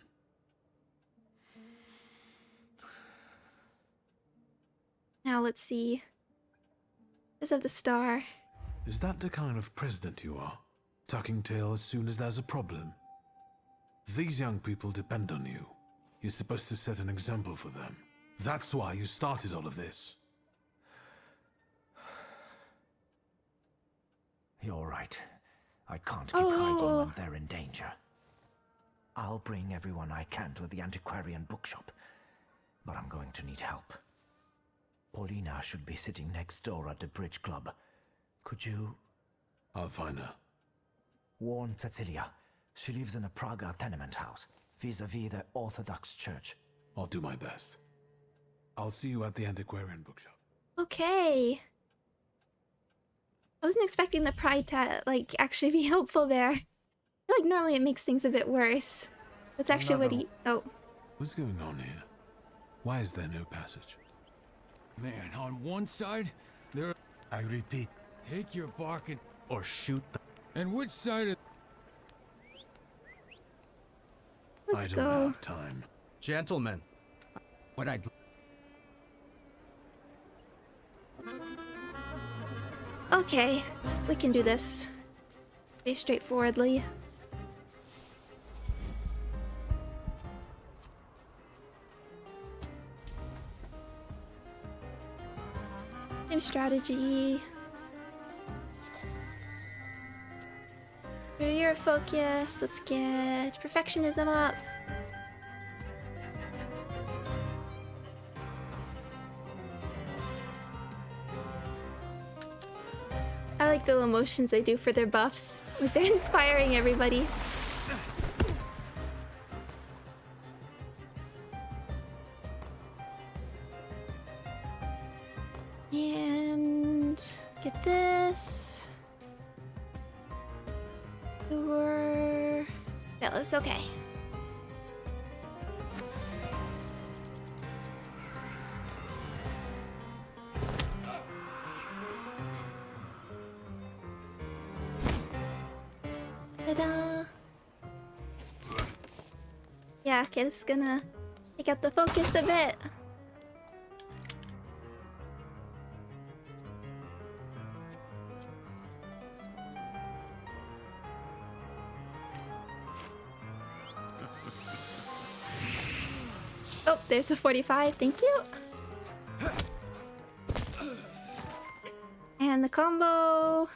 Speaker 1: Now let's see. As of the star.
Speaker 12: Is that the kind of president you are? Tucking tail as soon as there's a problem? These young people depend on you. You're supposed to set an example for them. That's why you started all of this.
Speaker 15: You're right. I can't keep hiding when they're in danger. I'll bring everyone I can to the antiquarian bookshop, but I'm going to need help. Paulina should be sitting next door at the bridge club. Could you...
Speaker 12: I'll find her.
Speaker 15: Warn Cecilia. She lives in a Praga tenement house, vis-a-vis the Orthodox Church.
Speaker 12: I'll do my best. I'll see you at the antiquarian bookshop.
Speaker 1: Okay. I wasn't expecting the pride to, like, actually be helpful there. I feel like normally it makes things a bit worse. That's actually what he... Oh.
Speaker 12: What's going on here? Why is there no passage?
Speaker 6: Man, on one side, there...
Speaker 9: I repeat.
Speaker 6: Take your bark and...
Speaker 7: Or shoot them.
Speaker 6: And which side of...
Speaker 1: Let's go.
Speaker 12: Have time.
Speaker 21: Gentlemen,
Speaker 23: what I'd...
Speaker 1: Okay, we can do this. Very straightforwardly. Same strategy. Career focus. Let's get perfectionism up. I like the little motions they do for their buffs. Like they're inspiring everybody. And get this. Fellas, okay. Ta-da! Yeah, okay, this is gonna take out the focus a bit. Oh, there's the 45, thank you. And the combo.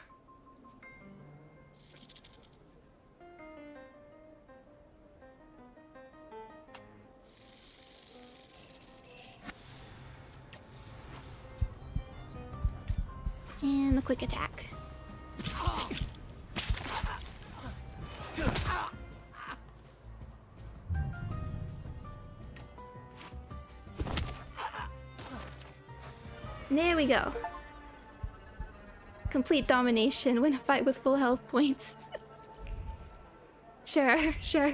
Speaker 1: And the quick attack. There we go. Complete domination. Win a fight with full health points. Sure, sure.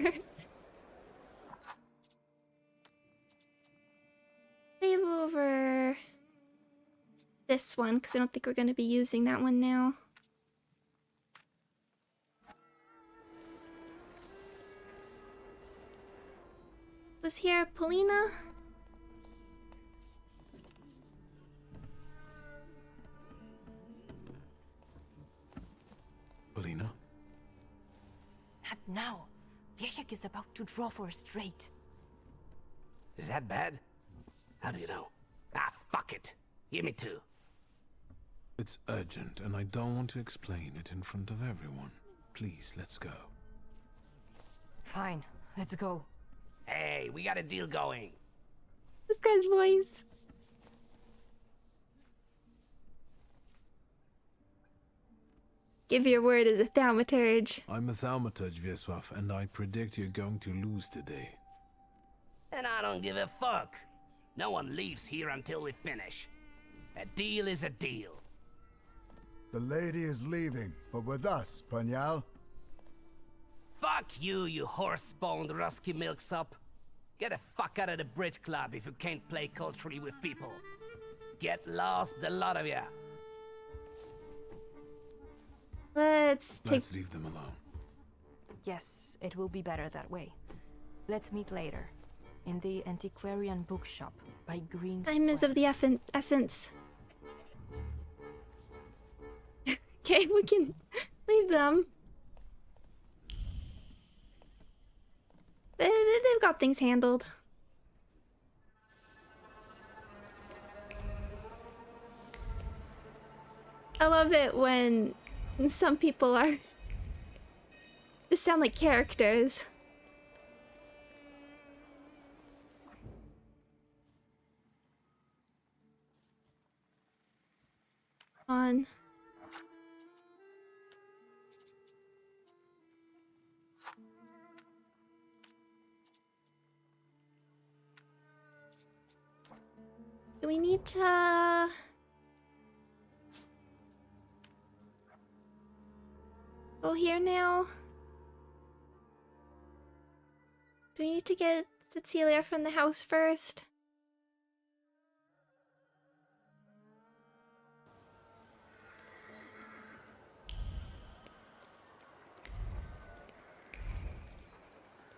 Speaker 1: Save over this one, because I don't think we're going to be using that one now. Was here Paulina?
Speaker 12: Paulina?
Speaker 3: Not now. Wiesiek is about to draw for a straight.
Speaker 17: Is that bad? How do you know? Ah, fuck it. Give me two.
Speaker 12: It's urgent, and I don't want to explain it in front of everyone. Please, let's go.
Speaker 3: Fine.
Speaker 16: Let's go.
Speaker 17: Hey, we got a deal going.
Speaker 1: This guy's voice. Give your word as a Thaumaturge.
Speaker 12: I'm a Thaumaturge, Veswaf, and I predict you're going to lose today.
Speaker 17: And I don't give a fuck. No one leaves here until we finish. A deal is a deal.
Speaker 4: The lady is leaving, but with us, Punyal.
Speaker 17: Fuck you, you horse-boned rusky milksop. Get the fuck out of the bridge club if you can't play culturally with people. Get lost, the lot of ya.
Speaker 1: Let's
Speaker 12: leave them alone.
Speaker 3: Yes, it will be better that way. Let's meet later. In the antiquarian bookshop by Green
Speaker 1: Time is of the essence. Okay, we can leave them. They've got things handled. I love it when some people are just sound like characters. On. Do we need to go here now? Do we need to get Cecilia from the house first?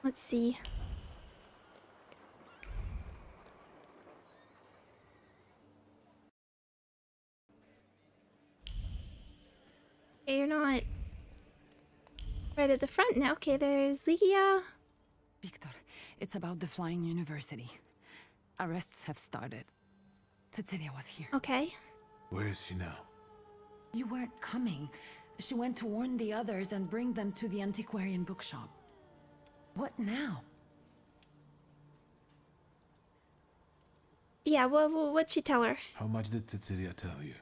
Speaker 1: Let's see. Okay, you're not right at the front now. Okay, there's Ligia.
Speaker 16: Victor, it's about the Flying University. Arrests have started. Cecilia was here.
Speaker 1: Okay.
Speaker 12: Where is she now?
Speaker 16: You weren't coming. She went to warn the others and bring them to the antiquarian bookshop. What now?
Speaker 1: Yeah, what'd she tell her?
Speaker 12: How much did Cecilia tell you?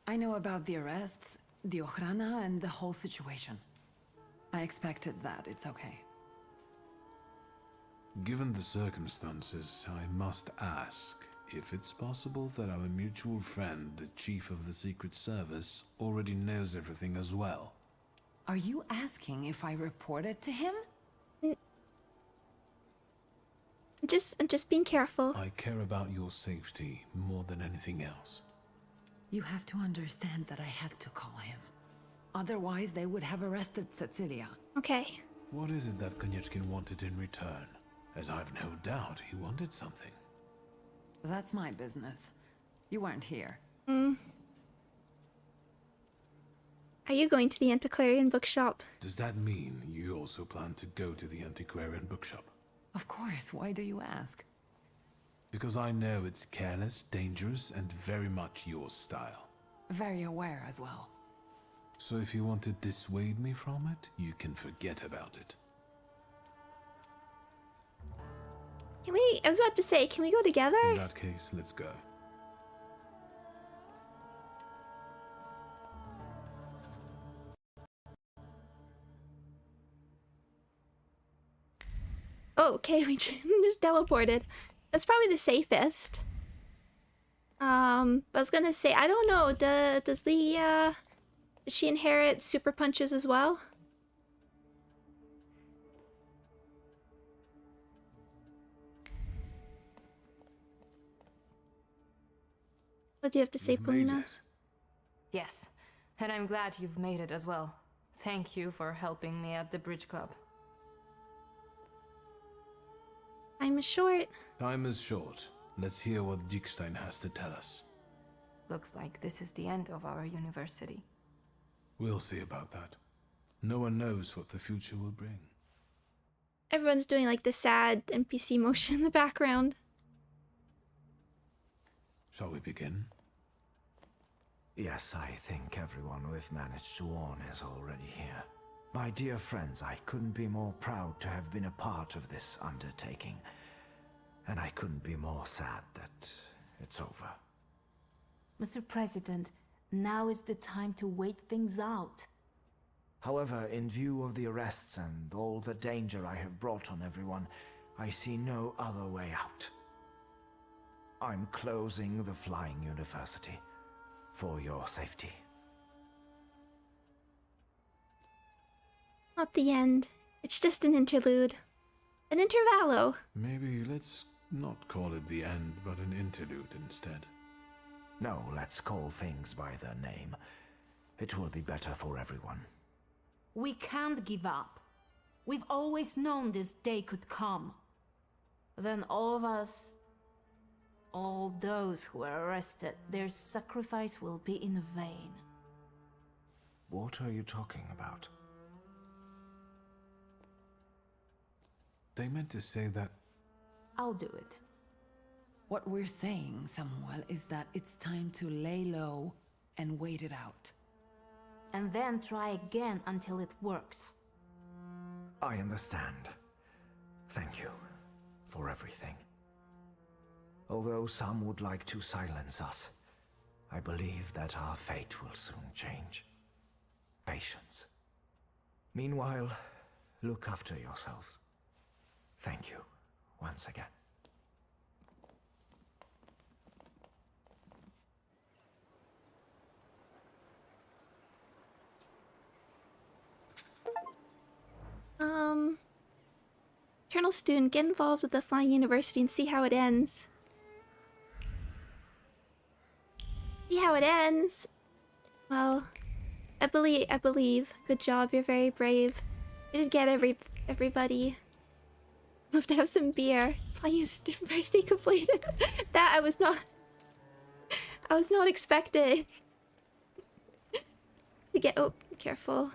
Speaker 16: I know about the arrests, the Ochrana, and the whole situation. I expected that. It's okay.
Speaker 12: Given the circumstances, I must ask if it's possible that our mutual friend, the Chief of the Secret Service, already knows everything as well.
Speaker 16: Are you asking if I reported to him?
Speaker 1: I'm just being careful.
Speaker 12: I care about your safety more than anything else.
Speaker 16: You have to understand that I had to call him. Otherwise, they would have arrested Cecilia.
Speaker 1: Okay.
Speaker 12: What is it that Konieczkin wanted in return? As I've no doubt he wanted something.
Speaker 16: That's my business. You weren't here.
Speaker 1: Are you going to the antiquarian bookshop?
Speaker 12: Does that mean you also plan to go to the antiquarian bookshop?
Speaker 16: Of course. Why do you ask?
Speaker 12: Because I know it's careless, dangerous, and very much your style.
Speaker 16: Very aware as well.
Speaker 12: So if you want to dissuade me from it, you can forget about it.
Speaker 1: I was about to say, can we go together?
Speaker 12: In that case, let's go.
Speaker 1: Oh, okay, we just teleported. That's probably the safest. I was gonna say, I don't know, does she inherit super punches as well? What do you have to say, Polina?
Speaker 3: Yes, and I'm glad you've made it as well. Thank you for helping me at the bridge club.
Speaker 1: Time is short.
Speaker 12: Time is short. Let's hear what Dickstein has to tell us.
Speaker 3: Looks like this is the end of our university.
Speaker 12: We'll see about that. No one knows what the future will bring.
Speaker 1: Everyone's doing like the sad NPC motion in the background.
Speaker 12: Shall we begin?
Speaker 15: Yes, I think everyone we've managed to warn is already here. My dear friends, I couldn't be more proud to have been a part of this undertaking. And I couldn't be more sad that it's over.
Speaker 19: Mr. President, now is the time to wait things out.
Speaker 15: However, in view of the arrests and all the danger I have brought on everyone, I see no other way out. I'm closing the Flying University for your safety.
Speaker 1: Not the end. It's just an interlude. An intervallo.
Speaker 12: Maybe let's not call it the end, but an interlude instead.
Speaker 15: No, let's call things by their name. It will be better for everyone.
Speaker 19: We can't give up. We've always known this day could come. Then all of us, all those who were arrested, their sacrifice will be in vain.
Speaker 15: What are you talking about?
Speaker 12: They meant to say that...
Speaker 19: I'll do it.
Speaker 16: What we're saying, Samuel, is that it's time to lay low and wait it out.
Speaker 19: And then try again until it works.
Speaker 15: I understand. Thank you for everything. Although some would like to silence us, I believe that our fate will soon change. Patience. Meanwhile, look after yourselves. Thank you once again.
Speaker 1: Eternal student, get involved with the Flying University and see how it ends. See how it ends. Well, I believe. Good job, you're very brave. You did get everybody. I'll have to have some beer. Flying University completed. That I was not expecting. To get, oh, careful.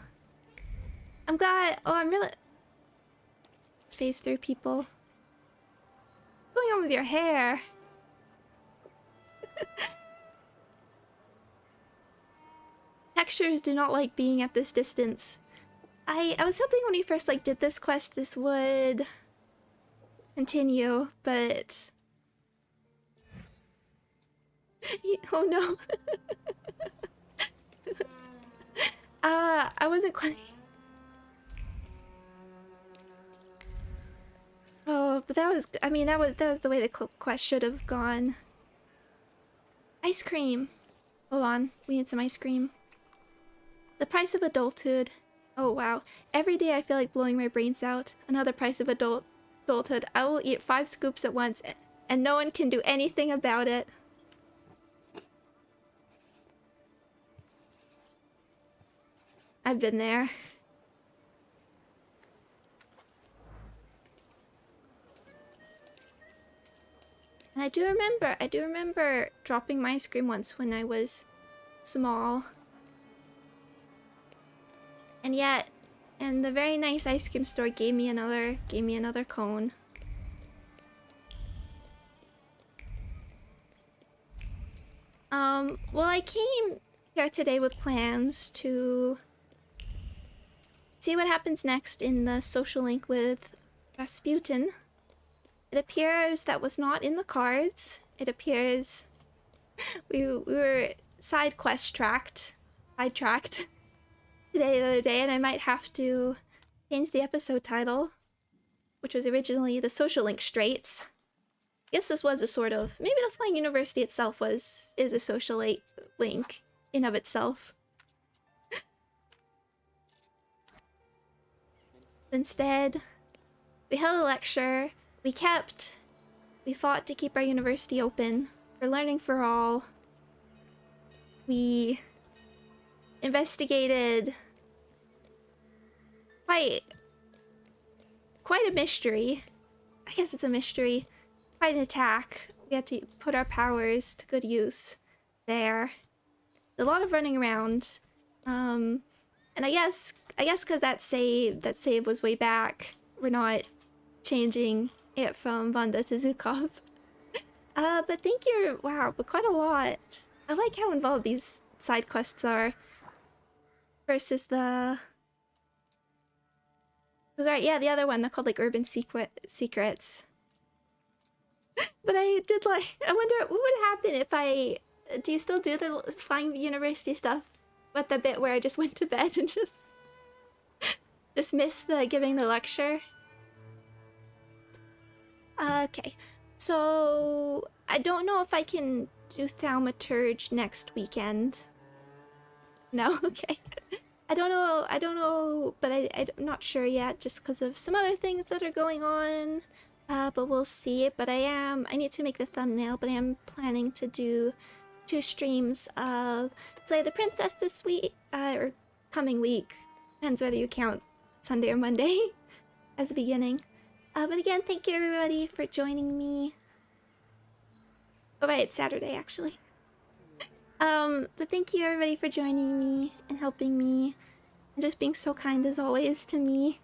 Speaker 1: I'm glad, oh, I'm really... Phase through people. What's going on with your hair? Textures do not like being at this distance. I was hoping when we first did this quest this would continue, but oh no. I wasn't quite. Oh, but that was, I mean, that was the way the quest should have gone. Ice cream. Hold on, we need some ice cream. The price of adulthood. Oh wow. Every day I feel like blowing my brains out. Another price of adulthood. I will eat 5 scoops at once and no one can do anything about it. I've been there. And I do remember dropping my ice cream once when I was small. And yet, and the very nice ice cream store gave me another cone. Well, I came here today with plans to see what happens next in the social link with Rasputin. It appears that was not in the cards. It appears we were sidetracked today the other day, and I might have to change the episode title, which was originally the social link Straits. I guess this was a sort of, maybe the Flying University itself is a social link in of itself. Instead, we held a lecture. We fought to keep our university open for learning for all. We investigated quite a mystery. I guess it's a mystery. Quite an attack. We had to put our powers to good use there. A lot of running around. And I guess because that save was way back, we're not changing it from Vanda to Zukov. But thank you, wow, but quite a lot. I like how involved these side quests are versus the right, yeah, the other one, they're called like Urban Secrets. But I did like, I wonder what would happen if do you still do the flying university stuff? But the bit where I just went to bed and just missed the giving the lecture? Okay, so I don't know if I can do Thaumaturge next weekend. No, okay. I don't know, but I'm not sure yet just because of some other things that are going on. But we'll see. But I need to make the thumbnail, but I am planning to do 2 streams of Slay the Princess this week, or coming week. Depends whether you count Sunday or Monday as the beginning. But again, thank you everybody for joining me. Oh right, it's Saturday actually. But thank you everybody for joining me and helping me and just being so kind as always to me.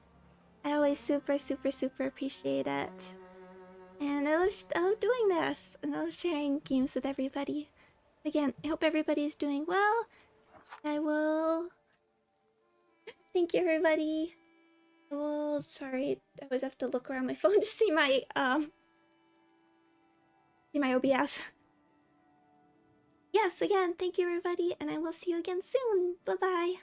Speaker 1: I always super appreciate it. And I love doing this and I love sharing games with everybody. Again, I hope everybody's doing well. I will... Thank you everybody. Sorry, I always have to look around my phone to see my OBS. Yes, again, thank you everybody, and I will see you again soon. Bye-bye.